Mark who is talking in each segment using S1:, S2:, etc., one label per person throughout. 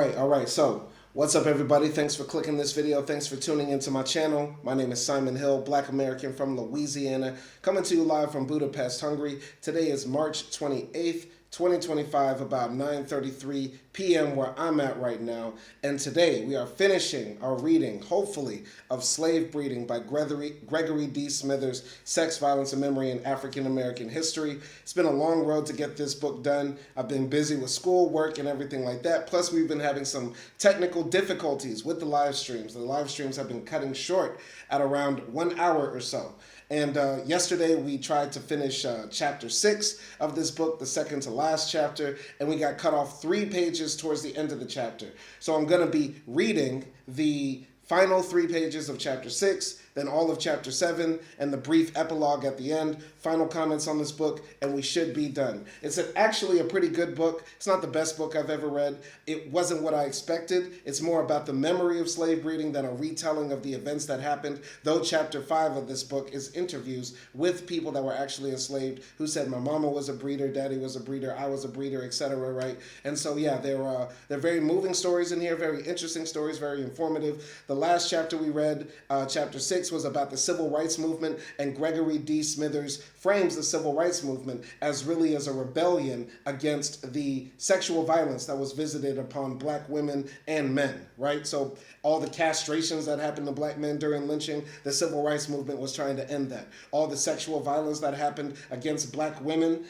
S1: All right, so what's up everybody? Thanks for clicking this video. Thanks for tuning into my channel. My name is Simon Hill, Black American from Louisiana, coming to you live from Budapest, Hungary. Today is March 28th, 2025, about 9:33 p.m. where I'm at right now. And today we are finishing our reading, hopefully, of Slave Breeding by Gregory D. Smithers, Sex, Violence, and Memory in African American History. It's been a long road to get this book done. I've been busy with school, work, and everything like that. Plus, we've been having some technical difficulties with the live streams. The live streams have been cutting short at around 1 hour or so. And yesterday we tried to finish chapter 6 of this book, the second to last chapter, and we got cut off 3 pages towards the end of the chapter. So I'm going to be reading the final 3 pages of chapter 6, then all of chapter 7, and the brief epilogue at the end, final comments on this book, and we should be done. It's actually a pretty good book. It's not the best book I've ever read. It wasn't what I expected. It's more about the memory of slave breeding than a retelling of the events that happened, though chapter 5 of this book is interviews with people that were actually enslaved who said, my mama was a breeder, daddy was a breeder, I was a breeder, etc., right? And so, yeah, they're very moving stories in here, very interesting stories, very informative. The last chapter we read, chapter 6, was about the civil rights movement, and Gregory D. Smithers frames the civil rights movement as really as a rebellion against the sexual violence that was visited upon black women and men, right? So all the castrations that happened to black men during lynching, the civil rights movement was trying to end that. All the sexual violence that happened against black women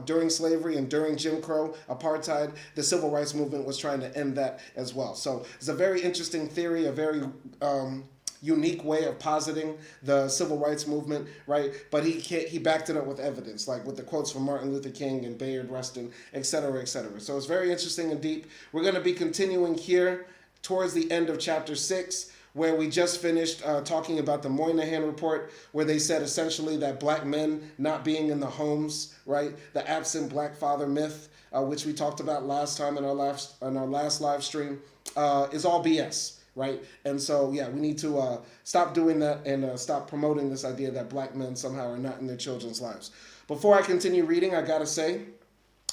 S1: during slavery and during Jim Crow, apartheid, the civil rights movement was trying to end that as well. So it's a very interesting theory, a very unique way of positing the civil rights movement, right? But he backed it up with evidence, like with the quotes from Martin Luther King and Bayard Rustin, et cetera, et cetera. So it's very interesting and deep. We're going to be continuing here towards the end of chapter 6, where we just finished talking about the Moynihan Report, where they said essentially that black men not being in the homes, right? The absent black father myth, which we talked about last time in our last live stream, is all BS. Right? And so, yeah, we need to stop doing that and stop promoting this idea that black men somehow are not in their children's lives. Before I continue reading, I gotta say,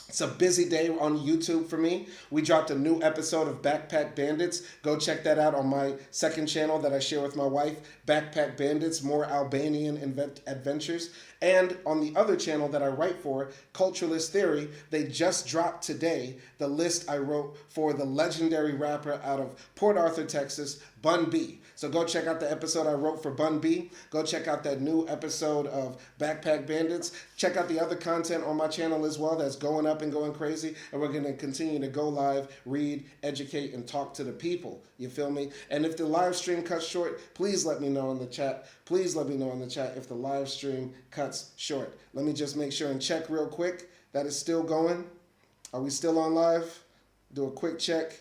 S1: it's a busy day on YouTube for me. We dropped a new episode of Backpack Bandits. Go check that out on my second channel that I share with my wife, Backpack Bandits, More Albanian Adventures. And on the other channel that I write for, Culturalist Theory, they just dropped today the list I wrote for the legendary rapper out of Port Arthur, Texas, Bun B. So go check out the episode I wrote for Bun B. Go check out that new episode of Backpack Bandits. Check out the other content on my channel as well that's going up and going crazy. And we're going to continue to go live, read, educate, and talk to the people. You feel me? And if the live stream cuts short, please let me know in the chat. Please let me know in the chat if the live stream cuts short. Let me just make sure and check real quick that it's still going. Are we still on live? Do a quick check.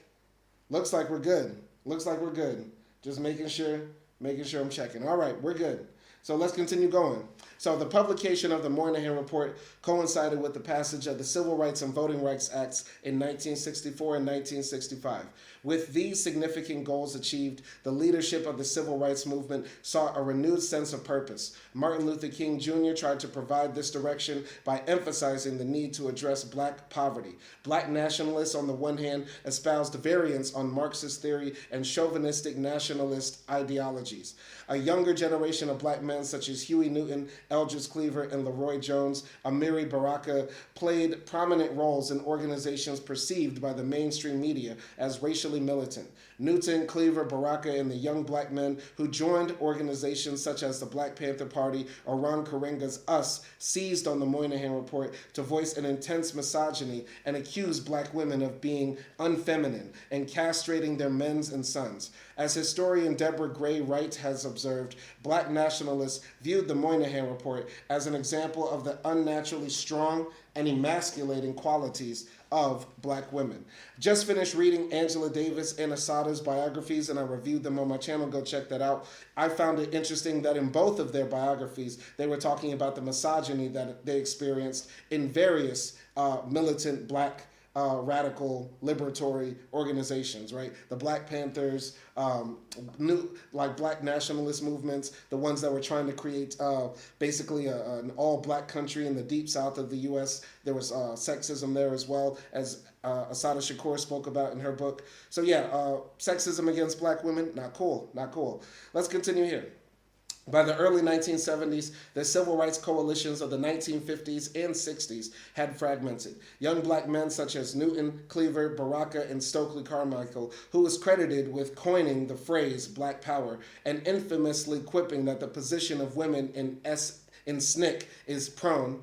S1: Looks like we're good. Looks like we're good. Just making sure I'm checking. All right, we're good. So let's continue going. So the publication of the Moynihan Report coincided with the passage of the Civil Rights and Voting Rights Acts in 1964 and 1965. With these significant goals achieved, the leadership of the civil rights movement saw a renewed sense of purpose. Martin Luther King Jr. tried to provide this direction by emphasizing the need to address black poverty. Black nationalists, on the one hand, espoused variants on Marxist theory and chauvinistic nationalist ideologies. A younger generation of black men such as Huey Newton, Eldridge Cleaver, and Leroy Jones, Amiri Baraka, played prominent roles in organizations perceived by the mainstream media as racially militant. Newton, Cleaver, Baraka, and the young black men who joined organizations such as the Black Panther Party or Ron Karenga's US seized on the Moynihan Report to voice an intense misogyny and accuse black women of being unfeminine and castrating their men and sons. As historian Deborah Gray Wright has observed, black nationalists viewed the Moynihan Report as an example of the unnaturally strong and emasculating qualities of black women. Just finished reading Angela Davis and Asada's biographies, and I reviewed them on my channel. Go check that out. I found it interesting that in both of their biographies, they were talking about the misogyny that they experienced in various militant black radical liberatory organizations, right? The Black Panthers, black nationalist movements, the ones that were trying to create basically an all-black country in the deep south of the U.S. There was sexism there as well, as Asada Shakur spoke about in her book. So yeah, sexism against black women, not cool, not cool. Let's continue here. By the early 1970s, the civil rights coalitions of the 1950s and 60s had fragmented. Young black men such as Newton, Cleaver, Baraka, and Stokely Carmichael, who was credited with coining the phrase Black Power and infamously quipping that the position of women in SNCC is prone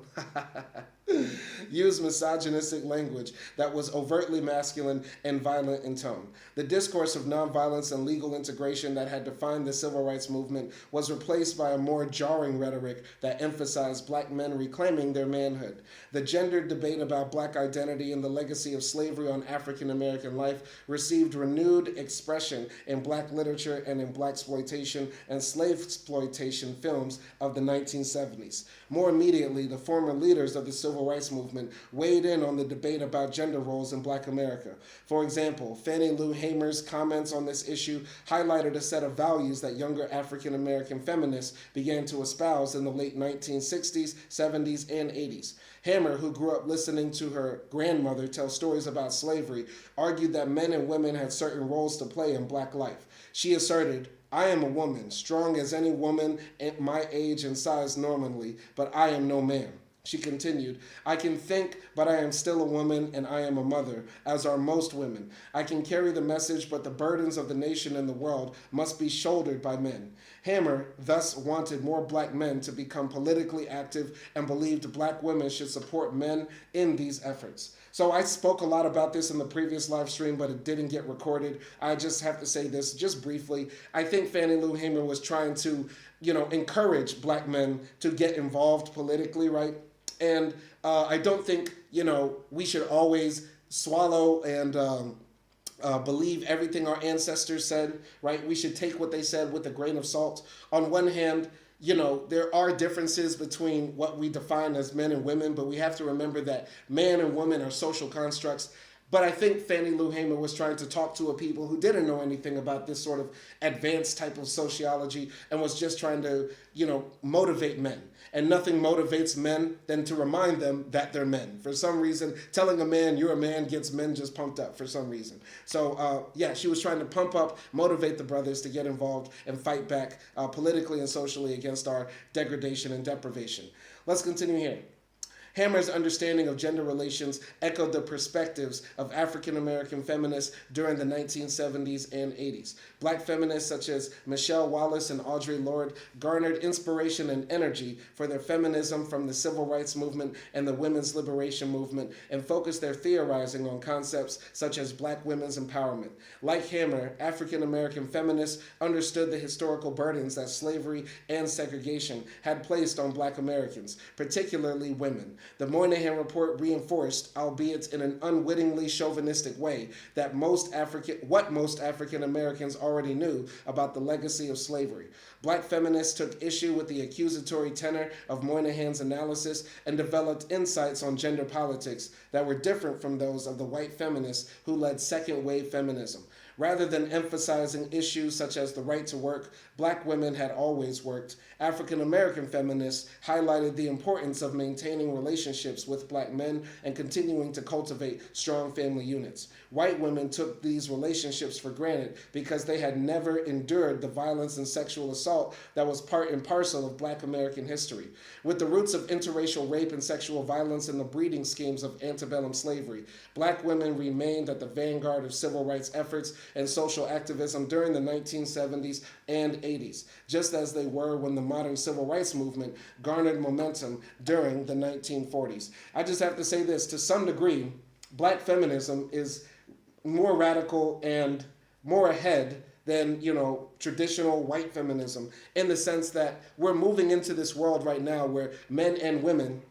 S1: used misogynistic language that was overtly masculine and violent in tone. The discourse of nonviolence and legal integration that had defined the civil rights movement was replaced by a more jarring rhetoric that emphasized black men reclaiming their manhood. The gendered debate about black identity and the legacy of slavery on African American life received renewed expression in black literature and in blaxploitation and slave exploitation films of the 1970s. More immediately, the former leaders of the civil rights movement weighed in on the debate about gender roles in black America. For example, Fannie Lou Hamer's comments on this issue highlighted a set of values that younger African American feminists began to espouse in the late 1960s, 70s, and 80s. Hamer, who grew up listening to her grandmother tell stories about slavery, argued that men and women had certain roles to play in black life. She asserted, "I am a woman, strong as any woman at my age and size normally, but I am no man." She continued, "I can think, but I am still a woman, and I am a mother, as are most women. I can carry the message, but the burdens of the nation and the world must be shouldered by men." Hamer thus wanted more black men to become politically active and believed black women should support men in these efforts. So I spoke a lot about this in the previous live stream, but it didn't get recorded. I just have to say this just briefly. I think Fannie Lou Hamer was trying to, encourage black men to get involved politically, right? And I don't think, we should always swallow and believe everything our ancestors said, right? We should take what they said with a grain of salt. On one hand, there are differences between what we define as men and women, but we have to remember that man and woman are social constructs. But I think Fannie Lou Hamer was trying to talk to a people who didn't know anything about this sort of advanced type of sociology and was just trying to, motivate men. And nothing motivates men than to remind them that they're men. For some reason, telling a man you're a man gets men just pumped up for some reason. So, she was trying to pump up, motivate the brothers to get involved and fight back politically and socially against our degradation and deprivation. Let's continue here. Hamer's understanding of gender relations echoed the perspectives of African American feminists during the 1970s and 80s. Black feminists such as Michelle Wallace and Audre Lorde garnered inspiration and energy for their feminism from the civil rights movement and the women's liberation movement and focused their theorizing on concepts such as black women's empowerment. Like Hamer, African American feminists understood the historical burdens that slavery and segregation had placed on black Americans, particularly women. The Moynihan Report reinforced, albeit in an unwittingly chauvinistic way, that most African Americans already knew about the legacy of slavery. Black feminists took issue with the accusatory tenor of Moynihan's analysis and developed insights on gender politics that were different from those of the white feminists who led second-wave feminism. Rather than emphasizing issues such as the right to work, black women had always worked. African American feminists highlighted the importance of maintaining relationships with black men and continuing to cultivate strong family units. White women took these relationships for granted because they had never endured the violence and sexual assault that was part and parcel of black American history. With the roots of interracial rape and sexual violence in the breeding schemes of antebellum slavery, black women remained at the vanguard of civil rights efforts and social activism during the 1970s and 80s, just as they were when the modern civil rights movement garnered momentum during the 1940s. I just have to say this, to some degree, black feminism is more radical and more ahead than, traditional white feminism, in the sense that we're moving into this world right now where men and women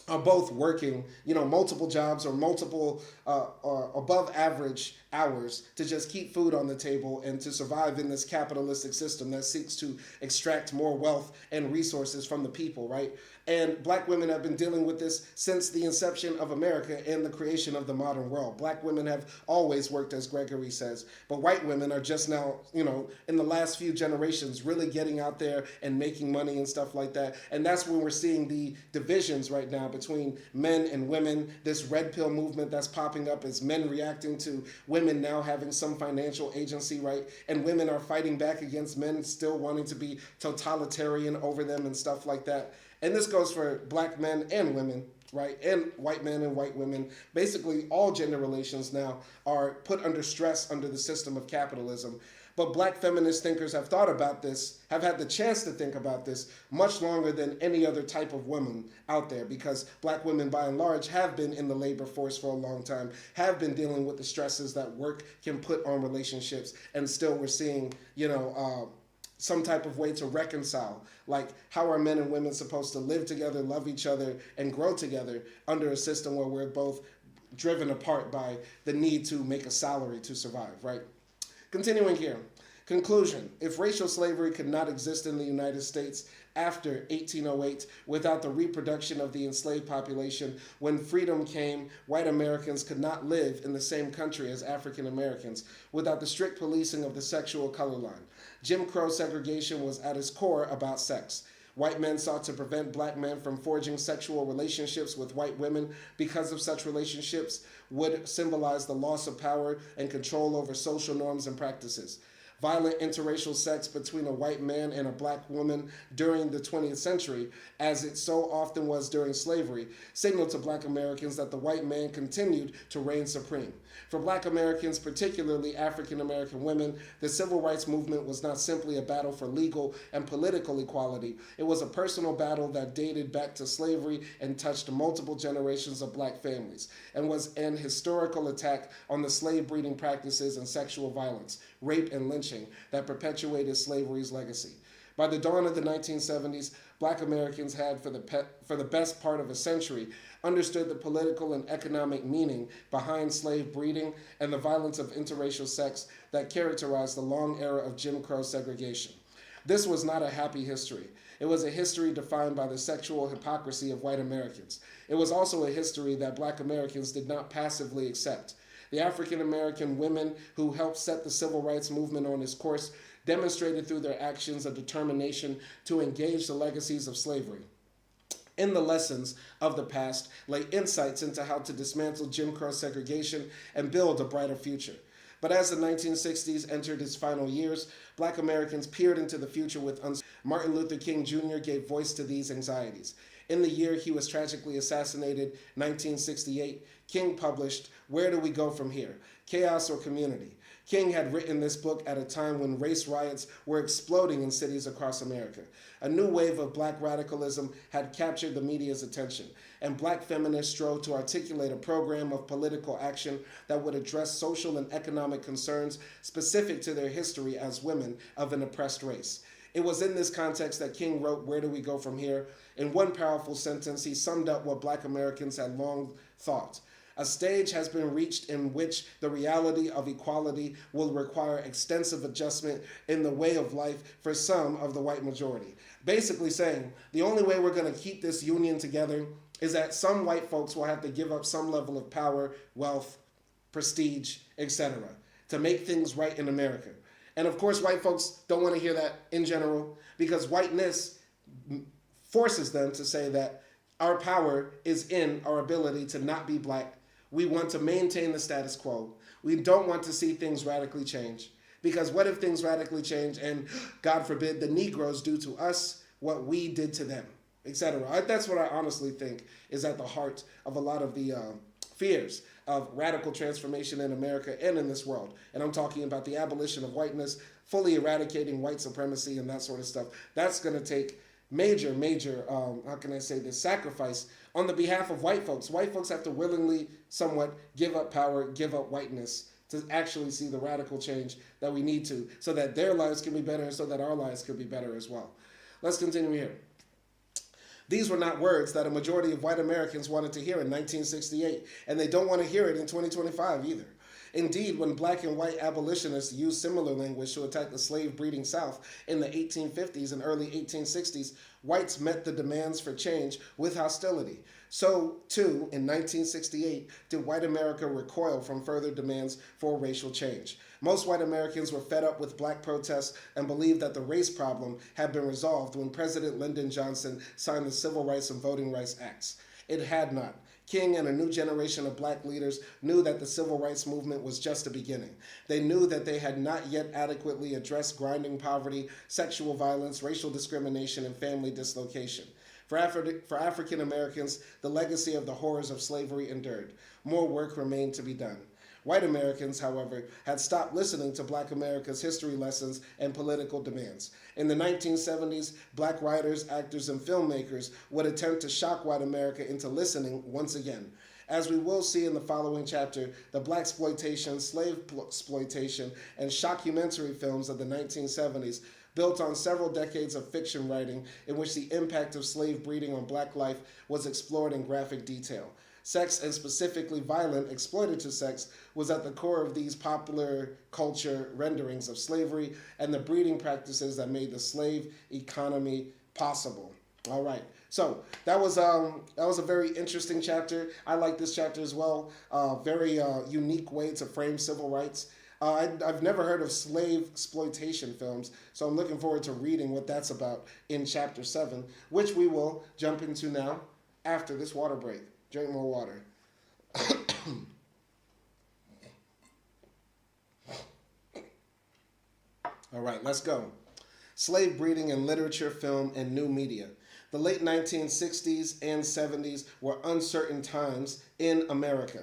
S1: are both working, multiple jobs or multiple above average hours to just keep food on the table and to survive in this capitalistic system that seeks to extract more wealth and resources from the people, right? And black women have been dealing with this since the inception of America and the creation of the modern world. Black women have always worked, as Gregory says, but white women are just now, in the last few generations, really getting out there and making money and stuff like that. And that's when we're seeing the divisions right now between men and women. This red pill movement that's popping up is men reacting to women now having some financial agency, right? And women are fighting back against men still wanting to be totalitarian over them and stuff like that. And this goes for black men and women, right? And white men and white women. Basically, all gender relations now are put under stress under the system of capitalism. But black feminist thinkers have thought about this, have had the chance to think about this much longer than any other type of woman out there, because black women, by and large, have been in the labor force for a long time, have been dealing with the stresses that work can put on relationships, and still we're seeing, some type of way to reconcile. Like, how are men and women supposed to live together, love each other, and grow together under a system where we're both driven apart by the need to make a salary to survive, right? Continuing here. Conclusion. If racial slavery could not exist in the United States after 1808 without the reproduction of the enslaved population, when freedom came, white Americans could not live in the same country as African Americans without the strict policing of the sexual color line. Jim Crow segregation was at its core about sex. White men sought to prevent black men from forging sexual relationships with white women because of such relationships would symbolize the loss of power and control over social norms and practices. Violent interracial sex between a white man and a black woman during the 20th century, as it so often was during slavery, signaled to black Americans that the white man continued to reign supreme. For black Americans, particularly African American women, the civil rights movement was not simply a battle for legal and political equality. It was a personal battle that dated back to slavery and touched multiple generations of black families, and was an historical attack on the slave breeding practices and sexual violence, rape and lynching that perpetuated slavery's legacy. By the dawn of the 1970s, black Americans had, for the best part of a century, understood the political and economic meaning behind slave breeding and the violence of interracial sex that characterized the long era of Jim Crow segregation. This was not a happy history. It was a history defined by the sexual hypocrisy of white Americans. It was also a history that black Americans did not passively accept. The African American women who helped set the civil rights movement on its course demonstrated through their actions a determination to engage the legacies of slavery. In the lessons of the past lay insights into how to dismantle Jim Crow segregation and build a brighter future. But as the 1960s entered its final years, black Americans peered into the future with uncertainty. Martin Luther King Jr. gave voice to these anxieties. In the year he was tragically assassinated, 1968, King published Where Do We Go From Here? Chaos or Community? King had written this book at a time when race riots were exploding in cities across America. A new wave of black radicalism had captured the media's attention, and black feminists strove to articulate a program of political action that would address social and economic concerns specific to their history as women of an oppressed race. It was in this context that King wrote Where Do We Go From Here? In one powerful sentence, he summed up what black Americans had long thought. A stage has been reached in which the reality of equality will require extensive adjustment in the way of life for some of the white majority. Basically saying, the only way we're going to keep this union together is that some white folks will have to give up some level of power, wealth, prestige, etc. to make things right in America. And of course, white folks don't want to hear that in general, because whiteness forces them to say that our power is in our ability to not be black. We want to maintain the status quo. We don't want to see things radically change. Because what if things radically change and, God forbid, the Negroes do to us what we did to them, etc.? That's what I honestly think is at the heart of a lot of the fears of radical transformation in America and in this world. And I'm talking about the abolition of whiteness, fully eradicating white supremacy and that sort of stuff. That's going to take major, sacrifice on the behalf of white folks. White folks have to willingly somewhat give up power, give up whiteness to actually see the radical change that we need to, so that their lives can be better and so that our lives could be better as well. Let's continue here. These were not words that a majority of white Americans wanted to hear in 1968, and they don't want to hear it in 2025 either. Indeed, when black and white abolitionists used similar language to attack the slave breeding South in the 1850s and early 1860s, whites met the demands for change with hostility. So, too, in 1968, did white America recoil from further demands for racial change. Most white Americans were fed up with black protests and believed that the race problem had been resolved when President Lyndon Johnson signed the Civil Rights and Voting Rights Acts. It had not. King and a new generation of black leaders knew that the civil rights movement was just a beginning. They knew that they had not yet adequately addressed grinding poverty, sexual violence, racial discrimination, and family dislocation. For African Americans, the legacy of the horrors of slavery endured. More work remained to be done. White Americans, however, had stopped listening to black America's history lessons and political demands. In the 1970s, black writers, actors, and filmmakers would attempt to shock white America into listening once again. As we will see in the following chapter, the blaxploitation, slave exploitation, and shockumentary films of the 1970s built on several decades of fiction writing in which the impact of slave breeding on black life was explored in graphic detail. Sex, and specifically violent, exploitative sex, was at the core of these popular culture renderings of slavery and the breeding practices that made the slave economy possible. All right, so that was a very interesting chapter. I like this chapter as well. Very unique way to frame civil rights. I've never heard of slave exploitation films, so I'm looking forward to reading what that's about in chapter 7, which we will jump into now after this water break. Drink more water. All right, let's go. Slave breeding in literature, film, and new media. The late 1960s and 70s were uncertain times in America.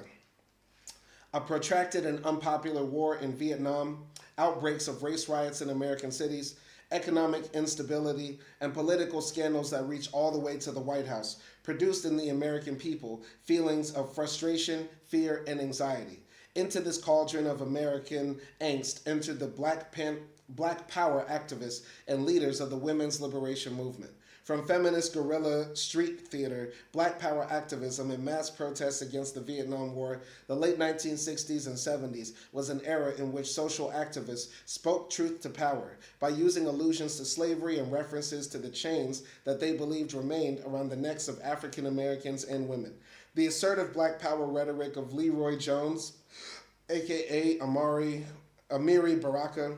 S1: A protracted and unpopular war in Vietnam, outbreaks of race riots in American cities, economic instability, and political scandals that reach all the way to the White House produced in the American people feelings of frustration, fear, and anxiety. Into this cauldron of American angst entered the Black Power activists and leaders of the women's liberation movement. From feminist guerrilla street theater, Black Power activism, and mass protests against the Vietnam War, the late 1960s and 70s was an era in which social activists spoke truth to power by using allusions to slavery and references to the chains that they believed remained around the necks of African Americans and women. The assertive Black Power rhetoric of Leroy Jones, aka Amiri Baraka,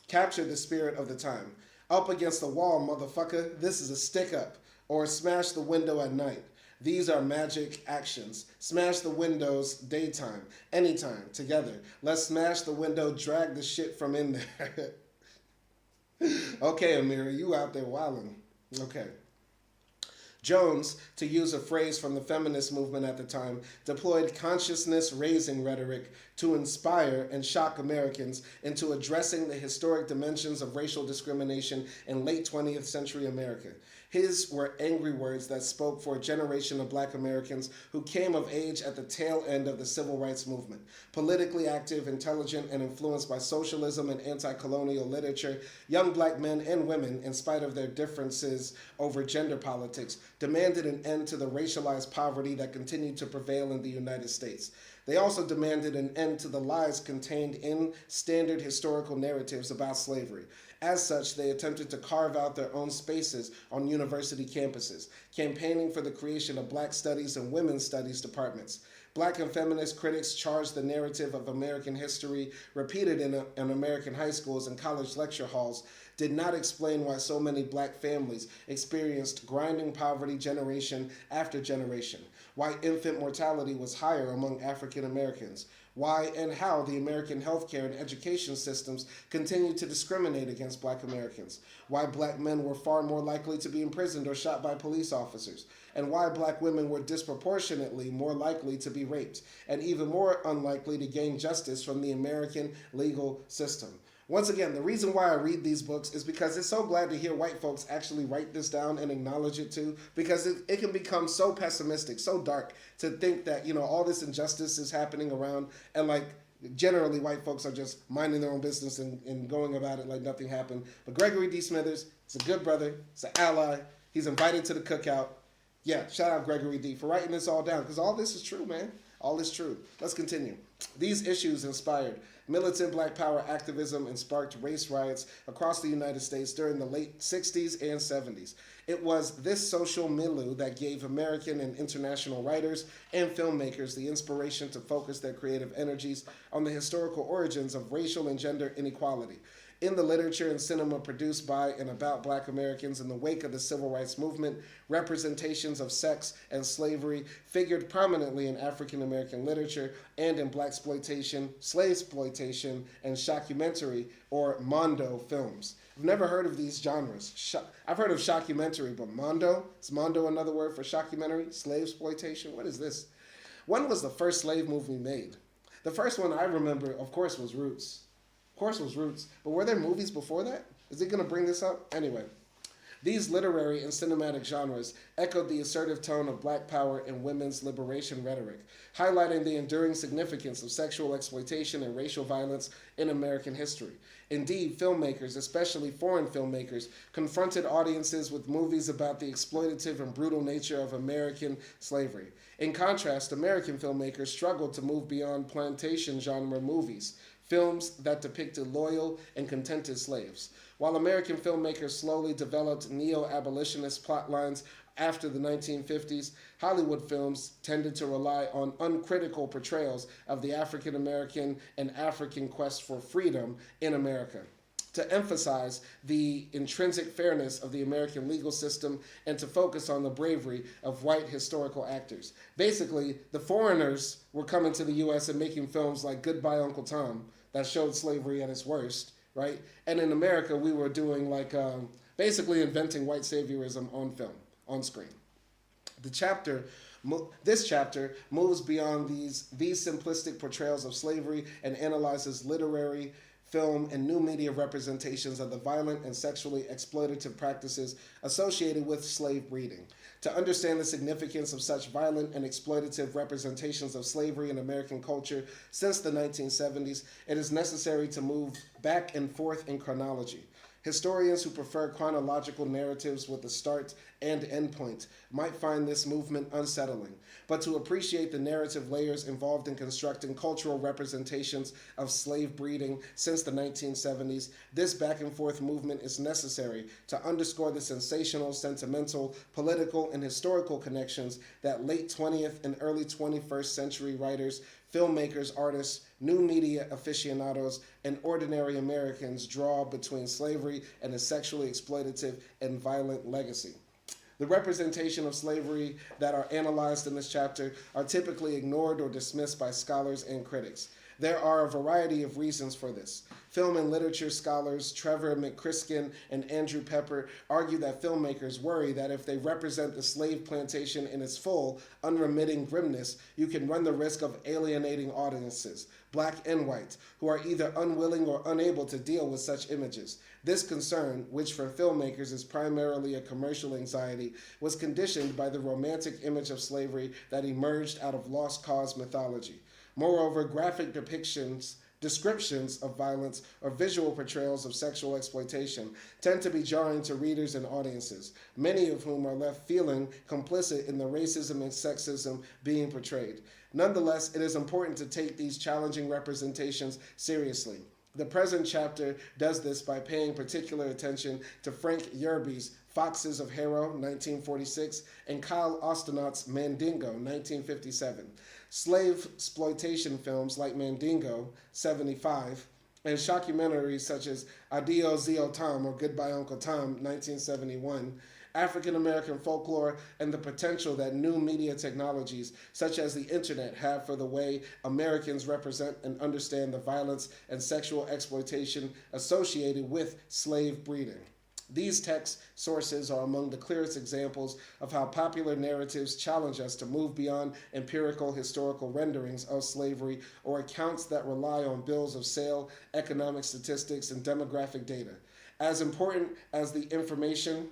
S1: captured the spirit of the time. Up against the wall, motherfucker, this is a stick up. Or smash the window at night. These are magic actions. Smash the windows daytime, anytime, together. Let's smash the window, drag the shit from in there. Okay, Amiri, you out there wilding. Okay. Jones, to use a phrase from the feminist movement at the time, deployed consciousness-raising rhetoric to inspire and shock Americans into addressing the historic dimensions of racial discrimination in late 20th century America. His were angry words that spoke for a generation of Black Americans who came of age at the tail end of the civil rights movement. Politically active, intelligent, and influenced by socialism and anti-colonial literature, young Black men and women, in spite of their differences over gender politics, demanded an end to the racialized poverty that continued to prevail in the United States. They also demanded an end to the lies contained in standard historical narratives about slavery. As such, they attempted to carve out their own spaces on university campuses, campaigning for the creation of Black Studies and Women's Studies departments. Black and feminist critics charged the narrative of American history, repeated in American high schools and college lecture halls, did not explain why so many Black families experienced grinding poverty generation after generation, why infant mortality was higher among African Americans, why and how the American healthcare and education systems continued to discriminate against Black Americans, why Black men were far more likely to be imprisoned or shot by police officers, and why Black women were disproportionately more likely to be raped, and even more unlikely to gain justice from the American legal system. Once again, the reason why I read these books is because it's so glad to hear white folks actually write this down and acknowledge it too, because it can become so pessimistic, so dark to think that, all this injustice is happening around and generally white folks are just minding their own business and going about it like nothing happened. But Gregory D. Smithers is a good brother, he's an ally, he's invited to the cookout. Yeah, shout out Gregory D. for writing this all down, because all this is true, man. All is true. Let's continue. These issues inspired militant black power activism and sparked race riots across the United States during the late 60s and 70s. It was this social milieu that gave American and international writers and filmmakers the inspiration to focus their creative energies on the historical origins of racial and gender inequality. In the literature and cinema produced by and about black Americans in the wake of the civil rights movement, representations of sex and slavery figured prominently in African American literature and in blaxploitation, slavesploitation, and shockumentary or mondo films. I've never heard of these genres. I've heard of shockumentary, but mondo? Is mondo another word for shockumentary? Slavesploitation? What is this? When was the first slave movie made? The first one I remember, of course, was Roots. But were there movies before that? Is he going to bring this up? Anyway, these literary and cinematic genres echoed the assertive tone of black power and women's liberation rhetoric, highlighting the enduring significance of sexual exploitation and racial violence in American history. Indeed, filmmakers, especially foreign filmmakers, confronted audiences with movies about the exploitative and brutal nature of American slavery. In contrast, American filmmakers struggled to move beyond plantation genre movies, films that depicted loyal and contented slaves. While American filmmakers slowly developed neo-abolitionist plotlines after the 1950s, Hollywood films tended to rely on uncritical portrayals of the African American and African quest for freedom in America, to emphasize the intrinsic fairness of the American legal system and to focus on the bravery of white historical actors. Basically, the foreigners were coming to the U.S. and making films like Goodbye Uncle Tom that showed slavery at its worst, right? And in America, we were doing basically inventing white saviorism on film, on screen. This chapter moves beyond these simplistic portrayals of slavery and analyzes literary, film, and new media representations of the violent and sexually exploitative practices associated with slave breeding. To understand the significance of such violent and exploitative representations of slavery in American culture since the 1970s, it is necessary to move back and forth in chronology. Historians who prefer chronological narratives with a start and end point might find this movement unsettling, but to appreciate the narrative layers involved in constructing cultural representations of slave breeding since the 1970s, this back and forth movement is necessary to underscore the sensational, sentimental, political, and historical connections that late 20th and early 21st century writers, filmmakers, artists, new media aficionados, and ordinary Americans draw between slavery and its sexually exploitative and violent legacy. The representation of slavery that are analyzed in this chapter are typically ignored or dismissed by scholars and critics. There are a variety of reasons for this. Film and literature scholars Trevor McCriskin and Andrew Pepper argue that filmmakers worry that if they represent the slave plantation in its full, unremitting grimness, you can run the risk of alienating audiences, black and white, who are either unwilling or unable to deal with such images. This concern, which for filmmakers is primarily a commercial anxiety, was conditioned by the romantic image of slavery that emerged out of lost cause mythology. Moreover, graphic descriptions of violence or visual portrayals of sexual exploitation tend to be jarring to readers and audiences, many of whom are left feeling complicit in the racism and sexism being portrayed. Nonetheless, it is important to take these challenging representations seriously. The present chapter does this by paying particular attention to Frank Yerby's Foxes of Harrow, 1946, and Kyle Ostinaut's Mandingo, 1957. Slave exploitation films like Mandingo, 75, and shockumentaries such as Adios Zio Tom or Goodbye Uncle Tom, 1971, African American folklore, and the potential that new media technologies such as the internet have for the way Americans represent and understand the violence and sexual exploitation associated with slave breeding. These text sources are among the clearest examples of how popular narratives challenge us to move beyond empirical historical renderings of slavery or accounts that rely on bills of sale, economic statistics, and demographic data. As important as this information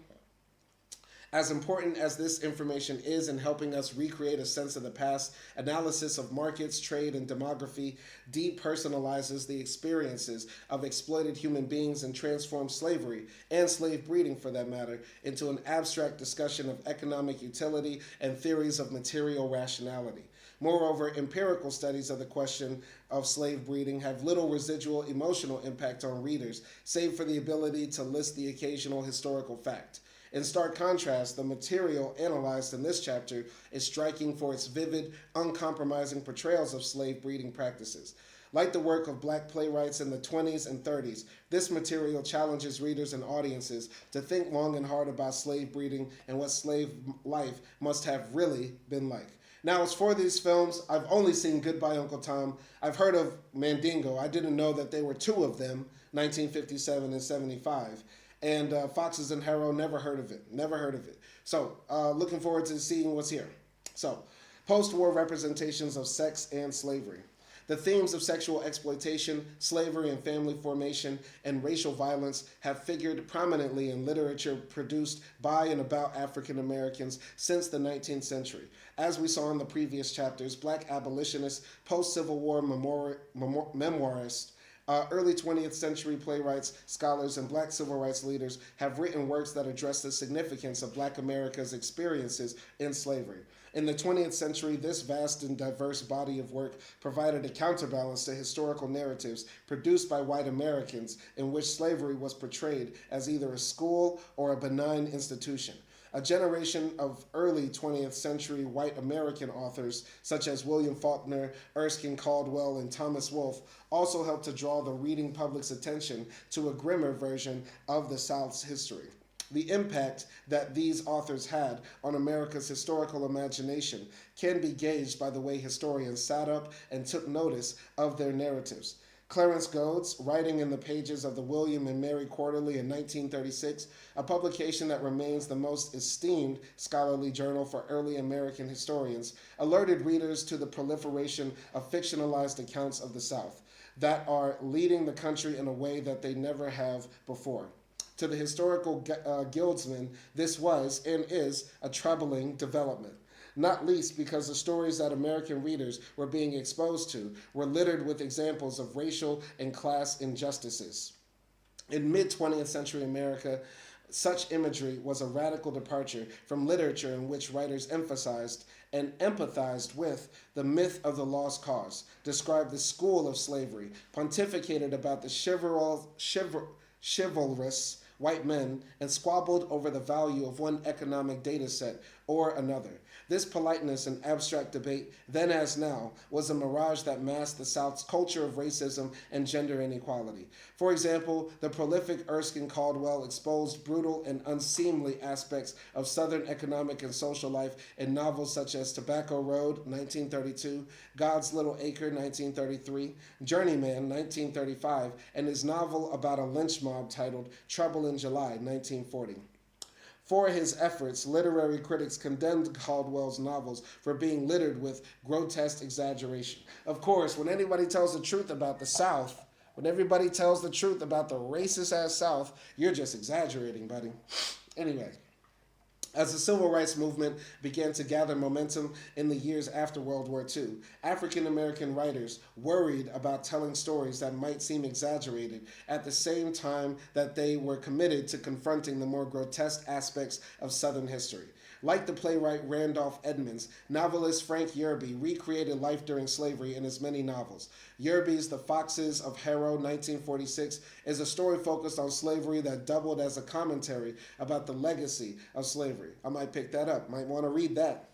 S1: is in helping us recreate a sense of the past, analysis of markets, trade, and demography depersonalizes the experiences of exploited human beings and transforms slavery, and slave breeding for that matter, into an abstract discussion of economic utility and theories of material rationality. Moreover, empirical studies of the question of slave breeding have little residual emotional impact on readers, save for the ability to list the occasional historical fact. In stark contrast, the material analyzed in this chapter is striking for its vivid, uncompromising portrayals of slave breeding practices. Like the work of black playwrights in the 20s and 30s, this material challenges readers and audiences to think long and hard about slave breeding and what slave life must have really been like. Now, as for these films, I've only seen Goodbye Uncle Tom. I've heard of Mandingo. I didn't know that there were two of them, 1957 and 75. And Foxes and Harrow, never heard of it. Never heard of it. So, looking forward to seeing what's here. So, post-war representations of sex and slavery. The themes of sexual exploitation, slavery and family formation, and racial violence have figured prominently in literature produced by and about African Americans since the 19th century. As we saw in the previous chapters, black abolitionists, post-Civil War memoirists, early 20th century playwrights, scholars, and black civil rights leaders have written works that address the significance of black America's experiences in slavery. In the 20th century, this vast and diverse body of work provided a counterbalance to historical narratives produced by white Americans in which slavery was portrayed as either a school or a benign institution. A generation of early 20th century white American authors, such as William Faulkner, Erskine Caldwell, and Thomas Wolfe, also helped to draw the reading public's attention to a grimmer version of the South's history. The impact that these authors had on America's historical imagination can be gauged by the way historians sat up and took notice of their narratives. Clarence Goads, writing in the pages of the William and Mary Quarterly in 1936, a publication that remains the most esteemed scholarly journal for early American historians, alerted readers to the proliferation of fictionalized accounts of the South that are leading the country in a way that they never have before. To the historical guildsmen, this was and is a troubling development, not least because the stories that American readers were being exposed to were littered with examples of racial and class injustices. In mid-20th century America, such imagery was a radical departure from literature in which writers emphasized and empathized with the myth of the lost cause, described the school of slavery, pontificated about the chivalrous white men, and squabbled over the value of one economic data set or another. This politeness and abstract debate, then as now, was a mirage that masked the South's culture of racism and gender inequality. For example, the prolific Erskine Caldwell exposed brutal and unseemly aspects of Southern economic and social life in novels such as Tobacco Road, 1932, God's Little Acre, 1933, Journeyman, 1935, and his novel about a lynch mob titled Trouble in July, 1940. For his efforts, literary critics condemned Caldwell's novels for being littered with grotesque exaggeration. Of course, when anybody tells the truth about the South, when everybody tells the truth about the racist-ass South, you're just exaggerating, buddy. Anyway, as the civil rights movement began to gather momentum in the years after World War II, African American writers worried about telling stories that might seem exaggerated at the same time that they were committed to confronting the more grotesque aspects of Southern history. Like the playwright Randolph Edmonds, novelist Frank Yerby recreated life during slavery in his many novels. Yerby's The Foxes of Harrow, 1946, is a story focused on slavery that doubled as a commentary about the legacy of slavery. I might pick that up, might want to read that.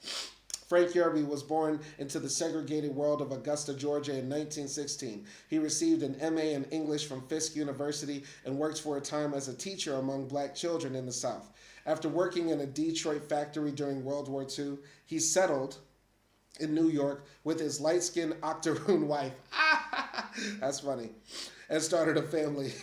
S1: Frank Yerby was born into the segregated world of Augusta, Georgia in 1916. He received an MA in English from Fisk University and worked for a time as a teacher among black children in the South. After working in a Detroit factory during World War II, he settled in New York with his light-skinned octoroon wife. That's funny. And started a family.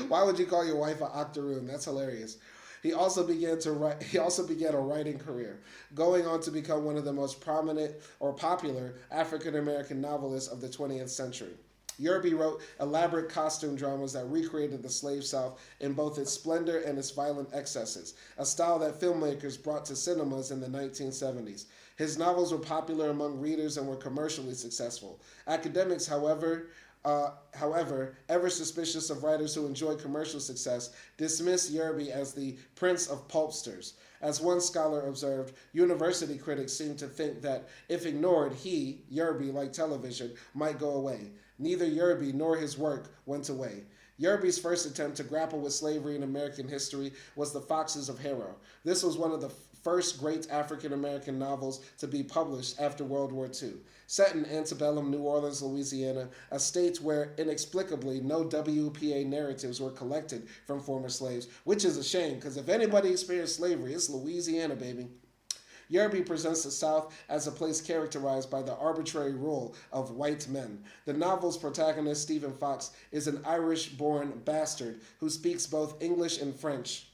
S1: Why would you call your wife an octoroon? That's hilarious. He also began a writing career, going on to become one of the most prominent or popular African American novelists of the 20th century. Yerby wrote elaborate costume dramas that recreated the slave South in both its splendor and its violent excesses, a style that filmmakers brought to cinemas in the 1970s. His novels were popular among readers and were commercially successful. Academics, however, However, ever suspicious of writers who enjoy commercial success, dismiss Yerby as the prince of pulpsters. As one scholar observed, university critics seem to think that if ignored, he, Yerby, like television, might go away. Neither Yerby nor his work went away. Yerby's first attempt to grapple with slavery in American history was The Foxes of Harrow. This was one of the first great African American novels to be published after World War II. Set in antebellum New Orleans, Louisiana, a state where inexplicably no WPA narratives were collected from former slaves, which is a shame because if anybody experienced slavery, it's Louisiana, baby. Yerby presents the South as a place characterized by the arbitrary rule of white men. The novel's protagonist, Stephen Fox, is an Irish-born bastard who speaks both English and French,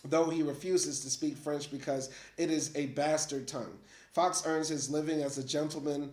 S1: though he refuses to speak French because it is a bastard tongue. Fox earns his living as a gentleman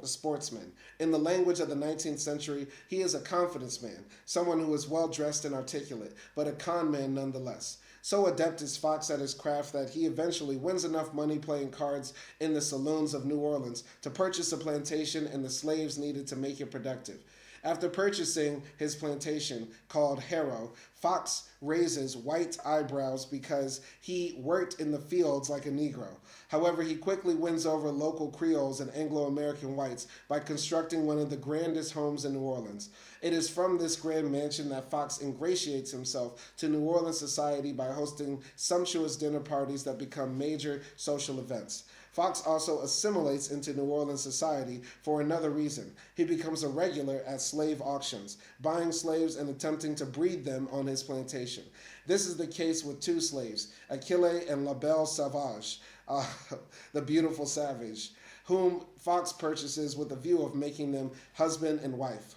S1: sportsman. In the language of the 19th century, he is a confidence man, someone who is well-dressed and articulate, but a con man nonetheless. So adept is Fox at his craft that he eventually wins enough money playing cards in the saloons of New Orleans to purchase a plantation and the slaves needed to make it productive. After purchasing his plantation, called Harrow, Fox raises white eyebrows because he worked in the fields like a Negro. However, he quickly wins over local Creoles and Anglo-American whites by constructing one of the grandest homes in New Orleans. It is from this grand mansion that Fox ingratiates himself to New Orleans society by hosting sumptuous dinner parties that become major social events. Fox also assimilates into New Orleans society for another reason. He becomes a regular at slave auctions, buying slaves and attempting to breed them on his plantation. This is the case with two slaves, Achille and La Belle Sauvage, the beautiful savage, whom Fox purchases with a view of making them husband and wife.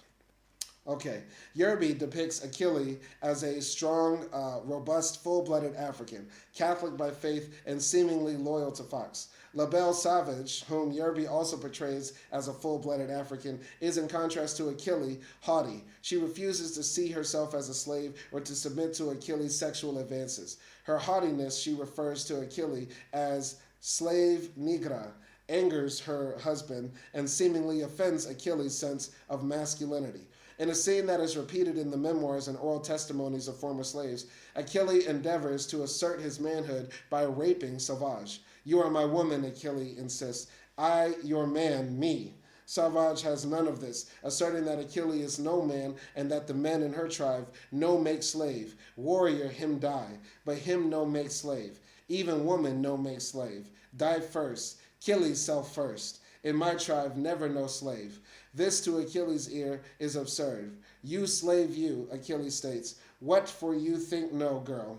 S1: Okay, Yerby depicts Achille as a strong, robust, full-blooded African, Catholic by faith and seemingly loyal to Fox. La Belle Savage, whom Yerby also portrays as a full-blooded African, is in contrast to Achille, haughty. She refuses to see herself as a slave or to submit to Achilles' sexual advances. Her haughtiness, she refers to Achille as slave negra, angers her husband, and seemingly offends Achilles' sense of masculinity. In a scene that is repeated in the memoirs and oral testimonies of former slaves, Achille endeavors to assert his manhood by raping Sauvage. "You are my woman," Achille insists. "I, your man, me." Sauvage has none of this, asserting that Achille is no man and that the men in her tribe no make slave. Warrior him die, but him no make slave. Even woman no make slave. Die first, Achilles self first. In my tribe never no slave. This to Achilles' ear is absurd. You slave you, Achilles states. What for you think no, girl?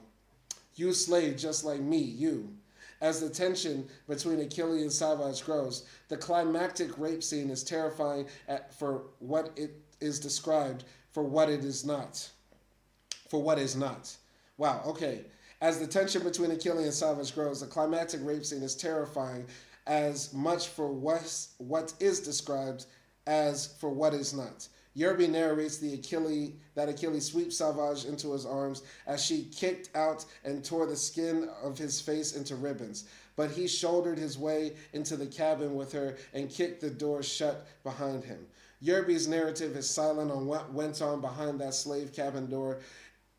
S1: You slave just like me, you. As the tension between Achille and Sauvage grows, the climactic rape scene is terrifying for what it is described for what it is not. For what is not. Wow, okay. As the tension between Achille and Sauvage grows, the climactic rape scene is terrifying as much for what is described as for what is not. Yerby narrates that Achilles sweeps Sauvage into his arms as she kicked out and tore the skin of his face into ribbons. But he shouldered his way into the cabin with her and kicked the door shut behind him. Yerby's narrative is silent on what went on behind that slave cabin door.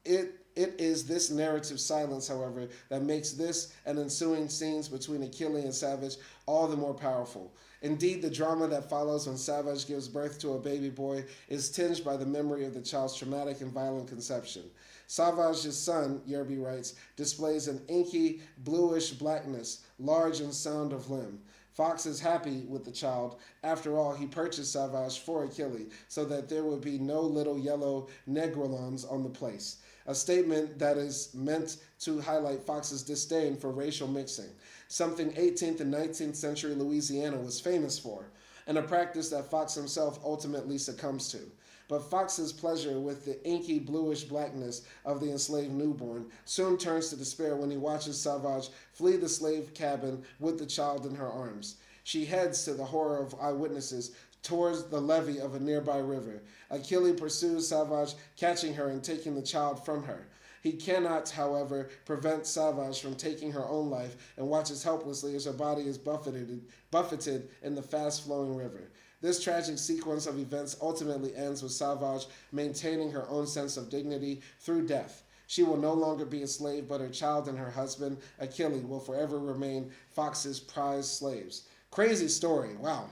S1: It is this narrative silence, however, that makes this and ensuing scenes between Achille and Savage all the more powerful. Indeed, the drama that follows when Savage gives birth to a baby boy is tinged by the memory of the child's traumatic and violent conception. Savage's son, Yerby writes, displays an inky, bluish blackness, large and sound of limb. Fox is happy with the child. After all, he purchased Savage for Achille so that there would be no little yellow negrolons on the place. A statement that is meant to highlight Fox's disdain for racial mixing, something 18th and 19th century Louisiana was famous for, and a practice that Fox himself ultimately succumbs to. But Fox's pleasure with the inky bluish blackness of the enslaved newborn soon turns to despair when he watches Savage flee the slave cabin with the child in her arms. She heads, to the horror of eyewitnesses, towards the levee of a nearby river. Achille pursues Savage, catching her and taking the child from her. He cannot, however, prevent Savage from taking her own life and watches helplessly as her body is buffeted in the fast-flowing river. This tragic sequence of events ultimately ends with Savage maintaining her own sense of dignity through death. She will no longer be a slave, but her child and her husband, Achille, will forever remain Fox's prized slaves. Crazy story. Wow.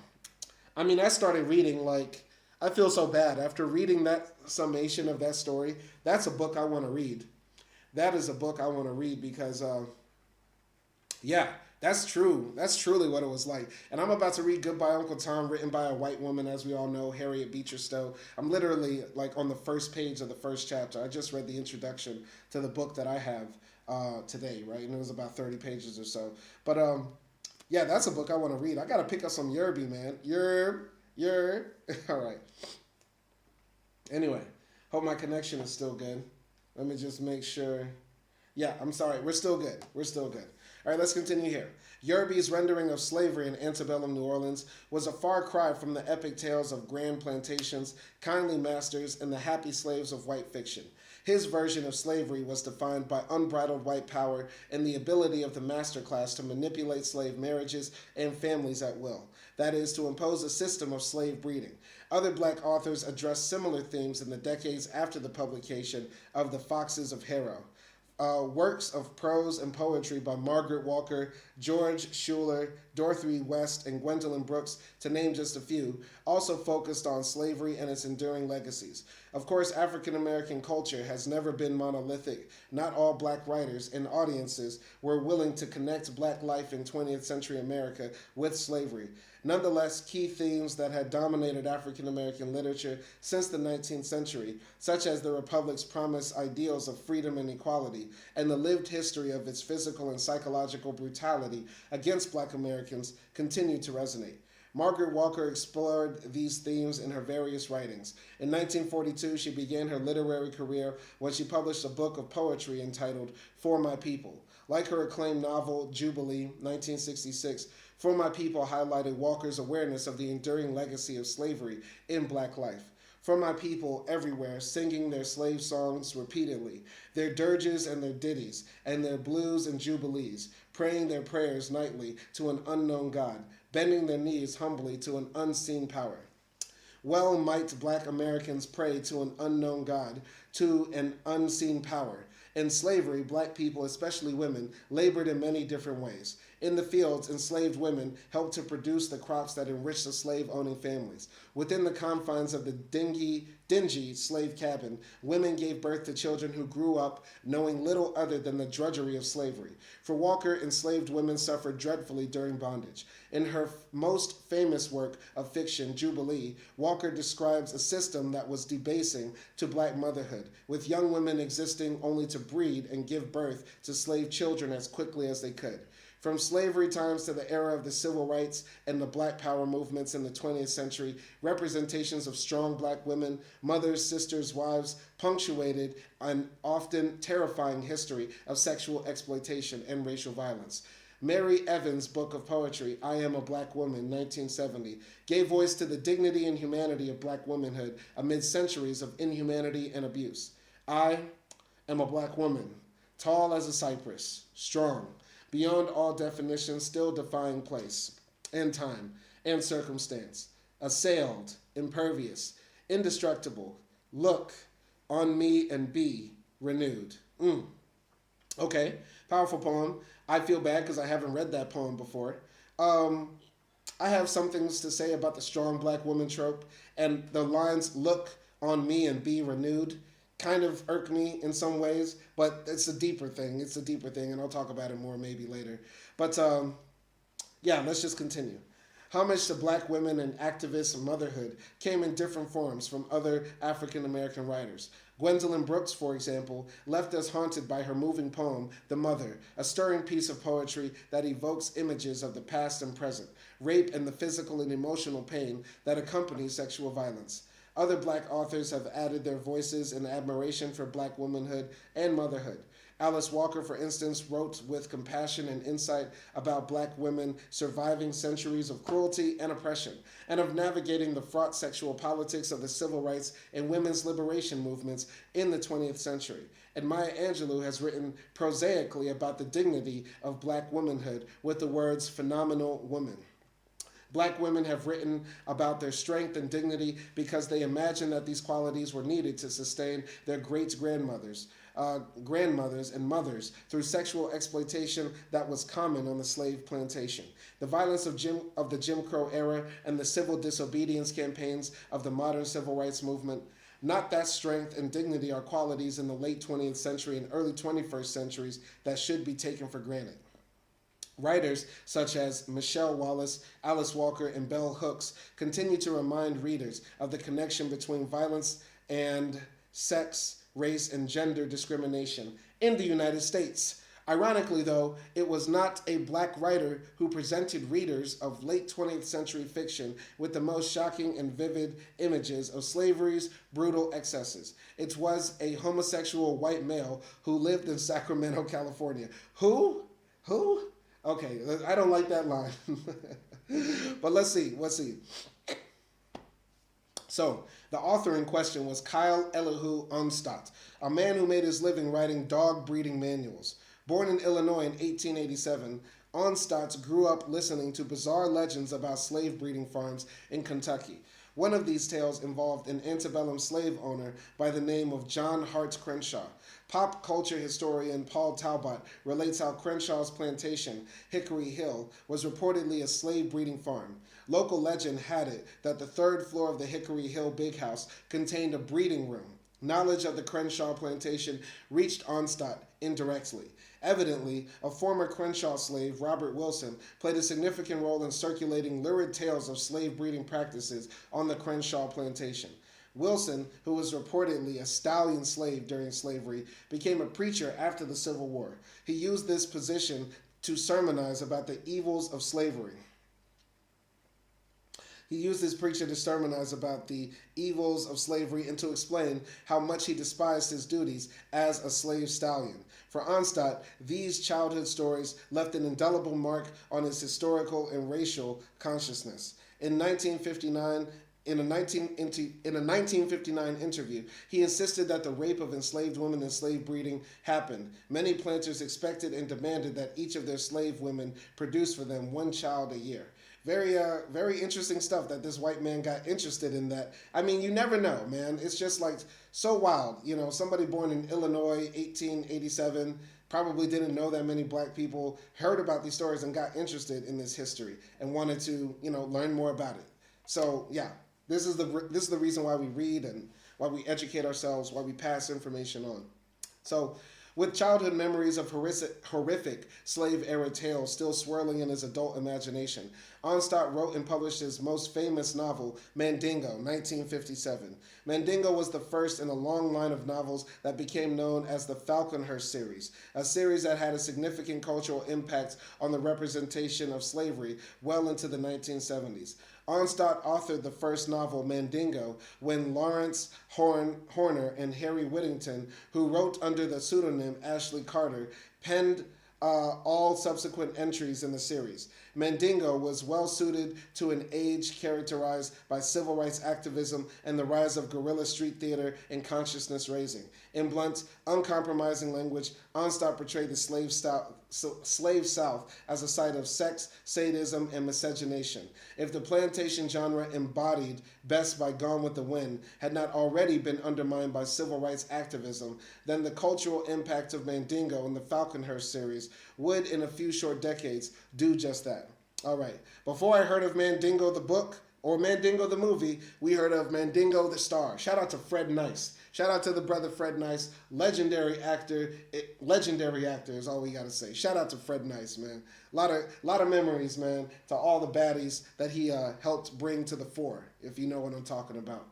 S1: I mean, I started reading, like, I feel so bad. After reading that summation of that story, that's a book I want to read. That is a book I want to read because, yeah, that's true. That's truly what it was like. And I'm about to read Goodbye Uncle Tom, written by a white woman, as we all know, Harriet Beecher Stowe. I'm literally like on the first page of the first chapter. I just read the introduction to the book that I have today, right? And it was about 30 pages or so. But yeah, that's a book I want to read. I got to pick up some Yerby, man. Yerb. All right. Anyway, hope my connection is still good. Let me just make sure. Yeah, I'm sorry. We're still good. We're still good. All right, let's continue here. Yerby's rendering of slavery in antebellum New Orleans was a far cry from the epic tales of grand plantations, kindly masters, and the happy slaves of white fiction. His version of slavery was defined by unbridled white power and the ability of the master class to manipulate slave marriages and families at will. That is, to impose a system of slave breeding. Other black authors addressed similar themes in the decades after the publication of The Foxes of Harrow. Works of prose and poetry by Margaret Walker, George Schuler, Dorothy West, and Gwendolyn Brooks, to name just a few, also focused on slavery and its enduring legacies. Of course, African American culture has never been monolithic. Not all black writers and audiences were willing to connect black life in 20th century America with slavery. Nonetheless, key themes that had dominated African American literature since the 19th century, such as the Republic's promised ideals of freedom and equality, and the lived history of its physical and psychological brutality against black Americans, continue to resonate. Margaret Walker explored these themes in her various writings. In 1942, she began her literary career when she published a book of poetry entitled For My People. Like her acclaimed novel, Jubilee, 1966, For My People highlighted Walker's awareness of the enduring legacy of slavery in black life. For my people everywhere, singing their slave songs repeatedly, their dirges and their ditties, and their blues and jubilees, praying their prayers nightly to an unknown God, bending their knees humbly to an unseen power. Well might black Americans pray to an unknown God, to an unseen power. In slavery, black people, especially women, labored in many different ways. In the fields, enslaved women helped to produce the crops that enriched the slave-owning families. Within the confines of the dingy slave cabin, women gave birth to children who grew up knowing little other than the drudgery of slavery. For Walker, enslaved women suffered dreadfully during bondage. In her most famous work of fiction, Jubilee, Walker describes a system that was debasing to black motherhood, with young women existing only to breed and give birth to slave children as quickly as they could. From slavery times to the era of the civil rights and the black power movements in the 20th century, representations of strong black women, mothers, sisters, wives, punctuated an often terrifying history of sexual exploitation and racial violence. Mary Evans' book of poetry, I Am a Black Woman, 1970, gave voice to the dignity and humanity of black womanhood amid centuries of inhumanity and abuse. I am a black woman, tall as a cypress, strong, beyond all definition, still defying place and time and circumstance, assailed, impervious, indestructible, look on me and be renewed. Okay, powerful poem. I feel bad because I haven't read that poem before. I have some things to say about the strong black woman trope, and the lines look on me and be renewed kind of irk me in some ways, but it's a deeper thing. It's a deeper thing, and I'll talk about it more maybe later. But yeah, let's just continue. Homage to black women and activists and motherhood came in different forms from other African American writers. Gwendolyn Brooks, for example, left us haunted by her moving poem, The Mother, a stirring piece of poetry that evokes images of the past and present, rape and the physical and emotional pain that accompanies sexual violence. Other black authors have added their voices in admiration for black womanhood and motherhood. Alice Walker, for instance, wrote with compassion and insight about black women surviving centuries of cruelty and oppression, and of navigating the fraught sexual politics of the civil rights and women's liberation movements in the 20th century. And Maya Angelou has written prosaically about the dignity of black womanhood with the words phenomenal woman. Black women have written about their strength and dignity because they imagined that these qualities were needed to sustain their great-grandmothers, grandmothers, and mothers through sexual exploitation that was common on the slave plantation. The violence of the Jim Crow era and the civil disobedience campaigns of the modern civil rights movement. Not that strength and dignity are qualities in the late 20th century and early 21st centuries that should be taken for granted. Writers such as Michelle Wallace, Alice Walker, and Bell Hooks continue to remind readers of the connection between violence and sex, race, and gender discrimination in the United States. Ironically, though, it was not a black writer who presented readers of late 20th century fiction with the most shocking and vivid images of slavery's brutal excesses. It was a homosexual white male who lived in Sacramento, California. Who? Okay, I don't like that line. But let's see. So, the author in question was Kyle Elihu Onstadt, a man who made his living writing dog breeding manuals. Born in Illinois in 1887, Onstadt grew up listening to bizarre legends about slave breeding farms in Kentucky. One of these tales involved an antebellum slave owner by the name of John Hart Crenshaw. Pop culture historian Paul Talbot relates how Crenshaw's plantation, Hickory Hill, was reportedly a slave breeding farm. Local legend had it that the third floor of the Hickory Hill Big House contained a breeding room. Knowledge of the Crenshaw plantation reached Onstadt indirectly. Evidently, a former Crenshaw slave, Robert Wilson, played a significant role in circulating lurid tales of slave breeding practices on the Crenshaw plantation. Wilson, who was reportedly a stallion slave during slavery, became a preacher after the Civil War. He used this position to sermonize about the evils of slavery. He used his preacher to sermonize about the evils of slavery and to explain how much he despised his duties as a slave stallion. For Onstadt, these childhood stories left an indelible mark on his historical and racial consciousness. In a 1959 interview, he insisted that the rape of enslaved women and slave breeding happened. Many planters expected and demanded that each of their slave women produce for them one child a year. Very interesting stuff that this white man got interested in that. I mean, you never know, man. It's just like so wild. You know, somebody born in Illinois, 1887, probably didn't know that many black people, heard about these stories and got interested in this history and wanted to, learn more about it. So, yeah, this is the reason why we read and why we educate ourselves, why we pass information on. So, with childhood memories of horrific slave-era tales still swirling in his adult imagination, Onstadt wrote and published his most famous novel, Mandingo, 1957. Mandingo was the first in a long line of novels that became known as the Falconhurst series, a series that had a significant cultural impact on the representation of slavery well into the 1970s. Onstadt authored the first novel, Mandingo, when Lawrence Horner and Harry Whittington, who wrote under the pseudonym Ashley Carter, penned all subsequent entries in the series. Mandingo was well suited to an age characterized by civil rights activism and the rise of guerrilla street theater and consciousness raising. In blunt, uncompromising language, Onstadt portrayed the slave South as a site of sex, sadism, and miscegenation. If the plantation genre embodied best by Gone with the Wind had not already been undermined by civil rights activism, then the cultural impact of Mandingo in the Falconhurst series would, in a few short decades, do just that. All right, before I heard of Mandingo the book or Mandingo the movie, we heard of Mandingo the star. Shout out to Fred Nice. Shout out to the brother Fred Nice, legendary actor. Legendary actor is all we gotta say. Shout out to Fred Nice, man. Lot of memories, man, to all the baddies that he helped bring to the fore, if you know what I'm talking about.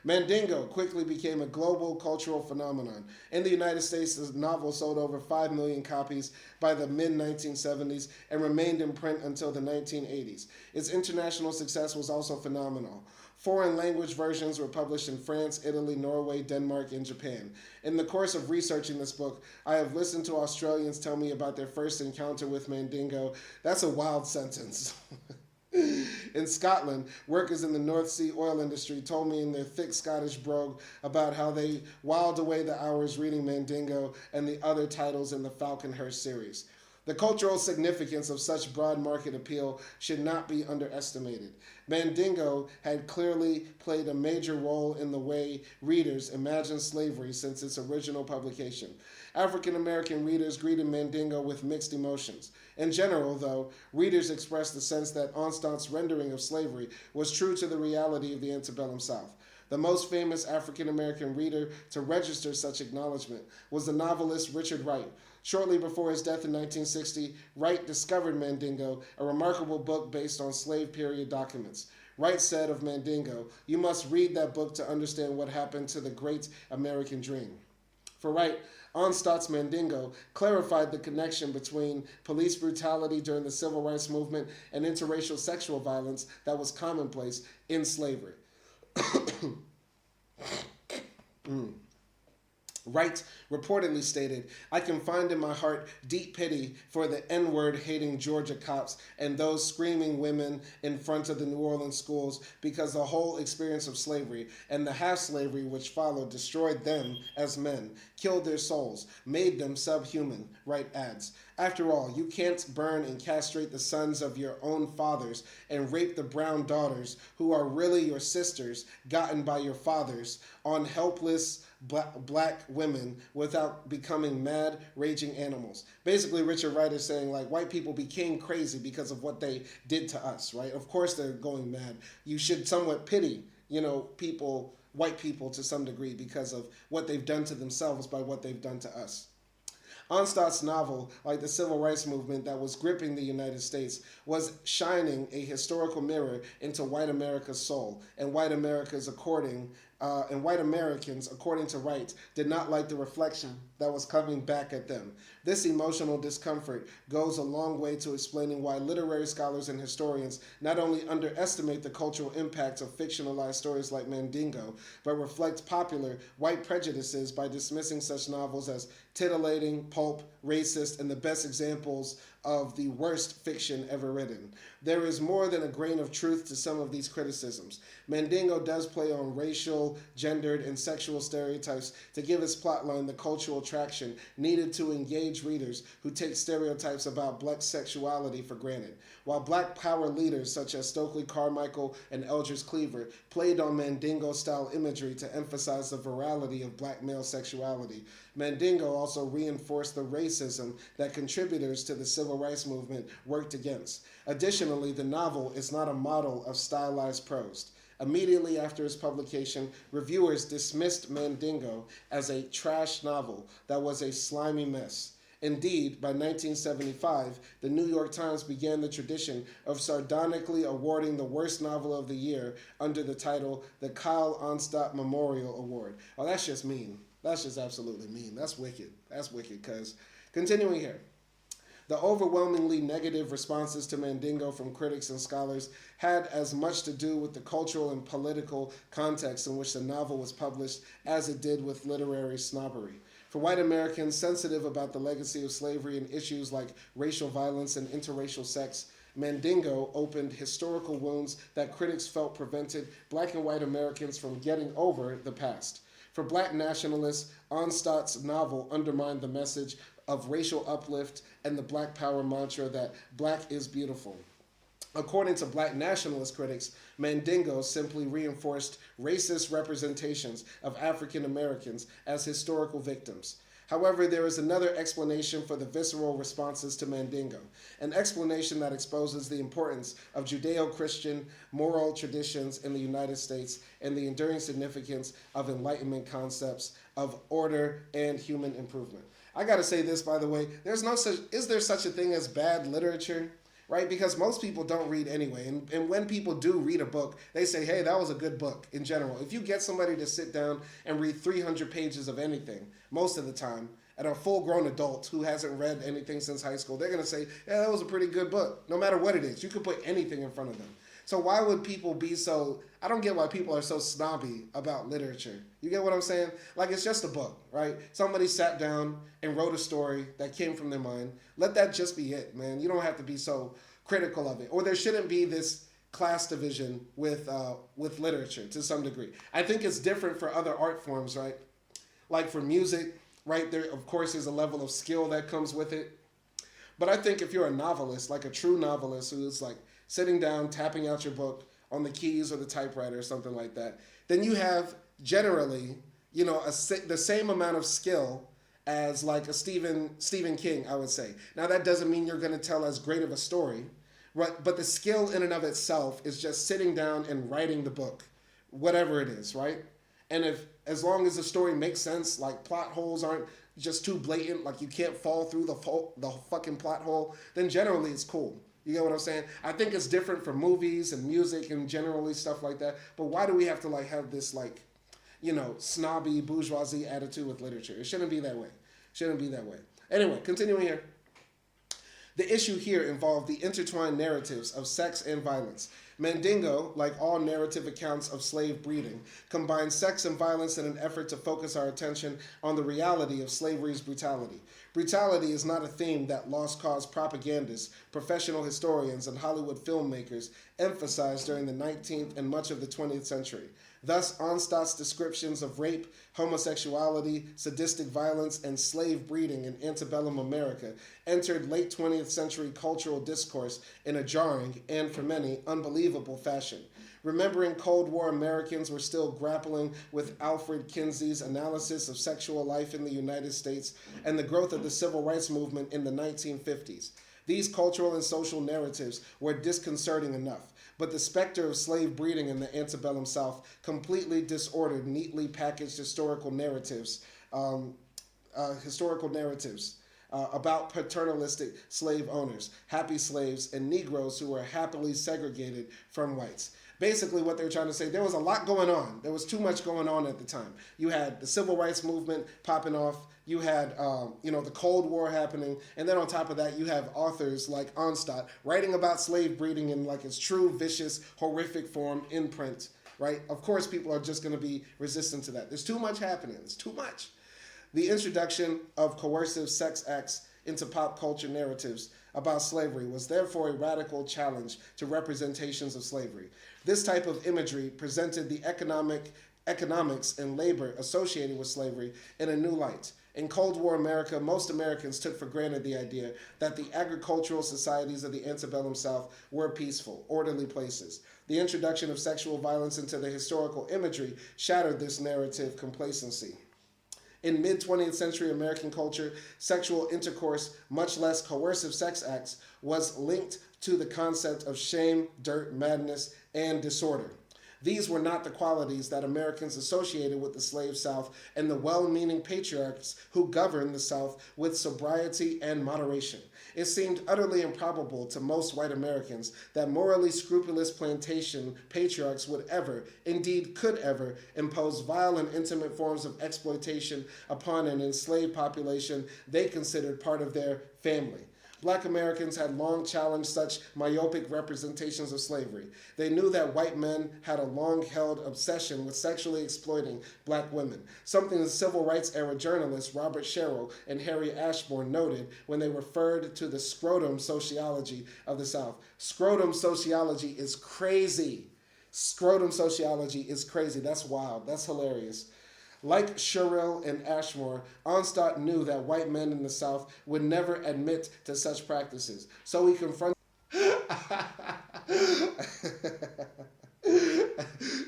S1: Mandingo quickly became a global cultural phenomenon. In the United States, the novel sold over 5 million copies by the mid-1970s and remained in print until the 1980s. Its international success was also phenomenal. Foreign language versions were published in France, Italy, Norway, Denmark, and Japan. In the course of researching this book, I have listened to Australians tell me about their first encounter with Mandingo. That's a wild sentence. In Scotland, workers in the North Sea oil industry told me in their thick Scottish brogue about how they whiled away the hours reading Mandingo and the other titles in the Falconhurst series. The cultural significance of such broad market appeal should not be underestimated. Mandingo had clearly played a major role in the way readers imagined slavery since its original publication. African American readers greeted Mandingo with mixed emotions. In general, though, readers expressed the sense that Onstott's rendering of slavery was true to the reality of the antebellum South. The most famous African American reader to register such acknowledgement was the novelist Richard Wright. Shortly before his death in 1960, Wright discovered Mandingo, a remarkable book based on slave period documents. Wright said of Mandingo, "You must read that book to understand what happened to the great American dream." For Wright, Onstott's Mandingo clarified the connection between police brutality during the Civil Rights Movement and interracial sexual violence that was commonplace in slavery. Wright reportedly stated, "I can find in my heart deep pity for the N-word hating Georgia cops and those screaming women in front of the New Orleans schools because the whole experience of slavery and the half-slavery which followed destroyed them as men, killed their souls, made them subhuman," Wright adds. "After all, you can't burn and castrate the sons of your own fathers and rape the brown daughters who are really your sisters gotten by your fathers on helpless black women without becoming mad, raging animals." Basically, Richard Wright is saying, like, white people became crazy because of what they did to us, right? Of course they're going mad. You should somewhat pity, people, white people to some degree because of what they've done to themselves by what they've done to us. Onstott's novel, like the civil rights movement that was gripping the United States, was shining a historical mirror into white America's soul, and white Americans, according to Wright, did not like the reflection that was coming back at them. This emotional discomfort goes a long way to explaining why literary scholars and historians not only underestimate the cultural impact of fictionalized stories like Mandingo, but reflect popular white prejudices by dismissing such novels as titillating, pulp, racist, and the best examples of the worst fiction ever written. There is more than a grain of truth to some of these criticisms. Mandingo does play on racial, gendered, and sexual stereotypes to give its plotline the cultural traction needed to engage readers who take stereotypes about black sexuality for granted. While black power leaders such as Stokely Carmichael and Eldridge Cleaver played on Mandingo-style imagery to emphasize the virality of black male sexuality, Mandingo also reinforced the racism that contributors to the civil rights movement worked against. Additionally, the novel is not a model of stylized prose. Immediately after its publication, reviewers dismissed Mandingo as a trash novel that was a slimy mess. Indeed, by 1975, the New York Times began the tradition of sardonically awarding the worst novel of the year under the title the Kyle Onstott Memorial Award. Oh, that's just mean. That's just absolutely mean. That's wicked. That's wicked, because continuing here. The overwhelmingly negative responses to Mandingo from critics and scholars had as much to do with the cultural and political context in which the novel was published as it did with literary snobbery. For white Americans sensitive about the legacy of slavery and issues like racial violence and interracial sex, Mandingo opened historical wounds that critics felt prevented black and white Americans from getting over the past. For black nationalists, Onstott's novel undermined the message of racial uplift and the black power mantra that black is beautiful. According to black nationalist critics, Mandingo simply reinforced racist representations of African Americans as historical victims. However, there is another explanation for the visceral responses to Mandingo, an explanation that exposes the importance of Judeo-Christian moral traditions in the United States and the enduring significance of Enlightenment concepts of order and human improvement. I gotta say this, by the way, is there such a thing as bad literature? Right? Because most people don't read anyway. And when people do read a book, they say, hey, that was a good book in general. If you get somebody to sit down and read 300 pages of anything, most of the time, and a full-grown adult who hasn't read anything since high school, they're going to say, yeah, that was a pretty good book. No matter what it is, you could put anything in front of them. So why would people be so, I don't get why people are so snobby about literature. You get what I'm saying? Like, it's just a book, right? Somebody sat down and wrote a story that came from their mind. Let that just be it, man. You don't have to be so critical of it. Or there shouldn't be this class division with literature to some degree. I think it's different for other art forms, right? Like for music, right? There, of course, is a level of skill that comes with it. But I think if you're a novelist, like a true novelist who's like sitting down, tapping out your book on the keys or the typewriter or something like that, then you have generally, the same amount of skill as like a Stephen King, I would say. Now that doesn't mean you're going to tell as great of a story, but the skill in and of itself is just sitting down and writing the book, whatever it is, right? And if as long as the story makes sense, like plot holes aren't just too blatant, like you can't fall through the fucking plot hole, then generally it's cool. You get what I'm saying? I think it's different for movies and music and generally stuff like that. But why do we have to like have this like, snobby bourgeoisie attitude with literature? It shouldn't be that way. Shouldn't be that way. Anyway, continuing here. The issue here involved the intertwined narratives of sex and violence. Mandingo, like all narrative accounts of slave breeding, combines sex and violence in an effort to focus our attention on the reality of slavery's brutality. Brutality is not a theme that lost cause propagandists, professional historians, and Hollywood filmmakers emphasized during the 19th and much of the 20th century. Thus, Onstott's descriptions of rape, homosexuality, sadistic violence, and slave breeding in antebellum America entered late 20th century cultural discourse in a jarring and, for many, unbelievable fashion. Remembering Cold War Americans were still grappling with Alfred Kinsey's analysis of sexual life in the United States and the growth of the civil rights movement in the 1950s. These cultural and social narratives were disconcerting enough, but the specter of slave breeding in the antebellum South completely disordered neatly packaged historical narratives about paternalistic slave owners, happy slaves, and Negroes who were happily segregated from whites. Basically, what they were trying to say, there was a lot going on. There was too much going on at the time. You had the civil rights movement popping off. You had, the Cold War happening. And then on top of that, you have authors like Onstott writing about slave breeding in like its true, vicious, horrific form in print, right? Of course, people are just going to be resistant to that. There's too much happening. It's too much. The introduction of coercive sex acts into pop culture narratives about slavery was therefore a radical challenge to representations of slavery. This type of imagery presented the economics and labor associated with slavery in a new light. In Cold War America, most Americans took for granted the idea that the agricultural societies of the antebellum South were peaceful, orderly places. The introduction of sexual violence into the historical imagery shattered this narrative complacency. In mid-20th century American culture, sexual intercourse, much less coercive sex acts, was linked to the concept of shame, dirt, madness, and disorder. These were not the qualities that Americans associated with the slave South and the well-meaning patriarchs who governed the South with sobriety and moderation. It seemed utterly improbable to most white Americans that morally scrupulous plantation patriarchs would ever, indeed could ever, impose vile and intimate forms of exploitation upon an enslaved population they considered part of their family. Black Americans had long challenged such myopic representations of slavery. They knew that white men had a long-held obsession with sexually exploiting black women, something the civil rights era journalists Robert Sherrill and Harry Ashburn noted when they referred to the scrotum sociology of the South. Scrotum sociology is crazy. Scrotum sociology is crazy. That's wild. That's hilarious. Like Sherrill and Ashmore, Onstott knew that white men in the South would never admit to such practices. So he confronted...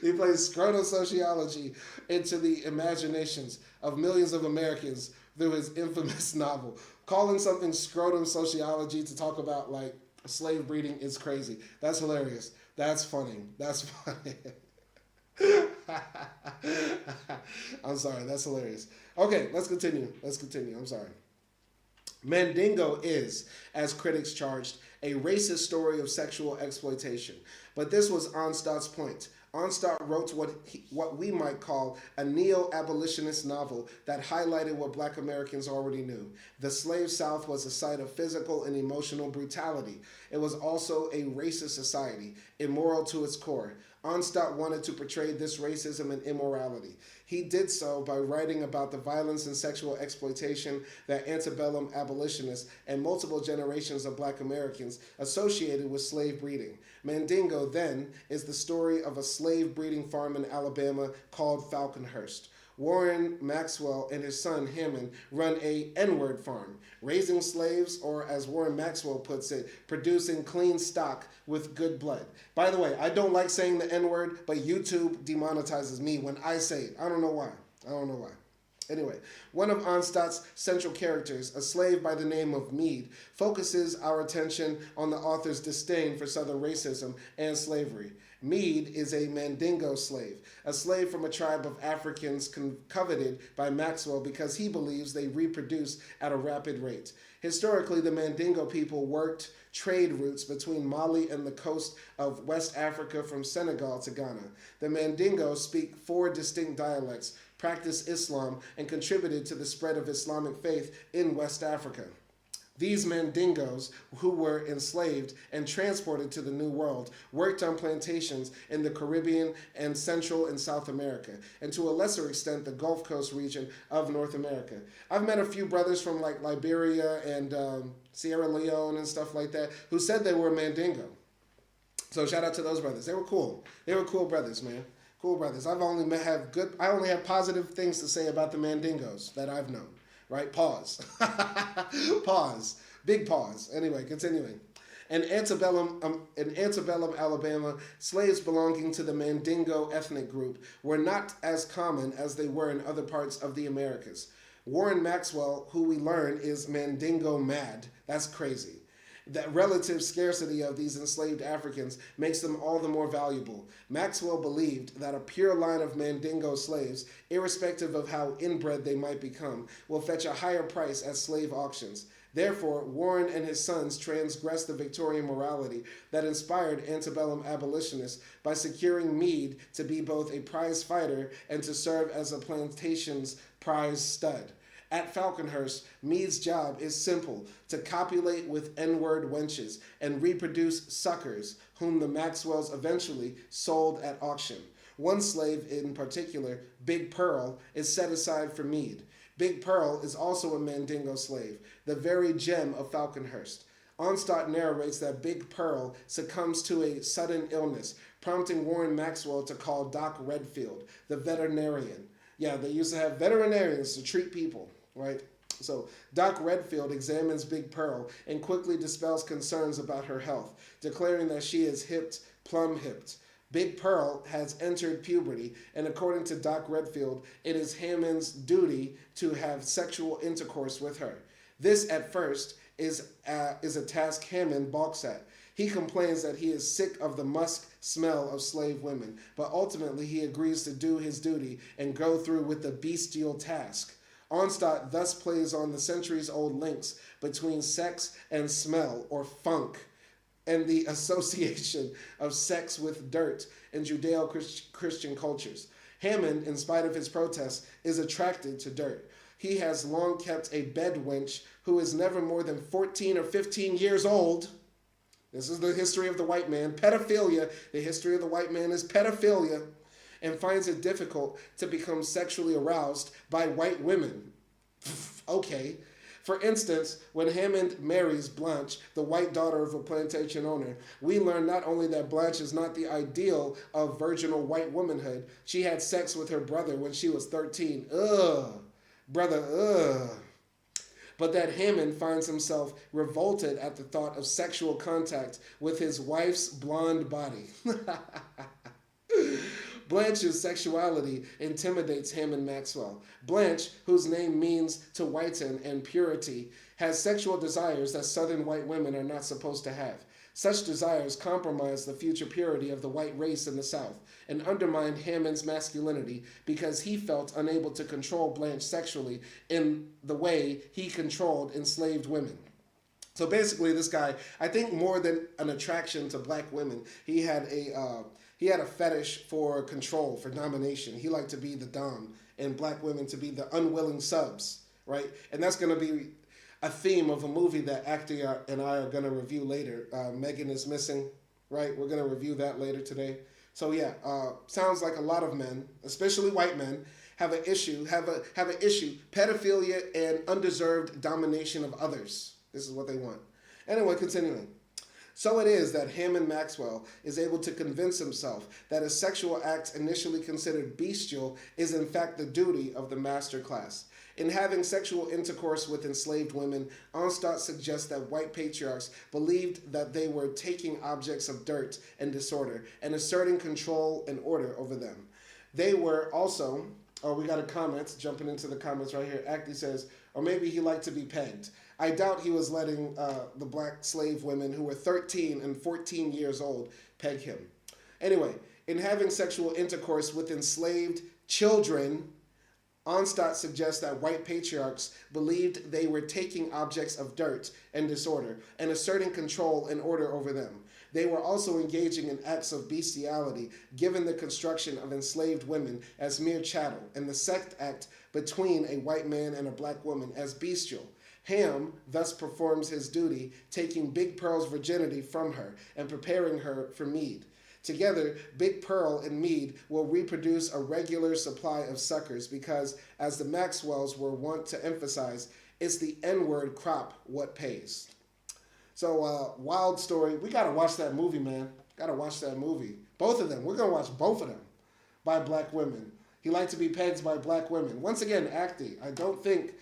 S1: He plays scrotum sociology into the imaginations of millions of Americans through his infamous novel. Calling something scrotum sociology to talk about, like, slave breeding is crazy. That's hilarious. That's funny. That's funny. I'm sorry, that's hilarious. Okay, let's continue. I'm sorry. Mandingo is, as critics charged, a racist story of sexual exploitation. But this was Onstott's point. Onstott wrote what we might call a neo-abolitionist novel that highlighted what black Americans already knew. The slave South was a site of physical and emotional brutality. It was also a racist society, immoral to its core. Onstott wanted to portray this racism and immorality. He did so by writing about the violence and sexual exploitation that antebellum abolitionists and multiple generations of black Americans associated with slave breeding. Mandingo, then, is the story of a slave breeding farm in Alabama called Falconhurst. Warren Maxwell and his son Hammond run a N-word farm, raising slaves, or as Warren Maxwell puts it, producing clean stock with good blood. By the way, I don't like saying the N-word, but YouTube demonetizes me when I say it. I don't know why. I don't know why. Anyway, one of Onstott's central characters, a slave by the name of Meade, focuses our attention on the author's disdain for Southern racism and slavery. Meade is a Mandingo slave, a slave from a tribe of Africans coveted by Maxwell because he believes they reproduce at a rapid rate. Historically, the Mandingo people worked trade routes between Mali and the coast of West Africa from Senegal to Ghana. The Mandingo speak 4 distinct dialects, practice Islam, and contributed to the spread of Islamic faith in West Africa. These Mandingos, who were enslaved and transported to the New World, worked on plantations in the Caribbean and Central and South America, and to a lesser extent, the Gulf Coast region of North America. I've met a few brothers from like Liberia and Sierra Leone and stuff like that who said they were Mandingo. So shout out to those brothers. They were cool. They were cool brothers, man. Cool brothers. I only have positive things to say about the Mandingos that I've known. Right? Pause. Pause. Big pause. Anyway, continuing. In antebellum, Alabama, slaves belonging to the Mandingo ethnic group were not as common as they were in other parts of the Americas. Warren Maxwell, who we learn is Mandingo mad. That's crazy. The relative scarcity of these enslaved Africans makes them all the more valuable. Maxwell believed that a pure line of Mandingo slaves, irrespective of how inbred they might become, will fetch a higher price at slave auctions. Therefore, Warren and his sons transgressed the Victorian morality that inspired antebellum abolitionists by securing Meade to be both a prize fighter and to serve as a plantation's prize stud. At Falconhurst, Meade's job is simple: to copulate with N-word wenches and reproduce suckers, whom the Maxwells eventually sold at auction. One slave in particular, Big Pearl, is set aside for Meade. Big Pearl is also a Mandingo slave, the very gem of Falconhurst. Onstott narrates that Big Pearl succumbs to a sudden illness, prompting Warren Maxwell to call Doc Redfield, the veterinarian. Yeah, they used to have veterinarians to treat people. Right? So Doc Redfield examines Big Pearl and quickly dispels concerns about her health, declaring that she is plumb-hipped. Big Pearl has entered puberty, and according to Doc Redfield, it is Hammond's duty to have sexual intercourse with her. This, at first, is a task Hammond balks at. He complains that he is sick of the musk smell of slave women, but ultimately he agrees to do his duty and go through with the bestial task. Onstott thus plays on the centuries-old links between sex and smell, or funk, and the association of sex with dirt in Judeo-Christian cultures. Hammond, in spite of his protests, is attracted to dirt. He has long kept a bed wench who is never more than 14 or 15 years old. This is the history of the white man. Pedophilia. The history of the white man is pedophilia. And finds it difficult to become sexually aroused by white women. Okay. For instance, when Hammond marries Blanche, the white daughter of a plantation owner, we learn not only that Blanche is not the ideal of virginal white womanhood, she had sex with her brother when she was 13. Ugh. Brother, ugh. But that Hammond finds himself revolted at the thought of sexual contact with his wife's blonde body. Blanche's sexuality intimidates Hammond Maxwell. Blanche, whose name means to whiten and purity, has sexual desires that Southern white women are not supposed to have. Such desires compromise the future purity of the white race in the South and undermine Hammond's masculinity because he felt unable to control Blanche sexually in the way he controlled enslaved women. So basically, this guy, I think more than an attraction to black women, he had a fetish for control, for domination. He liked to be the dom and black women to be the unwilling subs, right? And that's going to be a theme of a movie that Actia and I are going to review later. Megan is Missing, right? We're going to review that later today. So yeah, sounds like a lot of men, especially white men, have an issue, pedophilia and undeserved domination of others. This is what they want. Anyway, continuing. So it is that Hammond Maxwell is able to convince himself that a sexual act initially considered bestial is in fact the duty of the master class. In having sexual intercourse with enslaved women, Onstott suggests that white patriarchs believed that they were taking objects of dirt and disorder and asserting control and order over them. They were also, oh, we got a comment, jumping into the comments right here. Acty says, or maybe he liked to be pegged. I doubt he was letting the black slave women who were 13 and 14 years old peg him. Anyway, in having sexual intercourse with enslaved children, Onstott suggests that white patriarchs believed they were taking objects of dirt and disorder and asserting control and order over them. They were also engaging in acts of bestiality, given the construction of enslaved women as mere chattel, and the sex act between a white man and a black woman as bestial. Ham thus performs his duty, taking Big Pearl's virginity from her and preparing her for mead. Together, Big Pearl and Mead will reproduce a regular supply of suckers because, as the Maxwells were wont to emphasize, it's the N-word crop what pays. So, wild story. We got to watch that movie, man. Got to watch that movie. Both of them. We're going to watch both of them by black women. He liked to be pegged by black women. Once again, acting. I don't think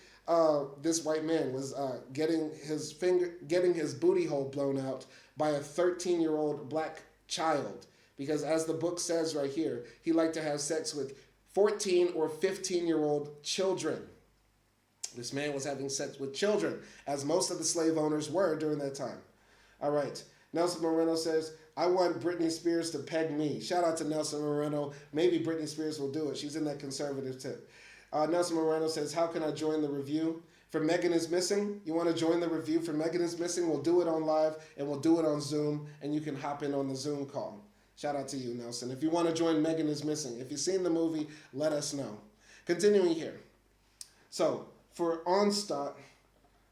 S1: this white man was getting his booty hole blown out by a 13-year-old black child, because as the book says right here, he liked to have sex with 14 or 15-year-old children. This man was having sex with children, as most of the slave owners were during that time. All right. Nelson Moreno says, I want Britney Spears to peg me. Shout out to Nelson Moreno. Maybe Britney Spears will do it. She's in that conservative tip. Nelson Moreno says, how can I join the review for Megan is Missing? You want to join the review for Megan is Missing? We'll do it on live and we'll do it on Zoom, and you can hop in on the Zoom call. Shout out to you, Nelson. If you want to join Megan is Missing, if you've seen the movie, let us know. Continuing here. So, for Onstott,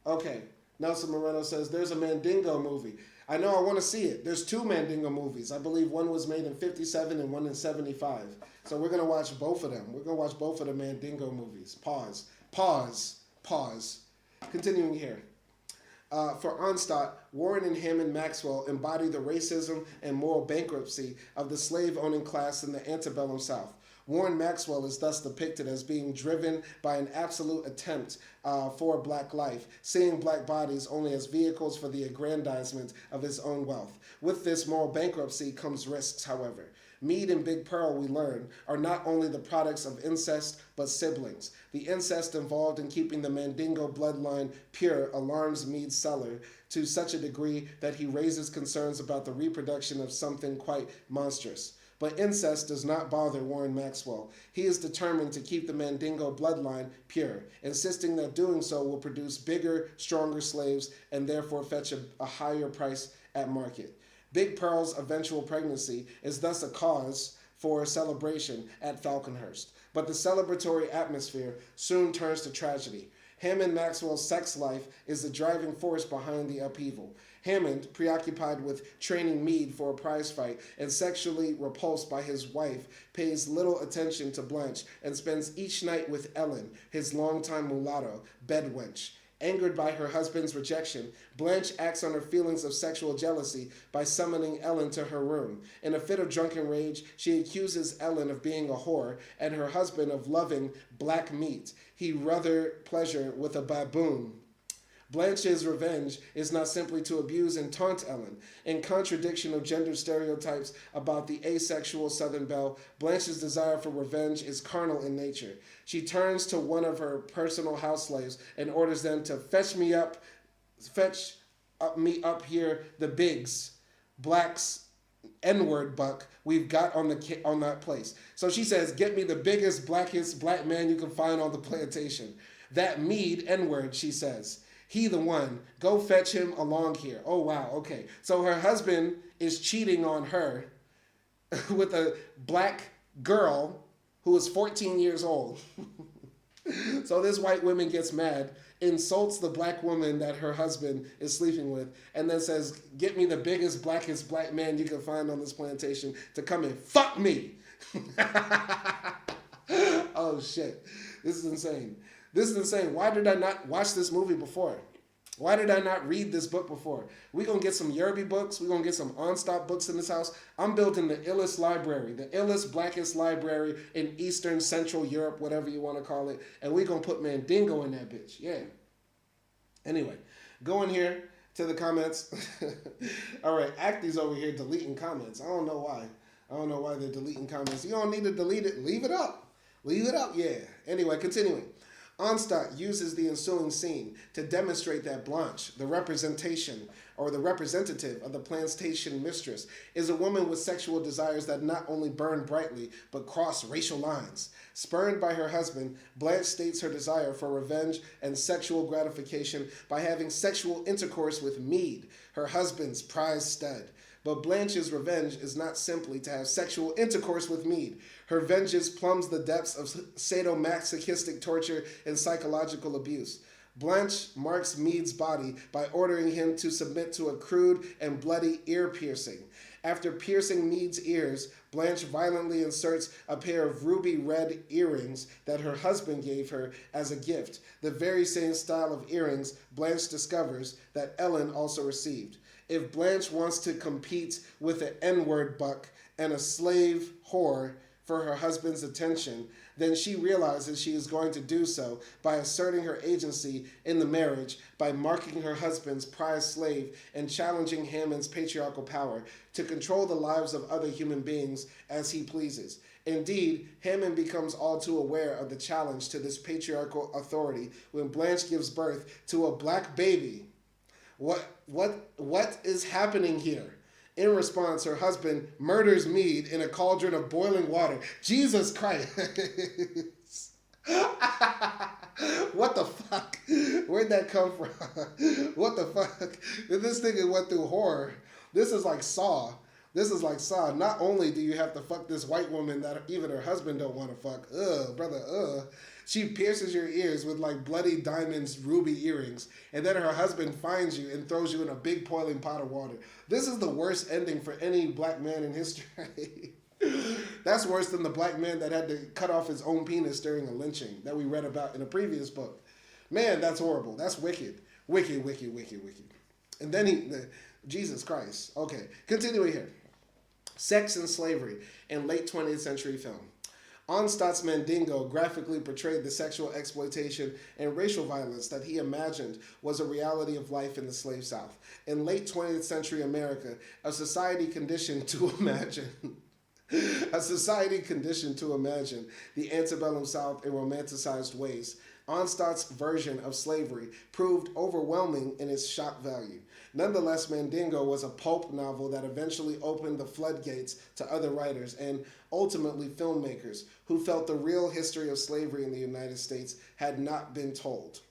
S1: okay, Nelson Moreno says, there's a Mandingo movie. I know, I want to see it. There's two Mandingo movies. I believe one was made in 57 and one in 75. So we're going to watch both of them. We're going to watch both of the Mandingo movies. Pause. Pause. Pause. Continuing here. For Onstott, Warren and Hammond Maxwell embody the racism and moral bankruptcy of the slave-owning class in the antebellum South. Warren Maxwell is thus depicted as being driven by an absolute attempt for black life, seeing black bodies only as vehicles for the aggrandizement of his own wealth. With this moral bankruptcy comes risks, however. Mead and Big Pearl, we learn, are not only the products of incest, but siblings. The incest involved in keeping the Mandingo bloodline pure alarms Mead's seller to such a degree that he raises concerns about the reproduction of something quite monstrous. But incest does not bother Warren Maxwell. He is determined to keep the Mandingo bloodline pure, insisting that doing so will produce bigger, stronger slaves and therefore fetch a higher price at market. Big Pearl's eventual pregnancy is thus a cause for celebration at Falconhurst, but the celebratory atmosphere soon turns to tragedy. Hammond Maxwell's sex life is the driving force behind the upheaval. Hammond, preoccupied with training Mead for a prize fight and sexually repulsed by his wife, pays little attention to Blanche and spends each night with Ellen, his longtime mulatto, bedwench. Angered by her husband's rejection, Blanche acts on her feelings of sexual jealousy by summoning Ellen to her room. In a fit of drunken rage, she accuses Ellen of being a whore and her husband of loving black meat. He rather pleasure with a baboon. Blanche's revenge is not simply to abuse and taunt Ellen. In contradiction of gender stereotypes about the asexual Southern belle, Blanche's desire for revenge is carnal in nature. She turns to one of her personal house slaves and orders them to fetch me up here the bigs, blacks, N-word buck we've got on that place. So she says, get me the biggest, blackest black man you can find on the plantation. That Mead N-word, she says. He the one. Go fetch him along here. Oh, wow. Okay. So her husband is cheating on her with a black girl who is 14 years old. So this white woman gets mad, insults the black woman that her husband is sleeping with, and then says, get me the biggest, blackest black man you can find on this plantation to come and fuck me. Oh, shit. This is insane. This is insane. Why did I not watch this movie before? Why did I not read this book before? We're going to get some Yerby books. We're going to get some on-stop books in this house. I'm building the illest library, the illest, blackest library in Eastern, Central Europe, whatever you want to call it. And we're going to put Mandingo in that bitch. Yeah. Anyway, go in here to the comments. All right, Acty's over here deleting comments. I don't know why. I don't know why they're deleting comments. You don't need to delete it. Leave it up. Leave it up, yeah. Anyway, continuing. Onstadt uses the ensuing scene to demonstrate that Blanche, the representation or the representative of the plantation mistress, is a woman with sexual desires that not only burn brightly but cross racial lines. Spurned by her husband, Blanche states her desire for revenge and sexual gratification by having sexual intercourse with Meade, her husband's prize stud. But Blanche's revenge is not simply to have sexual intercourse with Meade. Her vengeance plumbs the depths of sadomasochistic torture and psychological abuse. Blanche marks Meade's body by ordering him to submit to a crude and bloody ear piercing. After piercing Meade's ears, Blanche violently inserts a pair of ruby red earrings that her husband gave her as a gift, the very same style of earrings Blanche discovers that Ellen also received. If Blanche wants to compete with an N-word buck and a slave whore for her husband's attention, then she realizes she is going to do so by asserting her agency in the marriage, by marking her husband's prized slave and challenging Hammond's patriarchal power to control the lives of other human beings as he pleases. Indeed, Hammond becomes all too aware of the challenge to this patriarchal authority when Blanche gives birth to a black baby. What is happening here? In response, her husband murders Meade in a cauldron of boiling water. Jesus Christ. What the fuck? Where'd that come from? What the fuck? This nigga went through horror. This is like Saw. This is like Saw. Not only do you have to fuck this white woman that even her husband don't want to fuck. Ugh, brother, ugh. She pierces your ears with like bloody diamonds, ruby earrings, and then her husband finds you and throws you in a big boiling pot of water. This is the worst ending for any black man in history. That's worse than the black man that had to cut off his own penis during a lynching that we read about in a previous book. Man, that's horrible. That's wicked. Wicked, wicked, wicked, wicked. And then Jesus Christ. Okay, continuing here. Sex and slavery in late 20th century film. Onstadt's Mandingo graphically portrayed the sexual exploitation and racial violence that he imagined was a reality of life in the slave South. In late 20th century America, a society conditioned to imagine the antebellum South in romanticized ways, Onstadt's version of slavery proved overwhelming in its shock value. Nonetheless, Mandingo was a pulp novel that eventually opened the floodgates to other writers and ultimately filmmakers who felt the real history of slavery in the United States had not been told.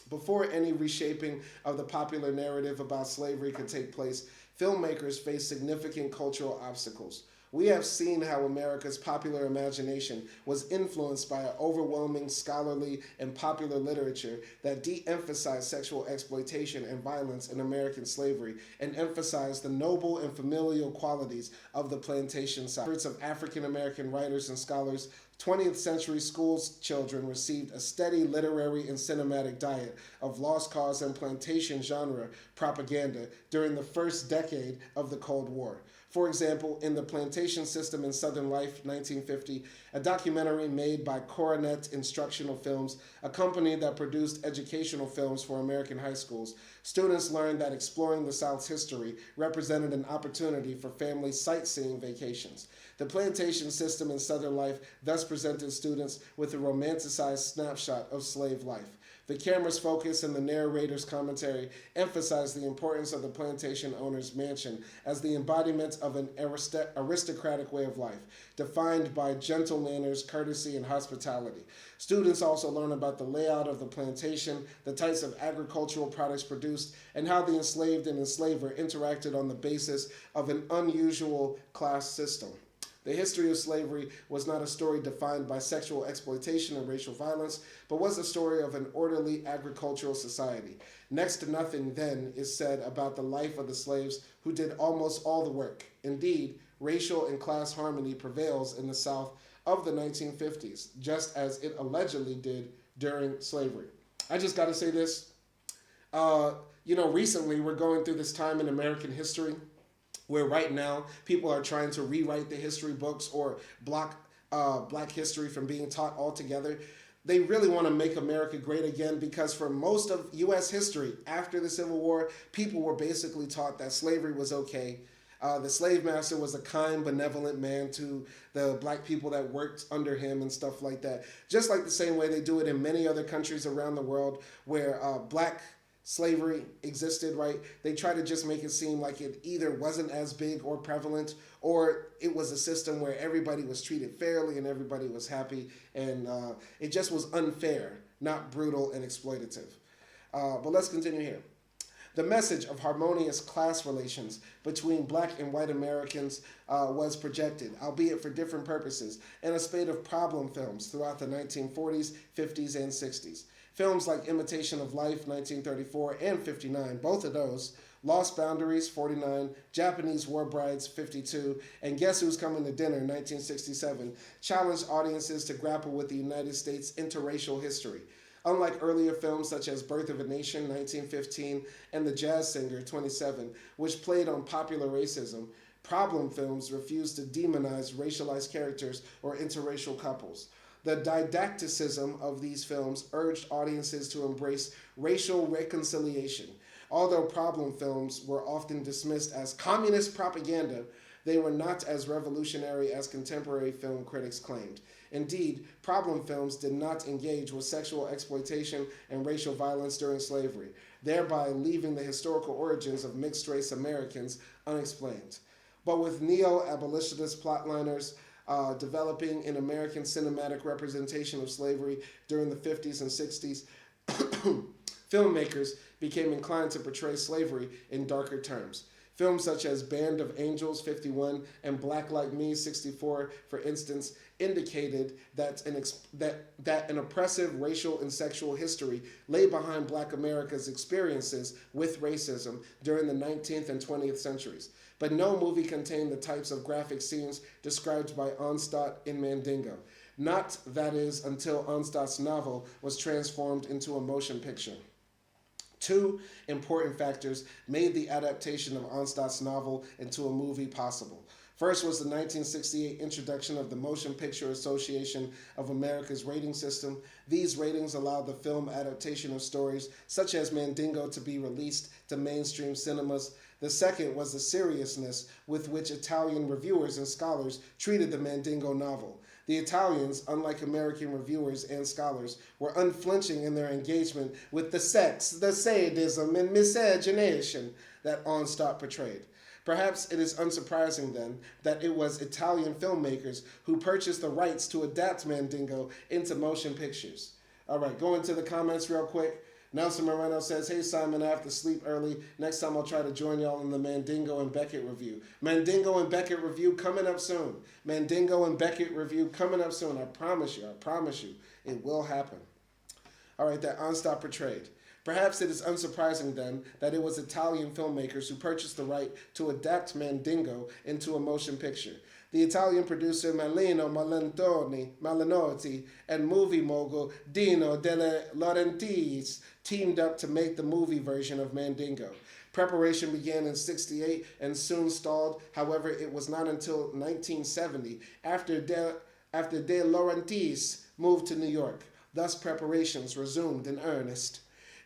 S1: Before any reshaping of the popular narrative about slavery could take place, filmmakers faced significant cultural obstacles. We have seen how America's popular imagination was influenced by an overwhelming scholarly and popular literature that de-emphasized sexual exploitation and violence in American slavery and emphasized the noble and familial qualities of the plantation South. Efforts of African American writers and scholars, 20th century schools children received a steady literary and cinematic diet of lost cause and plantation genre propaganda during the first decade of the Cold War. For example, in The Plantation System in Southern Life, 1950, a documentary made by Coronet Instructional Films, a company that produced educational films for American high schools, students learned that exploring the South's history represented an opportunity for family sightseeing vacations. The Plantation System in Southern Life thus presented students with a romanticized snapshot of slave life. The camera's focus and the narrator's commentary emphasized the importance of the plantation owner's mansion as the embodiment of an aristocratic way of life, defined by gentle manners, courtesy, and hospitality. Students also learn about the layout of the plantation, the types of agricultural products produced, and how the enslaved and enslaver interacted on the basis of an unusual class system. The history of slavery was not a story defined by sexual exploitation and racial violence, but was a story of an orderly agricultural society. Next to nothing, then, is said about the life of the slaves who did almost all the work. Indeed, racial and class harmony prevails in the South of the 1950s, just as it allegedly did during slavery. I just got to say this. Recently we're going through this time in American history where right now people are trying to rewrite the history books or block black history from being taught altogether. They really want to make America great again because for most of U.S. history after the Civil War, people were basically taught that slavery was okay. The slave master was a kind, benevolent man to the black people that worked under him and stuff like that. Just like the same way they do it in many other countries around the world where black slavery existed, right? They try to just make it seem like it either wasn't as big or prevalent or it was a system where everybody was treated fairly and everybody was happy and it just was unfair, not brutal and exploitative. But let's continue here. The message of harmonious class relations between black and white Americans was projected, albeit for different purposes, in a spate of problem films throughout the 1940s, 50s, and 60s. Films like Imitation of Life, 1934, and 59, both of those, Lost Boundaries, 49, Japanese War Brides, 52, and Guess Who's Coming to Dinner, 1967, challenged audiences to grapple with the United States' interracial history. Unlike earlier films such as Birth of a Nation, 1915, and The Jazz Singer, 27, which played on popular racism, problem films refused to demonize racialized characters or interracial couples. The didacticism of these films urged audiences to embrace racial reconciliation. Although problem films were often dismissed as communist propaganda, they were not as revolutionary as contemporary film critics claimed. Indeed, problem films did not engage with sexual exploitation and racial violence during slavery, thereby leaving the historical origins of mixed-race Americans unexplained. But with neo-abolitionist plotliners developing an American cinematic representation of slavery during the 50s and 60s, filmmakers became inclined to portray slavery in darker terms. Films such as Band of Angels, 51, and Black Like Me, 64, for instance, indicated that an oppressive racial and sexual history lay behind Black America's experiences with racism during the 19th and 20th centuries. But no movie contained the types of graphic scenes described by Onstadt in Mandingo. Not, that is, until Onstadt's novel was transformed into a motion picture. Two important factors made the adaptation of Onstadt's novel into a movie possible. First was the 1968 introduction of the Motion Picture Association of America's rating system. These ratings allowed the film adaptation of stories such as Mandingo to be released to mainstream cinemas. The second was the seriousness with which Italian reviewers and scholars treated the Mandingo novel. The Italians, unlike American reviewers and scholars, were unflinching in their engagement with the sex, the sadism, and miscegenation that Onstadt portrayed. Perhaps it is unsurprising then that it was Italian filmmakers who purchased the rights to adapt Mandingo into motion pictures. All right, go into the comments real quick. Nelson Moreno says, hey Simon, I have to sleep early. Next time I'll try to join y'all in the Mandingo and Beckett review. Mandingo and Beckett review coming up soon. Mandingo and Beckett review coming up soon. I promise you, it will happen. All right, that Onstadt portrayed. Perhaps it is unsurprising then that it was Italian filmmakers who purchased the right to adapt Mandingo into a motion picture. The Italian producer Malino Malinotti and movie mogul Dino De Laurentiis teamed up to make the movie version of Mandingo. Preparation began in '68 and soon stalled. However, it was not until 1970, after De Laurentiis moved to New York. Thus, preparations resumed in earnest.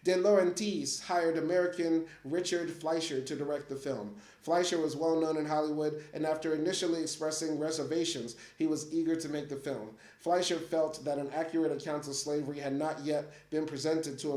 S1: De Laurentiis hired American Richard Fleischer to direct the film. Fleischer was well known in Hollywood, and after initially expressing reservations, he was eager to make the film. Fleischer felt that an accurate account of slavery had not yet been presented to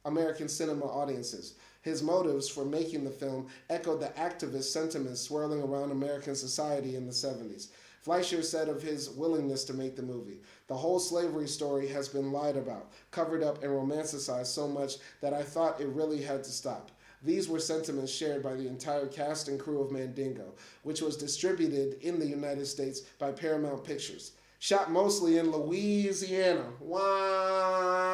S1: American cinema audiences. His motives for making the film echoed the activist sentiments swirling around American society in the 70s. Fleischer said of his willingness to make the movie, "The whole slavery story has been lied about, covered up, and romanticized so much that I thought it really had to stop." These were sentiments shared by the entire cast and crew of Mandingo, which was distributed in the United States by Paramount Pictures. Shot mostly in Louisiana. Wow!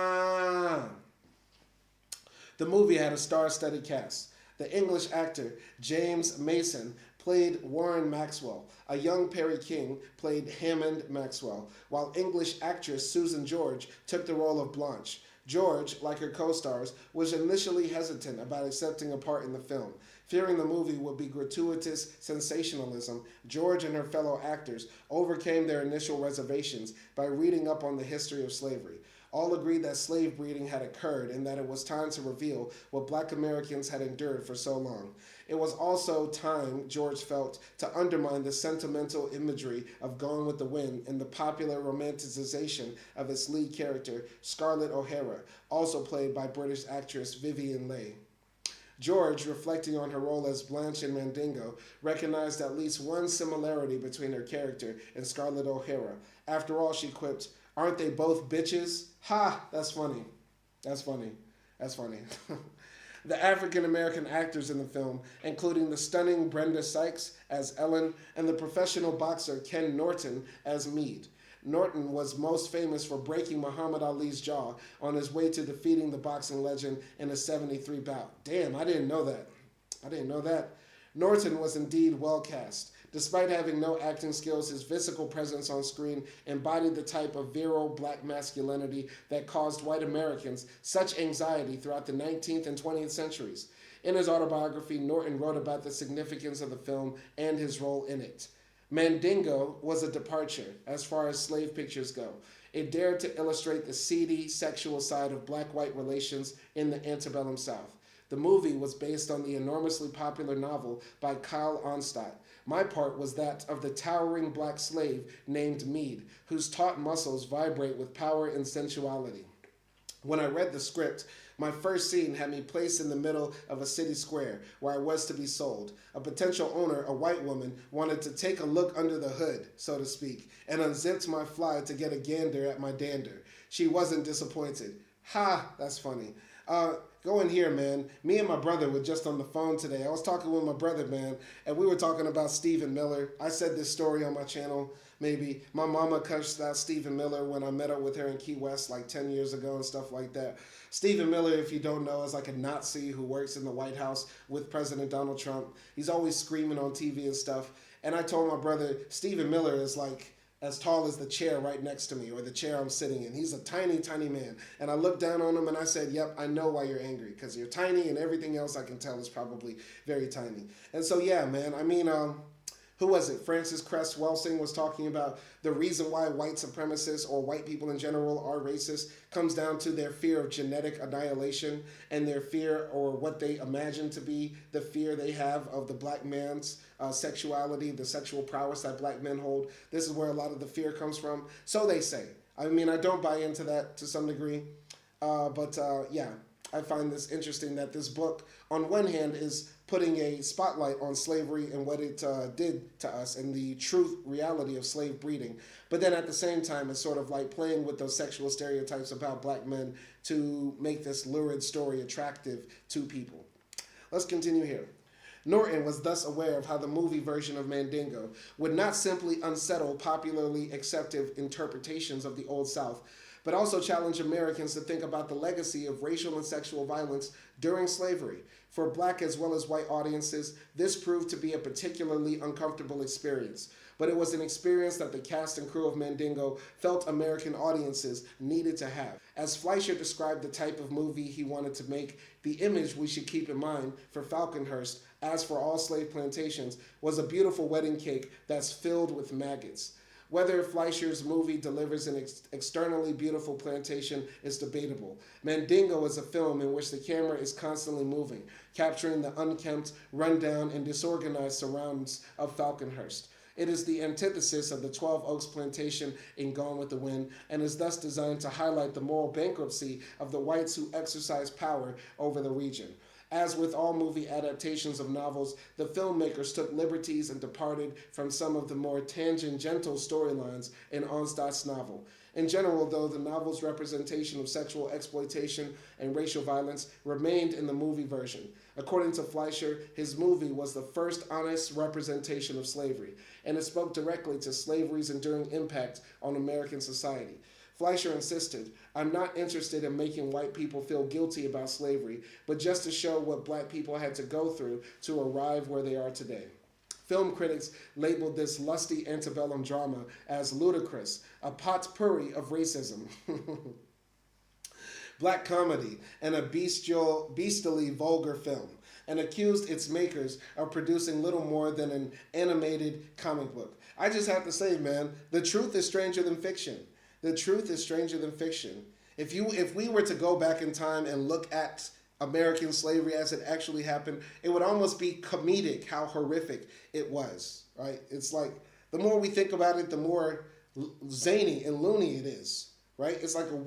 S1: The movie had a star-studded cast. The English actor James Mason played Warren Maxwell. A young Perry King played Hammond Maxwell, while English actress Susan George took the role of Blanche. George, like her co-stars, was initially hesitant about accepting a part in the film. Fearing the movie would be gratuitous sensationalism, George and her fellow actors overcame their initial reservations by reading up on the history of slavery. All agreed that slave breeding had occurred and that it was time to reveal what black Americans had endured for so long. It was also time, George felt, to undermine the sentimental imagery of Gone with the Wind and the popular romanticization of its lead character, Scarlett O'Hara, also played by British actress Vivien Leigh. George, reflecting on her role as Blanche in Mandingo, recognized at least one similarity between her character and Scarlett O'Hara. After all, she quipped, "Aren't they both bitches?" Ha! That's funny. That's funny. That's funny. The African American actors in the film, including the stunning Brenda Sykes as Ellen and the professional boxer Ken Norton as Meade. Norton was most famous for breaking Muhammad Ali's jaw on his way to defeating the boxing legend in a 73 bout. Damn, I didn't know that. I didn't know that. Norton was indeed well cast. Despite having no acting skills, his physical presence on screen embodied the type of virile black masculinity that caused white Americans such anxiety throughout the 19th and 20th centuries. In his autobiography, Norton wrote about the significance of the film and his role in it. Mandingo was a departure as far as slave pictures go. It dared to illustrate the seedy sexual side of black-white relations in the antebellum South. The movie was based on the enormously popular novel by Kyle Onstott. My part was that of the towering black slave named Meade, whose taut muscles vibrate with power and sensuality. When I read the script, my first scene had me placed in the middle of a city square where I was to be sold. A potential owner, a white woman, wanted to take a look under the hood, so to speak, and unzipped my fly to get a gander at my dander. She wasn't disappointed. Ha, that's funny. Go in here, man. Me and my brother were just on the phone today. I was talking with my brother, man, and we were talking about Stephen Miller. I said this story on my channel, maybe. My mama cussed out Stephen Miller when I met up with her in Key West like 10 years ago and stuff like that. Stephen Miller, if you don't know, is like a Nazi who works in the White House with President Donald Trump. He's always screaming on TV and stuff. And I told my brother, Stephen Miller is like as tall as the chair right next to me or the chair I'm sitting in. He's a tiny, tiny man. And I looked down on him and I said, yep, I know why you're angry, because you're tiny and everything else I can tell is probably very tiny. And so, yeah, man, I mean, who was it? Francis Cress Welsing was talking about the reason why white supremacists or white people in general are racist comes down to their fear of genetic annihilation and their fear, or what they imagine to be the fear they have of the black man's sexuality, the sexual prowess that black men hold. This is where a lot of the fear comes from. So they say. I mean, I don't buy into that to some degree. But yeah, I find this interesting that this book, on one hand, is putting a spotlight on slavery and what it did to us and the truth reality of slave breeding. But then at the same time, it's sort of like playing with those sexual stereotypes about black men to make this lurid story attractive to people. Let's continue here. Norton was thus aware of how the movie version of Mandingo would not simply unsettle popularly accepted interpretations of the Old South, but also challenge Americans to think about the legacy of racial and sexual violence during slavery. For black as well as white audiences, this proved to be a particularly uncomfortable experience. But it was an experience that the cast and crew of Mandingo felt American audiences needed to have. As Fleischer described the type of movie he wanted to make, the image we should keep in mind for Falconhurst, as for all slave plantations, was a beautiful wedding cake that's filled with maggots. Whether Fleischer's movie delivers an externally beautiful plantation is debatable. Mandingo is a film in which the camera is constantly moving, capturing the unkempt, rundown, and disorganized surroundings of Falconhurst. It is the antithesis of the 12 Oaks plantation in Gone with the Wind, and is thus designed to highlight the moral bankruptcy of the whites who exercise power over the region. As with all movie adaptations of novels, the filmmakers took liberties and departed from some of the more tangential storylines in Onstott's novel. In general, though, the novel's representation of sexual exploitation and racial violence remained in the movie version. According to Fleischer, his movie was the first honest representation of slavery, and it spoke directly to slavery's enduring impact on American society. Fleischer insisted, "I'm not interested in making white people feel guilty about slavery, but just to show what black people had to go through to arrive where they are today." Film critics labeled this lusty antebellum drama as ludicrous, a potpourri of racism. black comedy, and a beastily vulgar film, and accused its makers of producing little more than an animated comic book. I just have to say, man, the truth is stranger than fiction. The truth is stranger than fiction. If we were to go back in time and look at American slavery as it actually happened, it would almost be comedic how horrific it was, right? It's like the more we think about it, the more zany and loony it is, right? It's like a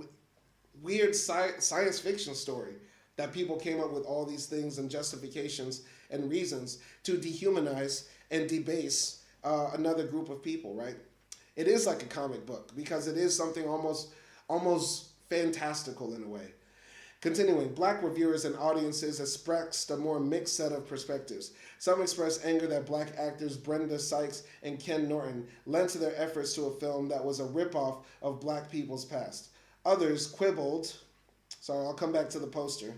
S1: weird science fiction story that people came up with all these things and justifications and reasons to dehumanize and debase another group of people, right? It is like a comic book because it is something almost fantastical in a way. Continuing, black reviewers and audiences expressed a more mixed set of perspectives. Some expressed anger that black actors Brenda Sykes and Ken Norton lent to their efforts to a film that was a ripoff of black people's past. Others quibbled, sorry, I'll come back to the poster,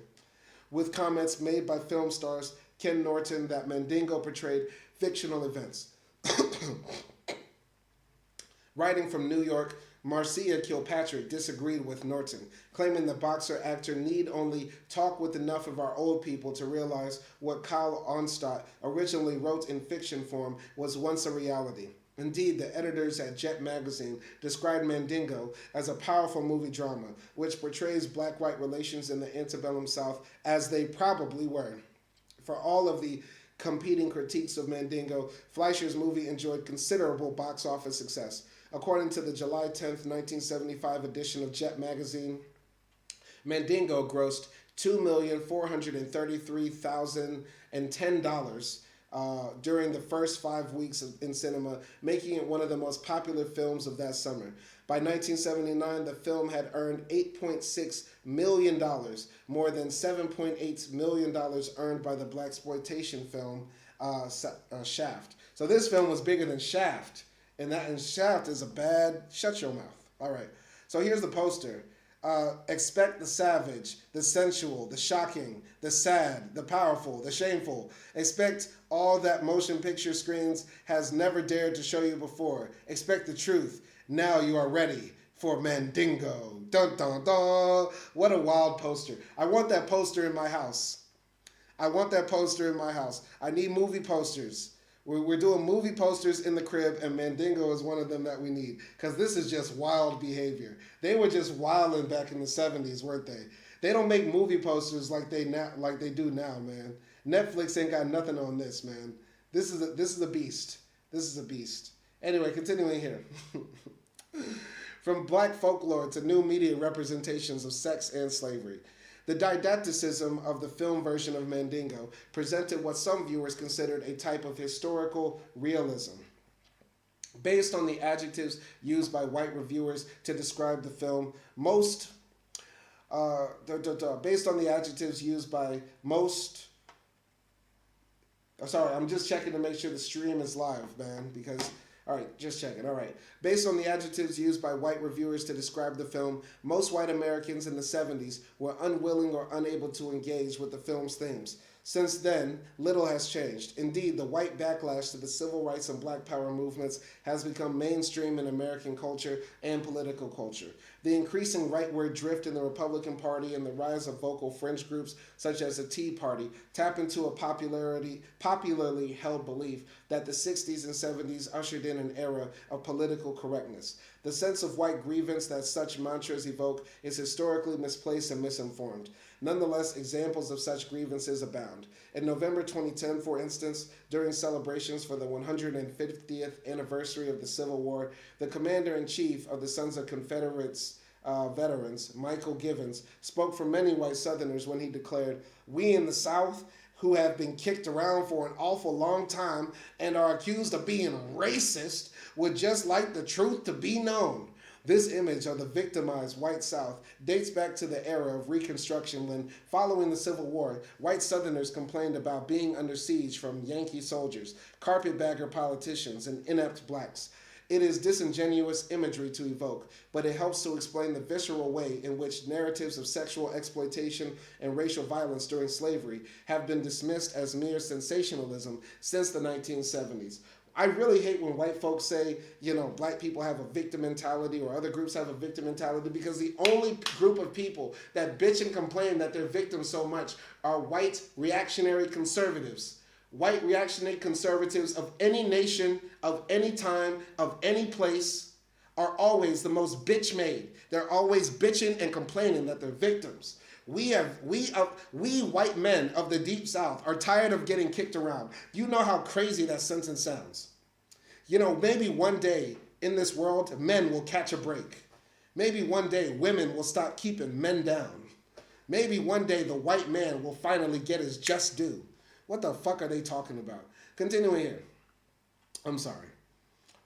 S1: with comments made by film stars Ken Norton that Mandingo portrayed fictional events. Writing from New York, Marcia Kilpatrick disagreed with Norton, claiming the boxer actor need only talk with enough of our old people to realize what Kyle Onstott originally wrote in fiction form was once a reality. Indeed, the editors at Jet Magazine described Mandingo as a powerful movie drama, which portrays black-white relations in the antebellum South as they probably were. For all of the competing critiques of Mandingo, Fleischer's movie enjoyed considerable box office success. According to the July 10th, 1975 edition of Jet Magazine, Mandingo grossed $2,433,010 during the first 5 weeks in cinema, making it one of the most popular films of that summer. By 1979, the film had earned $8.6 million, more than $7.8 million earned by the blaxploitation film Shaft. So this film was bigger than Shaft. And Shaft is a bad, shut your mouth. All right. So here's the poster. Expect the savage, the sensual, the shocking, the sad, the powerful, the shameful. Expect all that motion picture screens has never dared to show you before. Expect the truth. Now you are ready for Mandingo. Dun, dun, dun. What a wild poster. I want that poster in my house. I want that poster in my house. I need movie posters. We're doing movie posters in the crib, and Mandingo is one of them that we need, because this is just wild behavior. They were just wilding back in the 70s, weren't they? They don't make movie posters like they do now, man. Netflix ain't got nothing on this, man. This is a beast. This is a beast. Anyway, continuing here. From black folklore to new media representations of sex and slavery. The didacticism of the film version of Mandingo presented what some viewers considered a type of historical realism. Based on the adjectives used by white reviewers to describe the film, based on the adjectives used by most, sorry, I'm just checking to make sure the stream is live, man, because, all right, just checking, all right. Based on the adjectives used by white reviewers to describe the film, most white Americans in the 70s were unwilling or unable to engage with the film's themes. Since then, little has changed. Indeed, the white backlash to the civil rights and black power movements has become mainstream in American culture and political culture. The increasing rightward drift in the Republican Party and the rise of vocal fringe groups such as the Tea Party tap into a popularly held belief that the 60s and 70s ushered in an era of political correctness. The sense of white grievance that such mantras evoke is historically misplaced and misinformed. Nonetheless, examples of such grievances abound. In November 2010, for instance, during celebrations for the 150th anniversary of the Civil War, the Commander-in-Chief of the Sons of Confederates veterans, Michael Givens, spoke for many white Southerners when he declared, "We in the South, who have been kicked around for an awful long time and are accused of being racist, would just like the truth to be known." This image of the victimized white South dates back to the era of Reconstruction when, following the Civil War, white Southerners complained about being under siege from Yankee soldiers, carpetbagger politicians, and inept blacks. It is disingenuous imagery to evoke, but it helps to explain the visceral way in which narratives of sexual exploitation and racial violence during slavery have been dismissed as mere sensationalism since the 1970s. I really hate when white folks say, you know, black people have a victim mentality or other groups have a victim mentality, because the only group of people that bitch and complain that they're victims so much are white reactionary conservatives. White reactionary conservatives of any nation, of any time, of any place are always the most bitch made. They're always bitching and complaining that they're victims. We white men of the Deep South are tired of getting kicked around. You know how crazy that sentence sounds. You know, maybe one day in this world, men will catch a break. Maybe one day women will stop keeping men down. Maybe one day the white man will finally get his just due. What the fuck are they talking about? Continuing here. I'm sorry.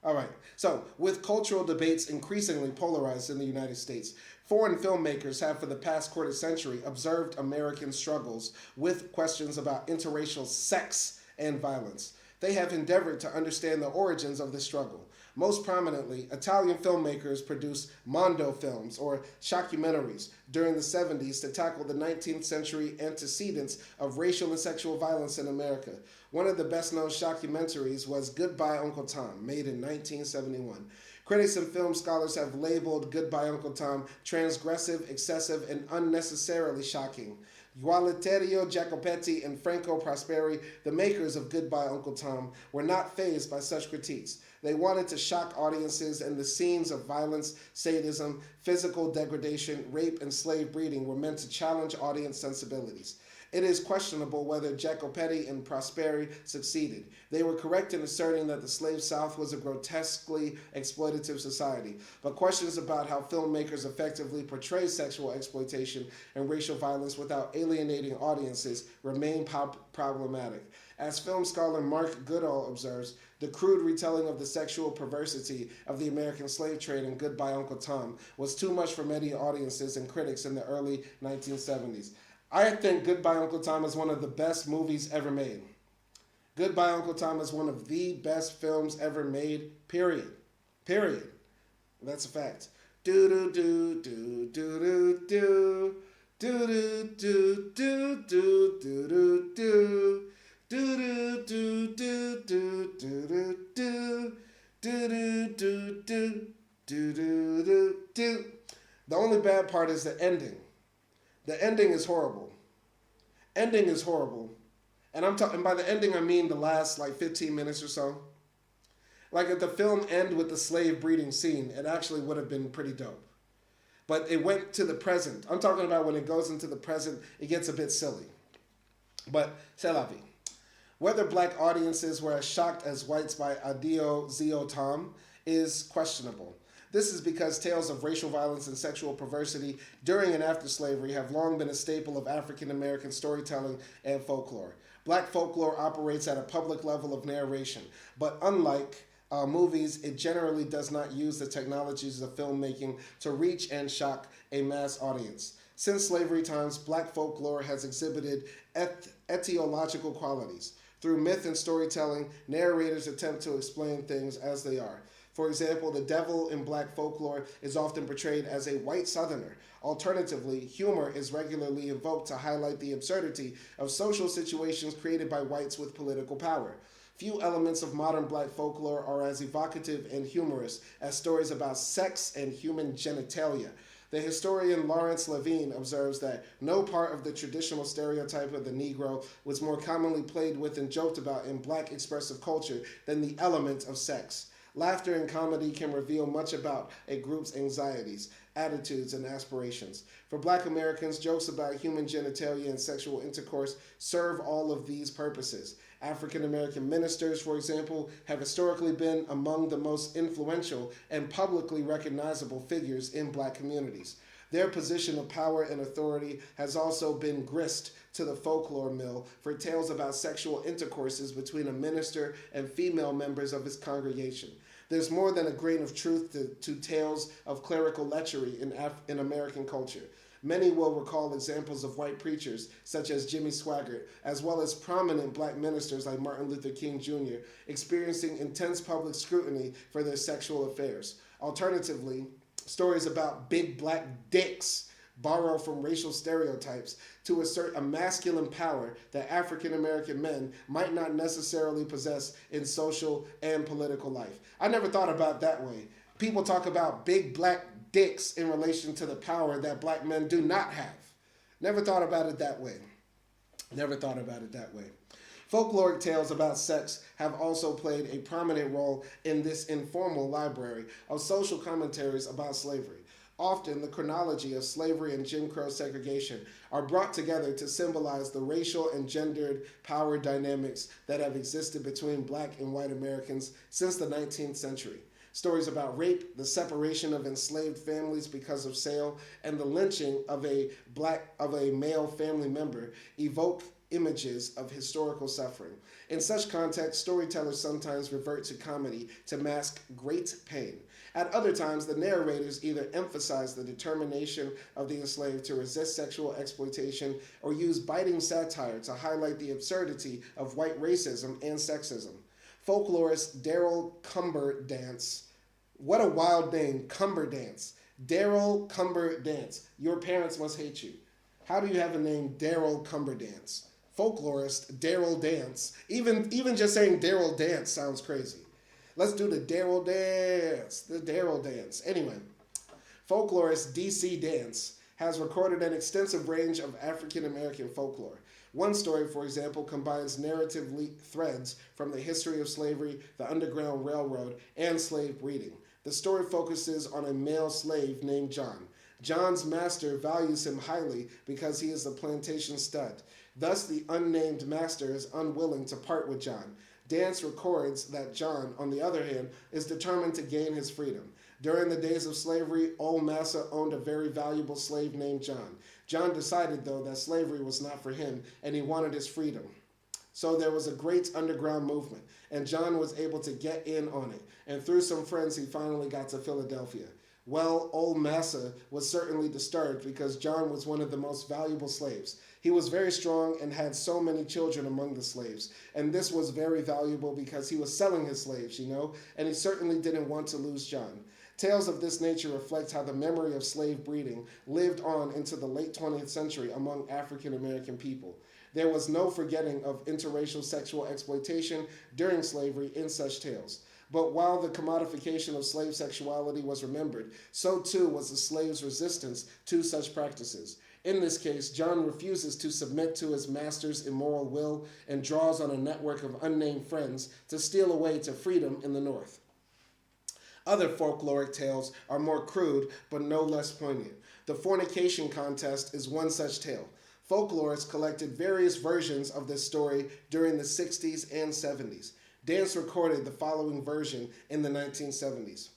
S1: All right. So, with cultural debates increasingly polarized in the United States, foreign filmmakers have for the past quarter century observed American struggles with questions about interracial sex and violence. They have endeavored to understand the origins of the struggle. Most prominently, Italian filmmakers produced mondo films, or shockumentaries, during the 70s to tackle the 19th century antecedents of racial and sexual violence in America. One of the best-known shockumentaries was Goodbye Uncle Tom, made in 1971. Critics and film scholars have labeled Goodbye Uncle Tom transgressive, excessive, and unnecessarily shocking. Gualterio Jacopetti and Franco Prosperi, the makers of Goodbye Uncle Tom, were not fazed by such critiques. They wanted to shock audiences, and the scenes of violence, sadism, physical degradation, rape, and slave breeding were meant to challenge audience sensibilities. It is questionable whether Jacopetti and Prosperi succeeded. They were correct in asserting that the slave South was a grotesquely exploitative society, but questions about how filmmakers effectively portray sexual exploitation and racial violence without alienating audiences remain problematic. As film scholar Mark Goodall observes, the crude retelling of the sexual perversity of the American slave trade in Goodbye Uncle Tom was too much for many audiences and critics in the early 1970s. I think Goodbye Uncle Tom is one of the best movies ever made. Goodbye Uncle Tom is one of the best films ever made, period. Period. That's a fact. Do do do do do do do do do do do do do do. Do do do do do do do do do do do do do do. The only bad part is the ending. The ending is horrible. Ending is horrible. And I'm talking by the ending I mean the last like 15 minutes or so. Like if the film ended with the slave breeding scene, it actually would have been pretty dope. But it went to the present. I'm talking about when it goes into the present, it gets a bit silly. But c'est la vie. Whether black audiences were as shocked as whites by Adio Zio Tom is questionable. This is because tales of racial violence and sexual perversity during and after slavery have long been a staple of African American storytelling and folklore. Black folklore operates at a public level of narration, but unlike movies, it generally does not use the technologies of filmmaking to reach and shock a mass audience. Since slavery times, black folklore has exhibited etiological qualities. Through myth and storytelling, narrators attempt to explain things as they are. For example, the devil in black folklore is often portrayed as a white southerner. Alternatively, humor is regularly invoked to highlight the absurdity of social situations created by whites with political power. Few elements of modern black folklore are as evocative and humorous as stories about sex and human genitalia. The historian Lawrence Levine observes that no part of the traditional stereotype of the Negro was more commonly played with and joked about in black expressive culture than the element of sex. Laughter and comedy can reveal much about a group's anxieties, attitudes, and aspirations. For black Americans, jokes about human genitalia and sexual intercourse serve all of these purposes. African American ministers, for example, have historically been among the most influential and publicly recognizable figures in black communities. Their position of power and authority has also been grist to the folklore mill for tales about sexual intercourses between a minister and female members of his congregation. There's more than a grain of truth to tales of clerical lechery in American culture. Many will recall examples of white preachers, such as Jimmy Swaggart, as well as prominent black ministers like Martin Luther King Jr., experiencing intense public scrutiny for their sexual affairs. Alternatively, stories about big black dicks borrow from racial stereotypes to assert a masculine power that African American men might not necessarily possess in social and political life. I never thought about it that way. People talk about big black dicks in relation to the power that black men do not have. Never thought about it that way. Never thought about it that way. Folkloric tales about sex have also played a prominent role in this informal library of social commentaries about slavery. Often, the chronology of slavery and Jim Crow segregation are brought together to symbolize the racial and gendered power dynamics that have existed between black and white Americans since the 19th century. Stories about rape, the separation of enslaved families because of sale, and the lynching of a male family member evoke images of historical suffering. In such contexts, storytellers sometimes revert to comedy to mask great pain. At other times, the narrators either emphasize the determination of the enslaved to resist sexual exploitation or use biting satire to highlight the absurdity of white racism and sexism. Folklorist Daryl Cumberdance, what a wild name, Cumberdance. Daryl Cumberdance. Your parents must hate you. How do you have a name Daryl Cumberdance? Folklorist Daryl Dance. Even just saying Daryl Dance sounds crazy. Let's do the Daryl Dance. The Daryl Dance. Anyway, folklorist DC Dance has recorded an extensive range of African American folklore. One story, for example, combines narrative threads from the history of slavery, the Underground Railroad, and slave breeding. The story focuses on a male slave named John. John's master values him highly because he is a plantation stud. Thus, the unnamed master is unwilling to part with John. Dance records that John, on the other hand, is determined to gain his freedom. During the days of slavery, old Massa owned a very valuable slave named John. John decided, though, that slavery was not for him, and he wanted his freedom. So there was a great underground movement, and John was able to get in on it. And through some friends, he finally got to Philadelphia. Well, old Massa was certainly disturbed because John was one of the most valuable slaves. He was very strong and had so many children among the slaves. And this was very valuable because he was selling his slaves, and he certainly didn't want to lose John. Tales of this nature reflect how the memory of slave breeding lived on into the late 20th century among African American people. There was no forgetting of interracial sexual exploitation during slavery in such tales. But while the commodification of slave sexuality was remembered, so too was the slave's resistance to such practices. In this case, John refuses to submit to his master's immoral will and draws on a network of unnamed friends to steal away to freedom in the North. Other folkloric tales are more crude, but no less poignant. The fornication contest is one such tale. Folklorists collected various versions of this story during the 60s and 70s. Dance recorded the following version in the 1970s.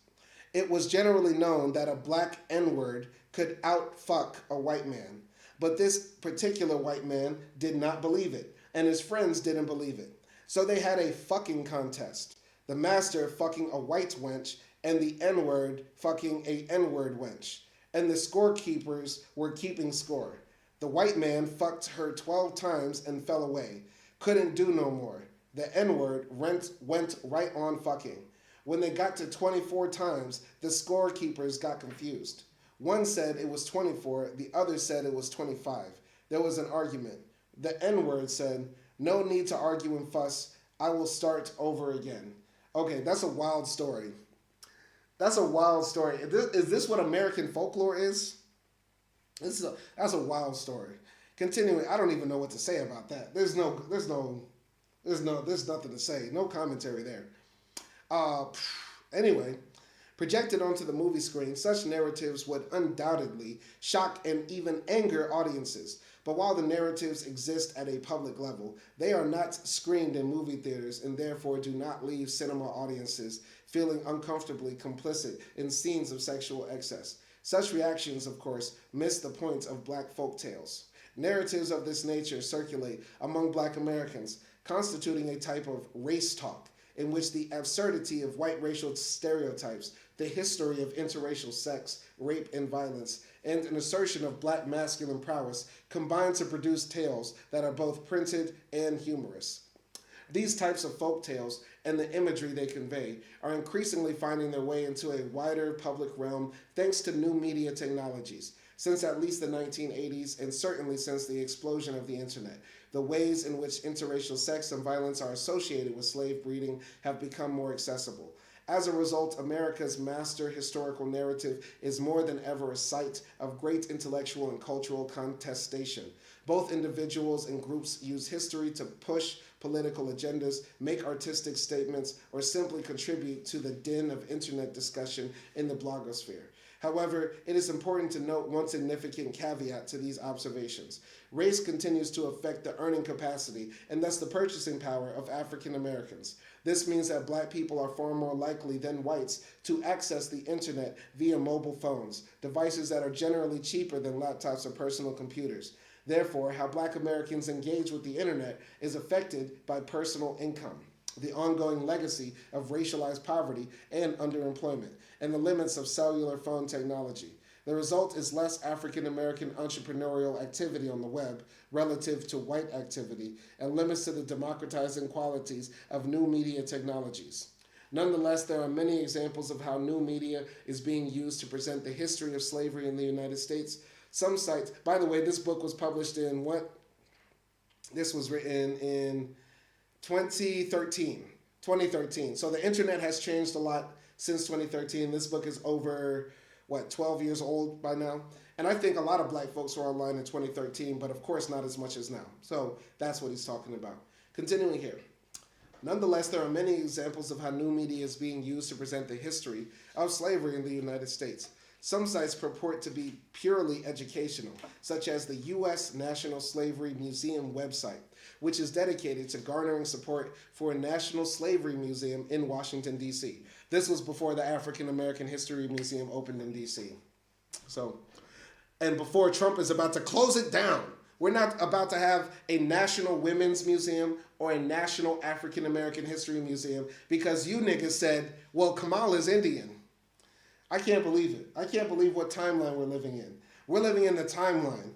S1: It was generally known that a black N-word could out-fuck a white man, but this particular white man did not believe it, and his friends didn't believe it. So they had a fucking contest. The master fucking a white wench, and the N-word fucking a N-word wench. And the scorekeepers were keeping score. The white man fucked her 12 times and fell away. Couldn't do no more. The N-word went right on fucking. When they got to 24 times, the scorekeepers got confused. One said it was 24, the other said it was 25. There was an argument. The N-word said, "No need to argue and fuss. I will start over again." Okay, that's a wild story. That's a wild story. Is this what American folklore is? That's a wild story. Continuing, I don't even know what to say about that. There's nothing to say. No commentary there. Anyway, projected onto the movie screen, such narratives would undoubtedly shock and even anger audiences. But while the narratives exist at a public level, they are not screened in movie theaters and therefore do not leave cinema audiences feeling uncomfortably complicit in scenes of sexual excess. Such reactions, of course, miss the point of black folk tales. Narratives of this nature circulate among black Americans, constituting a type of race talk in which the absurdity of white racial stereotypes, the history of interracial sex, rape, and violence, and an assertion of black masculine prowess combine to produce tales that are both printed and humorous. These types of folk tales and the imagery they convey are increasingly finding their way into a wider public realm thanks to new media technologies. since at least the 1980s, and certainly since the explosion of the internet. The ways in which interracial sex and violence are associated with slave breeding have become more accessible. As a result, America's master historical narrative is more than ever a site of great intellectual and cultural contestation. Both individuals and groups use history to push political agendas, make artistic statements, or simply contribute to the din of internet discussion in the blogosphere. However, it is important to note one significant caveat to these observations. Race continues to affect the earning capacity and thus the purchasing power of African Americans. This means that black people are far more likely than whites to access the internet via mobile phones, devices that are generally cheaper than laptops or personal computers. Therefore, how black Americans engage with the internet is affected by personal income, the ongoing legacy of racialized poverty and underemployment, and the limits of cellular phone technology. The result is less African American entrepreneurial activity on the web relative to white activity, and limits to the democratizing qualities of new media technologies. Nonetheless, there are many examples of how new media is being used to present the history of slavery in the United States. Some sites, by the way, this book was published in what? This was written in 2013. 2013. So the internet has changed a lot since 2013. This book is over, 12 years old by now. And I think a lot of black folks were online in 2013, but of course not as much as now. So that's what he's talking about. Continuing here. Nonetheless, there are many examples of how new media is being used to present the history of slavery in the United States. Some sites purport to be purely educational, such as the U.S. National Slavery Museum website, which is dedicated to garnering support for a National Slavery Museum in Washington, D.C. This was before the African American History Museum opened in D.C. And before Trump is about to close it down. We're not about to have a National Women's Museum or a National African American History Museum because you niggas said, well, Kamala's Indian. I can't believe it. I can't believe what timeline we're living in. We're living in the timeline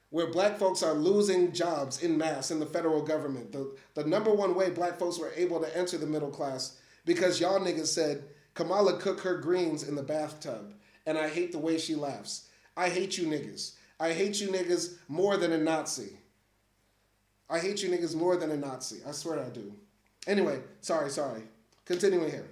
S1: where black folks are losing jobs in mass in the federal government. The number one way black folks were able to enter the middle class because y'all niggas said Kamala cook her greens in the bathtub, and I hate the way she laughs. I hate you niggas. I hate you niggas more than a Nazi. I hate you niggas more than a Nazi. I swear I do. Anyway, sorry. Continuing here.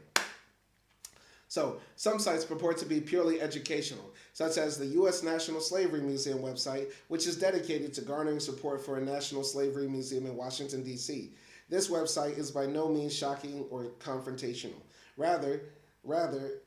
S1: So, some sites purport to be purely educational, such as the U.S. National Slavery Museum website, which is dedicated to garnering support for a National Slavery Museum in Washington, D.C. This website is by no means shocking or confrontational. Rather,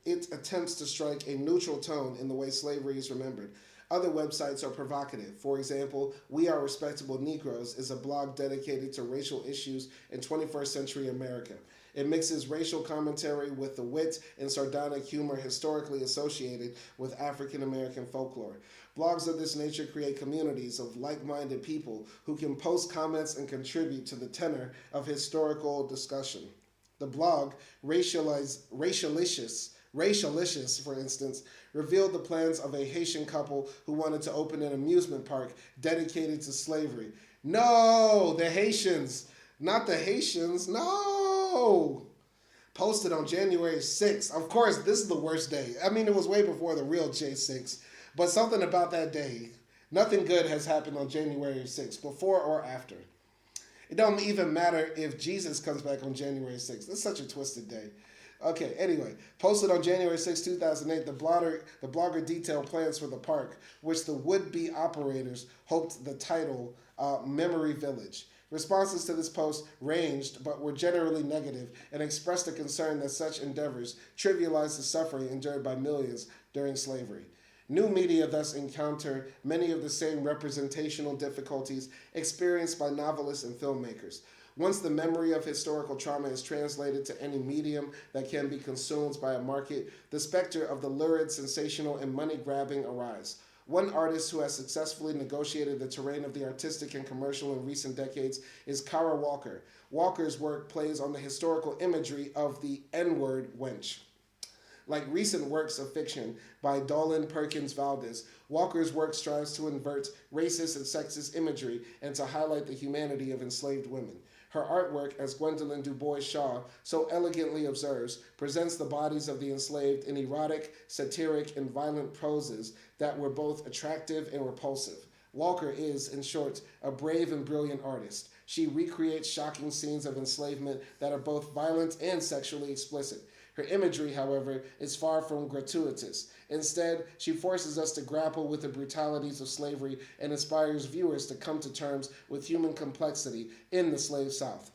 S1: it attempts to strike a neutral tone in the way slavery is remembered. Other websites are provocative. For example, We Are Respectable Negroes is a blog dedicated to racial issues in 21st century America. It mixes racial commentary with the wit and sardonic humor historically associated with African American folklore. Blogs of this nature create communities of like-minded people who can post comments and contribute to the tenor of historical discussion. The blog, Racialicious, for instance, revealed the plans of a Haitian couple who wanted to open an amusement park dedicated to slavery. No, the Haitians, not the Haitians, no. Posted on January 6th. Of course, this is the worst day. I mean, it was way before the real J6, but something about that day. Nothing good has happened on January 6th, before or after. It don't even matter if Jesus comes back on January 6th. It's such a twisted day. Okay, anyway, posted on January 6, 2008, the blogger detailed plans for the park, which the would-be operators hoped the title Memory Village. Responses to this post ranged, but were generally negative, and expressed a concern that such endeavors trivialize the suffering endured by millions during slavery. New media thus encounter many of the same representational difficulties experienced by novelists and filmmakers. Once the memory of historical trauma is translated to any medium that can be consumed by a market, the specter of the lurid, sensational, and money-grabbing arise. One artist who has successfully negotiated the terrain of the artistic and commercial in recent decades is Kara Walker. Walker's work plays on the historical imagery of the N-word wench. Like recent works of fiction by Dolan Perkins Valdez, Walker's work strives to invert racist and sexist imagery and to highlight the humanity of enslaved women. Her artwork, as Gwendolyn Du Bois Shaw so elegantly observes, presents the bodies of the enslaved in erotic, satiric, and violent poses that were both attractive and repulsive. Walker is, in short, a brave and brilliant artist. She recreates shocking scenes of enslavement that are both violent and sexually explicit. Her imagery, however, is far from gratuitous. Instead, she forces us to grapple with the brutalities of slavery and inspires viewers to come to terms with human complexity in the slave South.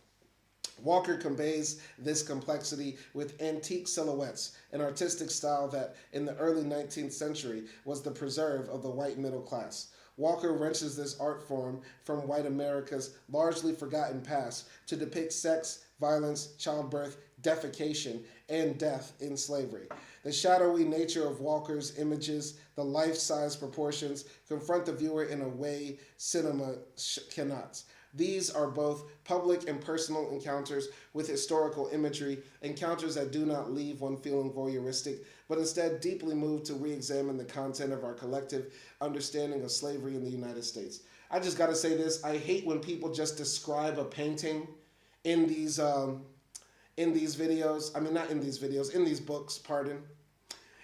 S1: Walker conveys this complexity with antique silhouettes, an artistic style that, in the early 19th century, was the preserve of the white middle class. Walker wrenches this art form from white America's largely forgotten past to depict sex, violence, childbirth, defecation, and death in slavery. The shadowy nature of Walker's images, the life-size proportions, confront the viewer in a way cinema cannot. These are both public and personal encounters with historical imagery, encounters that do not leave one feeling voyeuristic, but instead deeply move to re-examine the content of our collective understanding of slavery in the United States. I just gotta say this, I hate when people just describe a painting in these videos. I mean, not in these videos, in these books, pardon.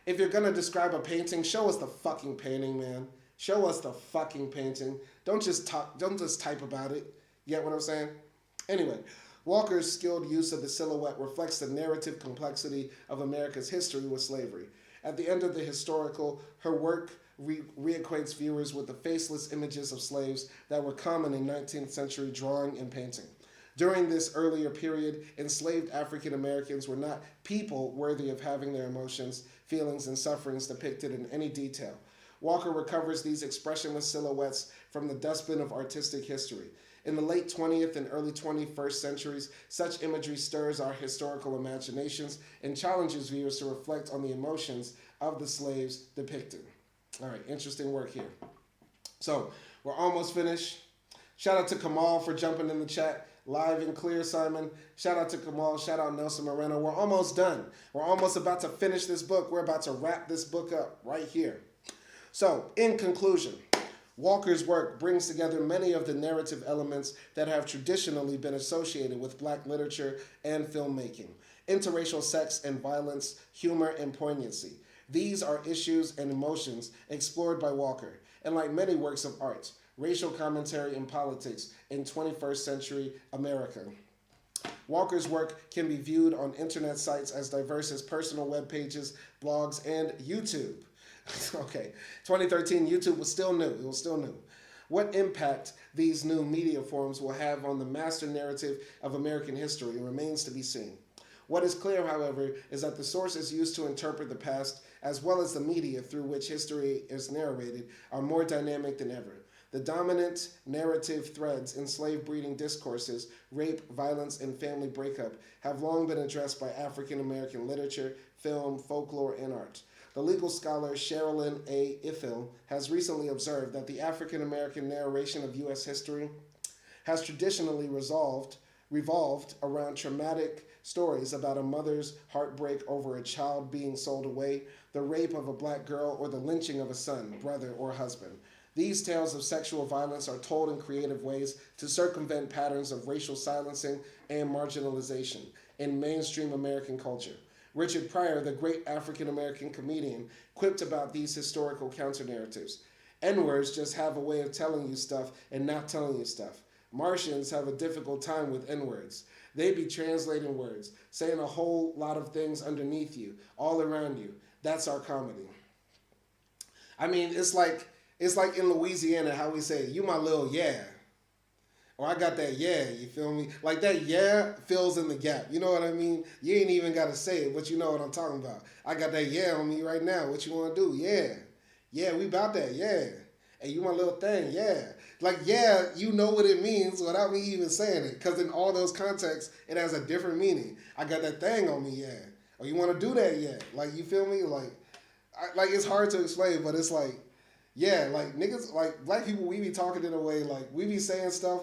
S1: If you're gonna describe a painting, show us the fucking painting, man. Show us the fucking painting. Don't just type about it. You get what I'm saying? Anyway, Walker's skilled use of the silhouette reflects the narrative complexity of America's history with slavery. At the end of the historical, her work reacquaints viewers with the faceless images of slaves that were common in 19th century drawing and painting. During this earlier period, enslaved African Americans were not people worthy of having their emotions, feelings, and sufferings depicted in any detail. Walker recovers these expressionless silhouettes from the dustbin of artistic history. In the late 20th and early 21st centuries, such imagery stirs our historical imaginations and challenges viewers to reflect on the emotions of the slaves depicted. All right, interesting work here. So, we're almost finished. Shout out to Kamal for jumping in the chat. Live and clear, Simon. Shout out to Kamal. Shout out Nelson Moreno. We're almost done. We're almost about to finish this book. We're about to wrap this book up right here. So, in conclusion, Walker's work brings together many of the narrative elements that have traditionally been associated with Black literature and filmmaking: interracial sex and violence, humor, and poignancy. These are issues and emotions explored by Walker, and like many works of art, racial commentary and politics in 21st century America. Walker's work can be viewed on internet sites as diverse as personal web pages, blogs, and YouTube. Okay, 2013, YouTube was still new. It was still new. What impact these new media forms will have on the master narrative of American history remains to be seen. What is clear, however, is that the sources used to interpret the past, as well as the media through which history is narrated, are more dynamic than ever. The dominant narrative threads in slave-breeding discourses, rape, violence, and family breakup, have long been addressed by African American literature, film, folklore, and art. The legal scholar Sherilyn A. Ifill has recently observed that the African American narration of U.S. history has traditionally revolved around traumatic stories about a mother's heartbreak over a child being sold away, the rape of a Black girl, or the lynching of a son, brother, or husband. These tales of sexual violence are told in creative ways to circumvent patterns of racial silencing and marginalization in mainstream American culture. Richard Pryor, the great African-American comedian, quipped about these historical counter-narratives. N-words just have a way of telling you stuff and not telling you stuff. Martians have a difficult time with N-words. They be translating words, saying a whole lot of things underneath you, all around you. That's our comedy. I mean, it's like in Louisiana how we say, you my little yeah. Or I got that yeah, you feel me? Like that yeah fills in the gap. You know what I mean? You ain't even got to say it, but you know what I'm talking about. I got that yeah on me right now. What you want to do? Yeah. Yeah, we about that. Yeah. Hey, you my little thing. Yeah. Like, yeah, you know what it means without me even saying it. Because in all those contexts, it has a different meaning. I got that thing on me, yeah. Or you want to do that, yeah. Like, you feel me? Like it's hard to explain, but it's like, yeah, like niggas, like Black people, we be talking in a way, like we be saying stuff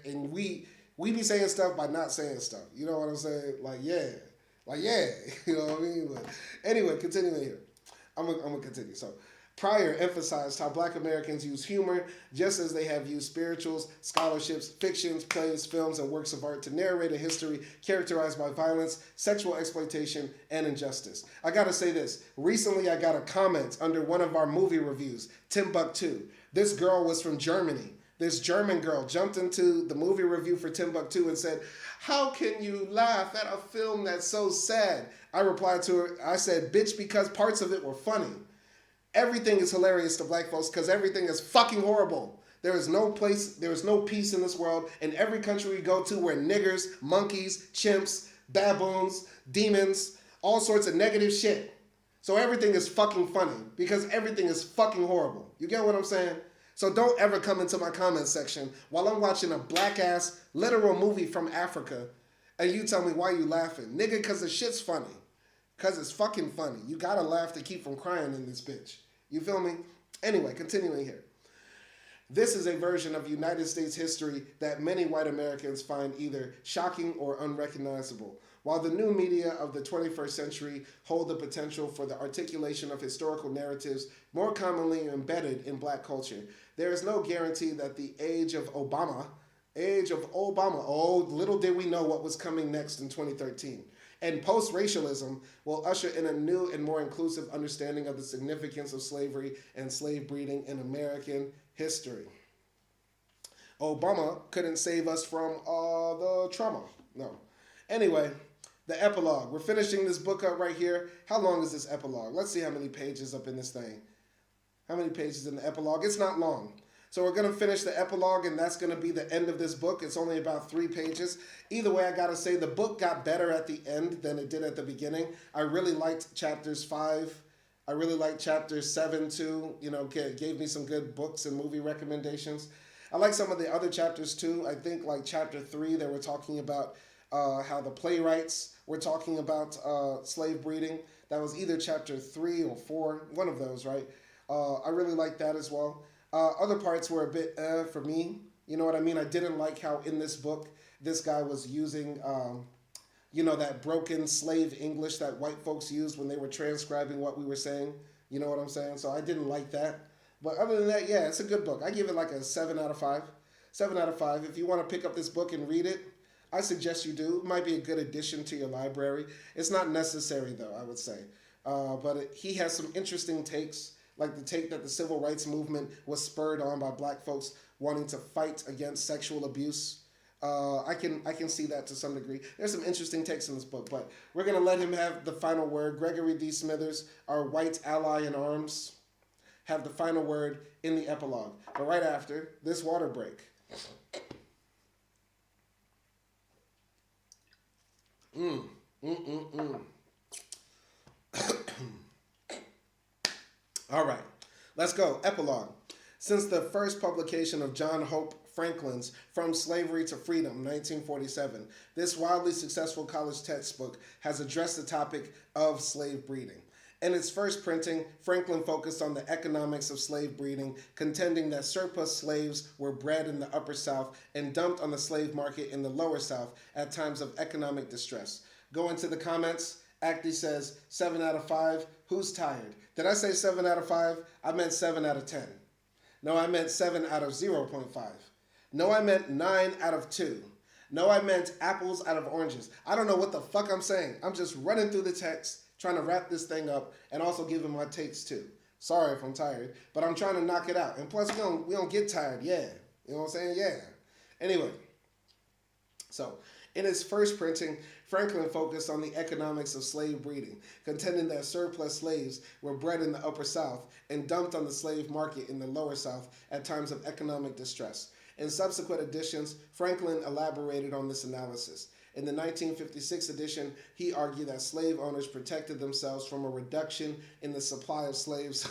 S1: and we be saying stuff by not saying stuff. You know what I'm saying? Like, yeah. Like, yeah, you know what I mean? But anyway, continuing here. I'm gonna continue. So, Pryor emphasized how black Americans use humor just as they have used spirituals, scholarships, fictions, plays, films, and works of art to narrate a history characterized by violence, sexual exploitation, and injustice. I gotta say this. Recently, I got a comment under one of our movie reviews, Timbuktu. This girl was from Germany. This German girl jumped into the movie review for Timbuktu and said, "How can you laugh at a film that's so sad?" I replied to her, I said, "Bitch, because parts of it were funny." Everything is hilarious to black folks because everything is fucking horrible. There is no place, there is no peace in this world. In every country we go to, where niggers, monkeys, chimps, baboons, demons, all sorts of negative shit. So everything is fucking funny because everything is fucking horrible. You get what I'm saying? So don't ever come into my comment section while I'm watching a black ass literal movie from Africa and you tell me why you laughing. Nigga, because the shit's funny. Because it's fucking funny. You gotta laugh to keep from crying in this bitch. You feel me? Anyway, continuing here. This is a version of United States history that many white Americans find either shocking or unrecognizable. While the new media of the 21st century hold the potential for the articulation of historical narratives more commonly embedded in black culture, there is no guarantee that the age of Obama, oh, little did we know what was coming next in 2013. And post-racialism will usher in a new and more inclusive understanding of the significance of slavery and slave breeding in American history. Obama couldn't save us from the trauma. No. Anyway, the epilogue. We're finishing this book up right here. How long is this epilogue? Let's see how many pages up in this thing. How many pages in the epilogue? It's not long. So we're going to finish the epilogue, and that's going to be the end of this book. It's only about 3 pages. Either way, I got to say the book got better at the end than it did at the beginning. I really liked chapters 5. I really liked chapters 7 too. You know, gave me some good books and movie recommendations. I like some of the other chapters too. I think like chapter 3, they were talking about how the playwrights were talking about slave breeding. That was either chapter 3 or 4, one of those, right? I really liked that as well. Other parts were a bit for me. You know what I mean? I didn't like how in this book, this guy was using, that broken slave English that white folks used when they were transcribing what we were saying. You know what I'm saying? So I didn't like that. But other than that, yeah, it's a good book. I give it like a 7 out of 5. 7 out of 5. If you want to pick up this book and read it, I suggest you do. It might be a good addition to your library. It's not necessary, though, I would say. But he has some interesting takes, like the take that the civil rights movement was spurred on by black folks wanting to fight against sexual abuse. I can see that to some degree. There's some interesting takes in this book, but we're going to let him have the final word. Gregory D. Smithers, our white ally in arms, have the final word in the epilogue. But right after this water break. All right, let's go. Epilogue. Since the first publication of John Hope Franklin's From Slavery to Freedom, 1947, this wildly successful college textbook has addressed the topic of slave breeding. In its first printing, Franklin focused on the economics of slave breeding, contending that surplus slaves were bred in the Upper South and dumped on the slave market in the Lower South at times of economic distress. Go into the comments. Acty says 7 out of 5. Who's tired? Did I say 7 out of 5? I meant 7 out of 10. No, I meant 7 out of 0.5. No, I meant 9 out of 2. No, I meant apples out of oranges. I don't know what the fuck I'm saying. I'm just running through the text, trying to wrap this thing up, and also giving my takes too. Sorry if I'm tired, but I'm trying to knock it out. And plus, we don't get tired, yeah. You know what I'm saying? Yeah. Anyway, so in his first printing, Franklin focused on the economics of slave breeding, contending that surplus slaves were bred in the Upper South and dumped on the slave market in the Lower South at times of economic distress. In subsequent editions, Franklin elaborated on this analysis. In the 1956 edition, he argued that slave owners protected themselves from a reduction in the supply of slaves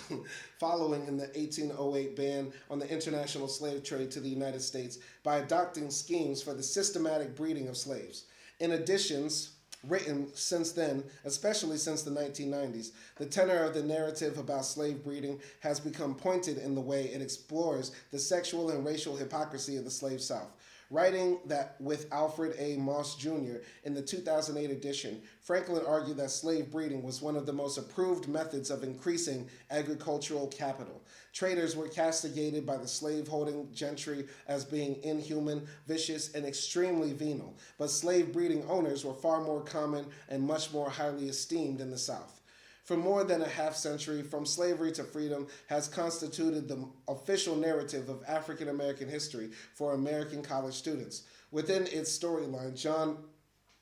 S1: following in the 1808 ban on the international slave trade to the United States by adopting schemes for the systematic breeding of slaves. In additions written since then, especially since the 1990s, the tenor of the narrative about slave breeding has become pointed in the way it explores the sexual and racial hypocrisy of the slave South. Writing that with Alfred A. Moss Jr. in the 2008 edition, Franklin argued that slave breeding was one of the most approved methods of increasing agricultural capital. Traders were castigated by the slave-holding gentry as being inhuman, vicious, and extremely venal, but slave-breeding owners were far more common and much more highly esteemed in the South. For more than a half century, From Slavery to Freedom has constituted the official narrative of African American history for American college students. Within its storyline, John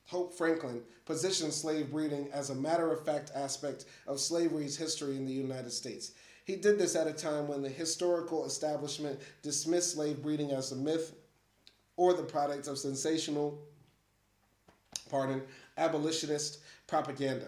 S1: Hope Franklin positions slave breeding as a matter-of-fact aspect of slavery's history in the United States. He did this at a time when the historical establishment dismissed slave breeding as a myth or the product of sensational, abolitionist propaganda,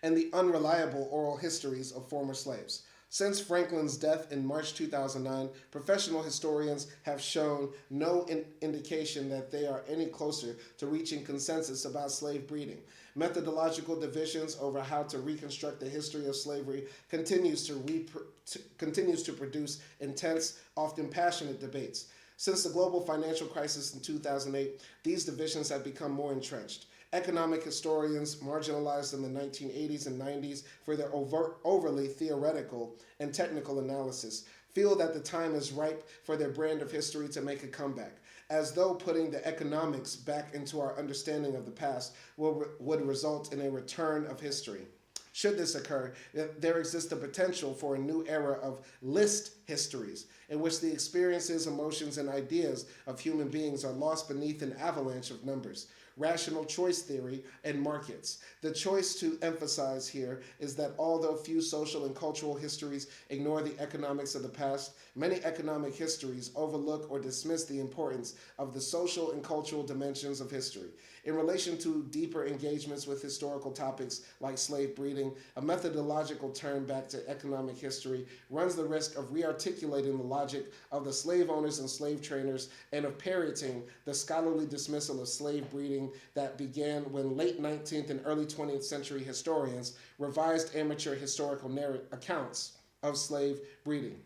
S1: and the unreliable oral histories of former slaves. Since Franklin's death in March 2009, professional historians have shown no indication that they are any closer to reaching consensus about slave breeding. Methodological divisions over how to reconstruct the history of slavery continues to produce intense, often passionate debates. Since the global financial crisis in 2008, these divisions have become more entrenched. Economic historians, marginalized in the 1980s and 90s for their overly theoretical and technical analysis, feel that the time is ripe for their brand of history to make a comeback, as though putting the economics back into our understanding of the past would result in a return of history. Should this occur, there exists the potential for a new era of list histories, in which the experiences, emotions, and ideas of human beings are lost beneath an avalanche of numbers, rational choice theory, and markets. The choice to emphasize here is that although few social and cultural histories ignore the economics of the past, many economic histories overlook or dismiss the importance of the social and cultural dimensions of history. In relation to deeper engagements with historical topics like slave breeding, a methodological turn back to economic history runs the risk of rearticulating the logic of the slave owners and slave trainers and of parroting the scholarly dismissal of slave breeding that began when late 19th and early 20th century historians revised amateur historical accounts of slave breeding.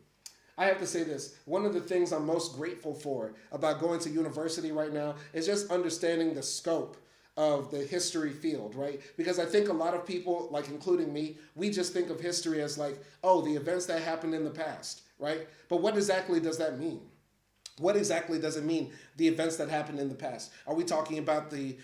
S1: I have to say this, one of the things I'm most grateful for about going to university right now is just understanding the scope of the history field, right? Because I think a lot of people, like including me, we just think of history as like, oh, the events that happened in the past, right? But what exactly does that mean? What exactly does it mean, the events that happened in the past? Are we talking about the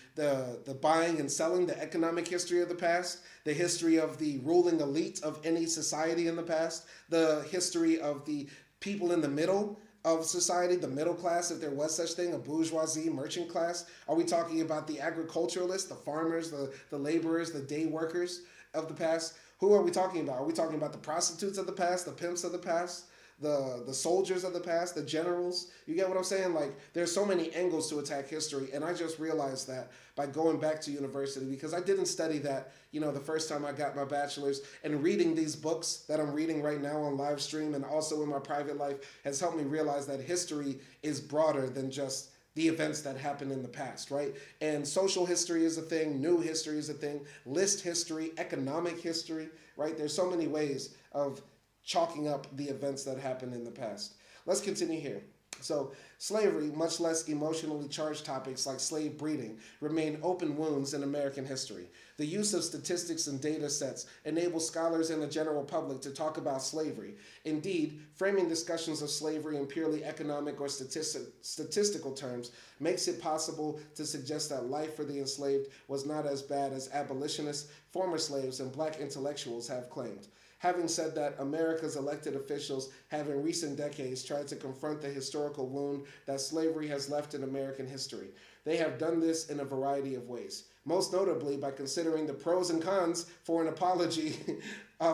S1: buying and selling, the economic history of the past, the history of the ruling elite of any society in the past, the history of the people in the middle of society, the middle class, if there was such thing, a bourgeoisie, merchant class? Are we talking about the agriculturalists, the farmers, the laborers, the day workers of the past? Who are we talking about? Are we talking about the prostitutes of the past, the pimps of the past? The soldiers of the past, the generals? You get what I'm saying? Like, there's so many angles to attack history, and I just realized that by going back to university, because I didn't study that, the first time I got my bachelor's, and reading these books that I'm reading right now on Livestream and also in my private life has helped me realize that history is broader than just the events that happened in the past, right? And social history is a thing, new history is a thing, list history, economic history, right? There's so many ways of chalking up the events that happened in the past. Let's continue here. So, slavery, much less emotionally charged topics like slave breeding, remain open wounds in American history. The use of statistics and data sets enables scholars and the general public to talk about slavery. Indeed, framing discussions of slavery in purely economic or statistical terms makes it possible to suggest that life for the enslaved was not as bad as abolitionists, former slaves, and black intellectuals have claimed. Having said that, America's elected officials have in recent decades tried to confront the historical wound that slavery has left in American history. They have done this in a variety of ways, most notably by considering the pros and cons for an apology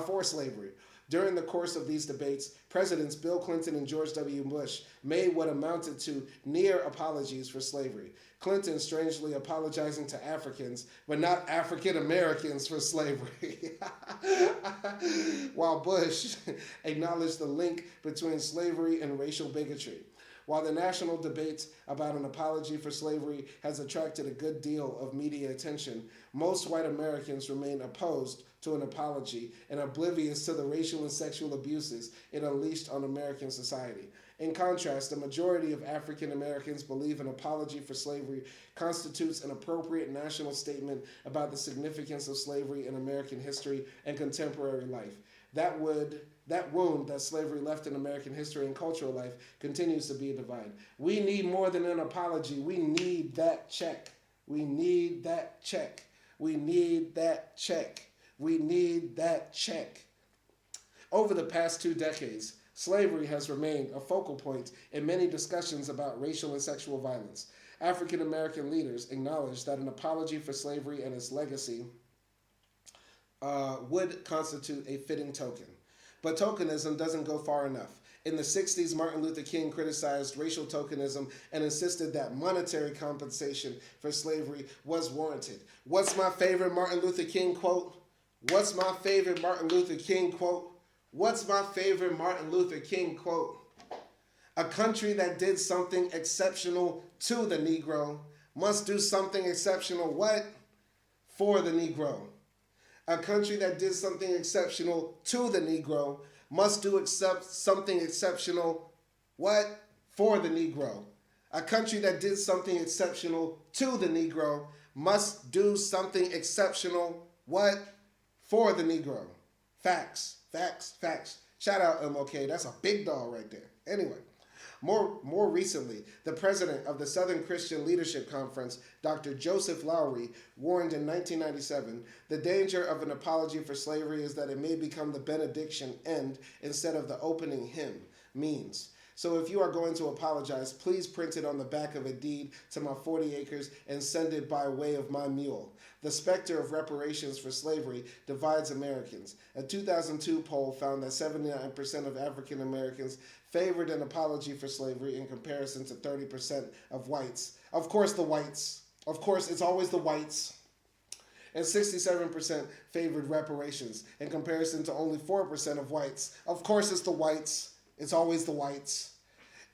S1: for slavery. During the course of these debates, Presidents Bill Clinton and George W. Bush made what amounted to near apologies for slavery. Clinton strangely apologizing to Africans, but not African Americans for slavery. While Bush acknowledged the link between slavery and racial bigotry. While the national debate about an apology for slavery has attracted a good deal of media attention, most white Americans remain opposed to an apology and oblivious to the racial and sexual abuses it unleashed on American society. In contrast, the majority of African Americans believe an apology for slavery constitutes an appropriate national statement about the significance of slavery in American history and contemporary life. That wound that slavery left in American history and cultural life continues to be a divide. We need more than an apology. We need that check. We need that check. We need that check. We need that check. Over the past 2 decades, slavery has remained a focal point in many discussions about racial and sexual violence. African American leaders acknowledge that an apology for slavery and its legacy would constitute a fitting token. But tokenism doesn't go far enough. In the 60s, Martin Luther King criticized racial tokenism and insisted that monetary compensation for slavery was warranted. What's my favorite Martin Luther King quote? What's my favorite Martin Luther King quote? What's my favorite Martin Luther King quote? A country that did something exceptional to the Negro must do something exceptional what? For the Negro. A country that did something exceptional to the Negro must do something exceptional what? For the Negro. A country that did something exceptional to the Negro must do something exceptional what? For the Negro. Facts, facts, facts. Shout out MLK. That's a big dog right there. Anyway, more recently, the president of the Southern Christian Leadership Conference, Dr. Joseph Lowery, warned in 1997, the danger of an apology for slavery is that it may become the benediction end instead of the opening hymn means. So if you are going to apologize, please print it on the back of a deed to my 40 acres and send it by way of my mule. The specter of reparations for slavery divides Americans. A 2002 poll found that 79% of African Americans favored an apology for slavery in comparison to 30% of whites. Of course, the whites. Of course, it's always the whites. And 67% favored reparations in comparison to only 4% of whites. Of course, it's the whites. It's always the whites.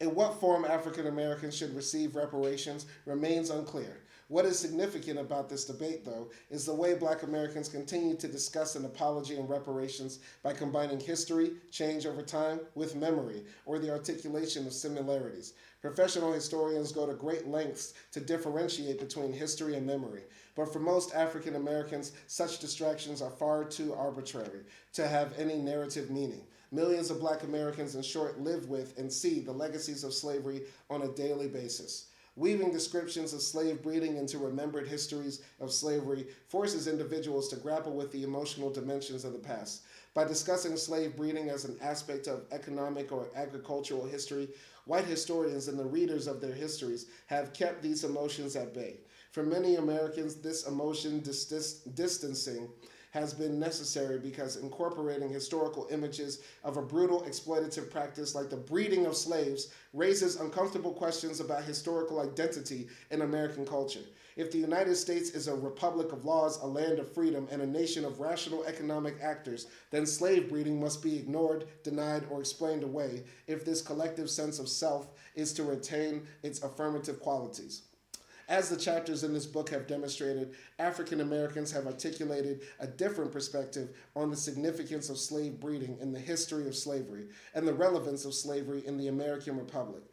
S1: In what form African Americans should receive reparations remains unclear. What is significant about this debate, though, is the way Black Americans continue to discuss an apology and reparations by combining history, change over time, with memory, or the articulation of similarities. Professional historians go to great lengths to differentiate between history and memory, but for most African Americans, such distractions are far too arbitrary to have any narrative meaning. Millions of Black Americans, in short, live with and see the legacies of slavery on a daily basis. Weaving descriptions of slave breeding into remembered histories of slavery forces individuals to grapple with the emotional dimensions of the past. By discussing slave breeding as an aspect of economic or agricultural history, white historians and the readers of their histories have kept these emotions at bay. For many Americans, this emotion distancing has been necessary because incorporating historical images of a brutal exploitative practice like the breeding of slaves raises uncomfortable questions about historical identity in American culture. If the United States is a republic of laws, a land of freedom, and a nation of rational economic actors, then slave breeding must be ignored, denied, or explained away if this collective sense of self is to retain its affirmative qualities. As the chapters in this book have demonstrated, African Americans have articulated a different perspective on the significance of slave breeding in the history of slavery and the relevance of slavery in the American Republic.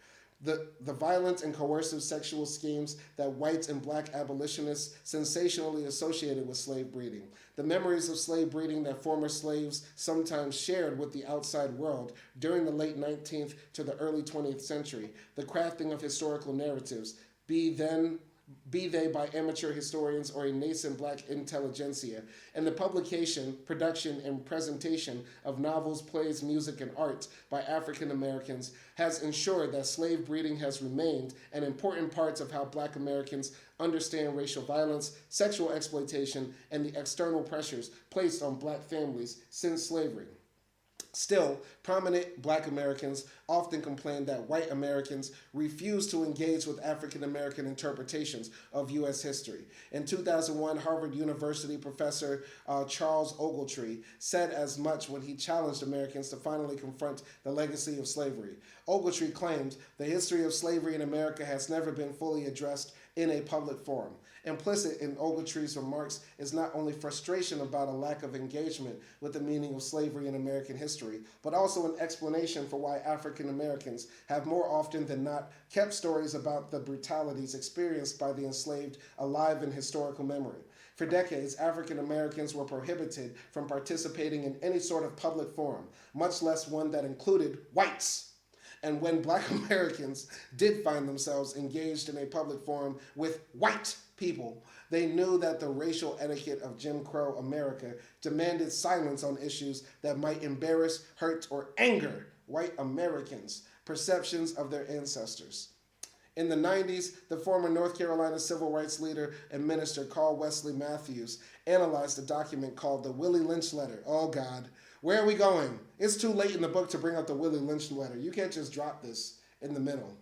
S1: The violent and coercive sexual schemes that white and Black abolitionists sensationally associated with slave breeding, the memories of slave breeding that former slaves sometimes shared with the outside world during the late 19th to the early 20th century, the crafting of historical narratives, be they by amateur historians or a nascent Black intelligentsia, and the publication, production, and presentation of novels, plays, music, and art by African Americans has ensured that slave breeding has remained an important part of how Black Americans understand racial violence, sexual exploitation, and the external pressures placed on Black families since slavery. Still, prominent Black Americans often complain that white Americans refuse to engage with African American interpretations of U.S. history. In 2001, Harvard University professor Charles Ogletree said as much when he challenged Americans to finally confront the legacy of slavery. Ogletree claimed the history of slavery in America has never been fully addressed in a public forum. Implicit in Ogletree's remarks is not only frustration about a lack of engagement with the meaning of slavery in American history, but also an explanation for why African African Americans have more often than not kept stories about the brutalities experienced by the enslaved alive in historical memory. For decades, African Americans were prohibited from participating in any sort of public forum, much less one that included whites. And when Black Americans did find themselves engaged in a public forum with white people, they knew that the racial etiquette of Jim Crow America demanded silence on issues that might embarrass, hurt, or anger white Americans' perceptions of their ancestors. In the 90s, the former North Carolina civil rights leader and minister Carl Wesley Matthews analyzed a document called the Willie Lynch Letter. Oh, God. Where are we going? It's too late in the book to bring up the Willie Lynch Letter. You can't just drop this in the middle.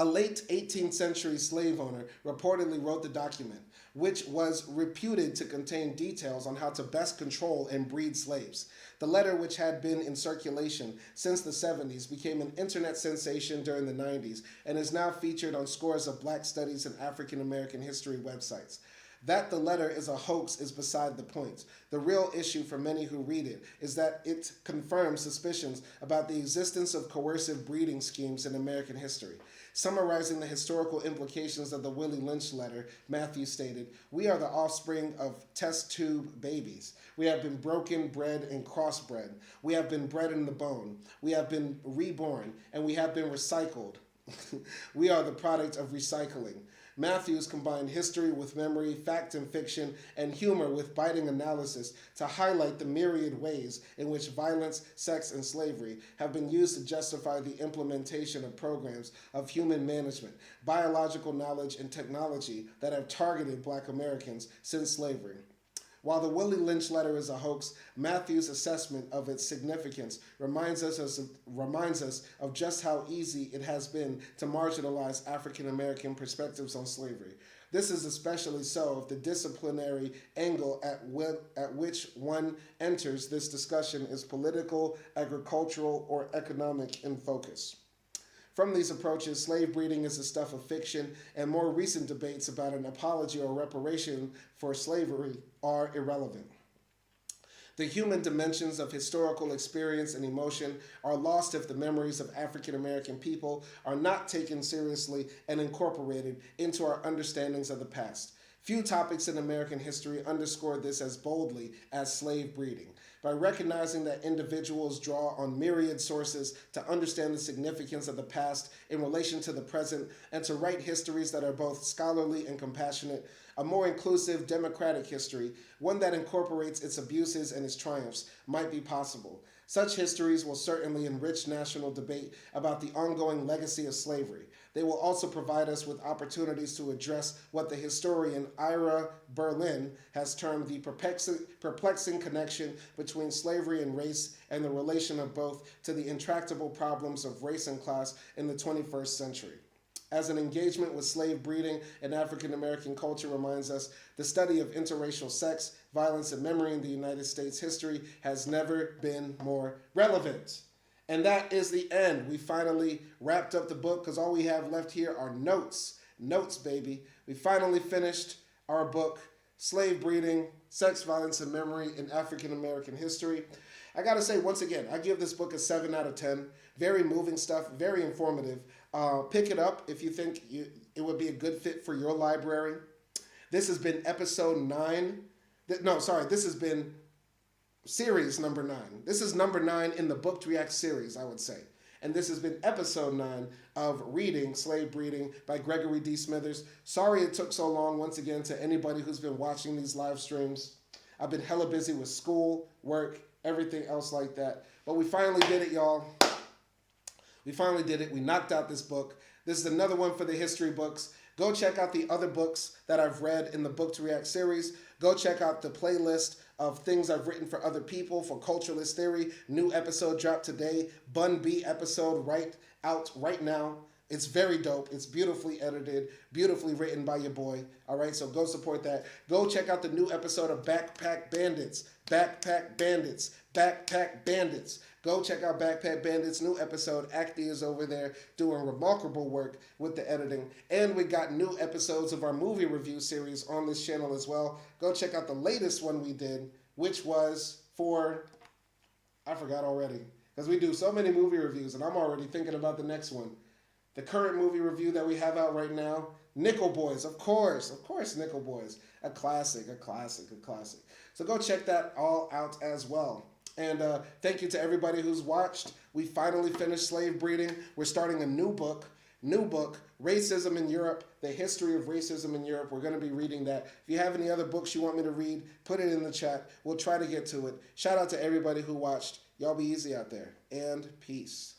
S1: A late 18th century slave owner reportedly wrote the document, which was reputed to contain details on how to best control and breed slaves. The letter, which had been in circulation since the 70s, became an internet sensation during the 90s and is now featured on scores of Black studies and African American history websites. That the letter is a hoax is beside the point. The real issue for many who read it is that it confirms suspicions about the existence of coercive breeding schemes in American history. Summarizing the historical implications of the Willie Lynch letter, Matthews stated, "We are the offspring of test tube babies. We have been broken, bred, and crossbred. We have been bred in the bone. We have been reborn, and we have been recycled. We are the product of recycling." Matthews combined history with memory, fact and fiction, and humor with biting analysis to highlight the myriad ways in which violence, sex, and slavery have been used to justify the implementation of programs of human management, biological knowledge, and technology that have targeted Black Americans since slavery. While the Willie Lynch letter is a hoax, Matthews' assessment of its significance reminds us of just how easy it has been to marginalize African American perspectives on slavery. This is especially so if the disciplinary angle at which one enters this discussion is political, agricultural, or economic in focus. From these approaches, slave breeding is the stuff of fiction, and more recent debates about an apology or reparation for slavery are irrelevant. The human dimensions of historical experience and emotion are lost if the memories of African American people are not taken seriously and incorporated into our understandings of the past. Few topics in American history underscore this as boldly as slave breeding. By recognizing that individuals draw on myriad sources to understand the significance of the past in relation to the present and to write histories that are both scholarly and compassionate, a more inclusive, democratic history, one that incorporates its abuses and its triumphs, might be possible. Such histories will certainly enrich national debate about the ongoing legacy of slavery. They will also provide us with opportunities to address what the historian Ira Berlin has termed the perplexing connection between slavery and race and the relation of both to the intractable problems of race and class in the 21st century. As an engagement with slave breeding and African American culture reminds us, the study of interracial sex, violence, and memory in the United States history has never been more relevant. And that is the end. We finally wrapped up the book because all we have left here are notes. Notes, baby. We finally finished our book, Slave Breeding, Sex, Violence, and Memory in African American History. I got to say, once again, I give this book a 7 out of 10. Very moving stuff, very informative. Pick it up if you think it would be a good fit for your library. This has been episode 9. This has been series number 9. This is number 9 in the Book to React series, I would say. And this has been episode 9 of Reading Slave Breeding by Gregory D. Smithers. Sorry it took so long, once again, to anybody who's been watching these live streams. I've been hella busy with school, work, everything else like that. But we finally did it, y'all. We finally did it. We knocked out this book. This is another one for the history books. Go check out the other books that I've read in the Book to React series. Go check out the playlist of things I've written for other people for Culturalist Theory. New episode dropped today. Bun B episode out right now. It's very dope. It's beautifully edited, beautifully written by your boy. All right, so go support that. Go check out the new episode of Backpack Bandits. Backpack Bandits. Backpack Bandits. Go check out Backpack Bandits' new episode. Acti is over there doing remarkable work with the editing. And we got new episodes of our movie review series on this channel as well. Go check out the latest one we did, which was for, I forgot already. because we do so many movie reviews, and I'm already thinking about the next one. The current movie review that we have out right now, Nickel Boys, of course, Nickel Boys, a classic. So go check that all out as well. And thank you to everybody who's watched. We finally finished Slave Breeding. We're starting a new book, Racism in Europe, the history of racism in Europe. We're going to be reading that. If you have any other books you want me to read, put it in the chat. We'll try to get to it. Shout out to everybody who watched. Y'all be easy out there, and peace.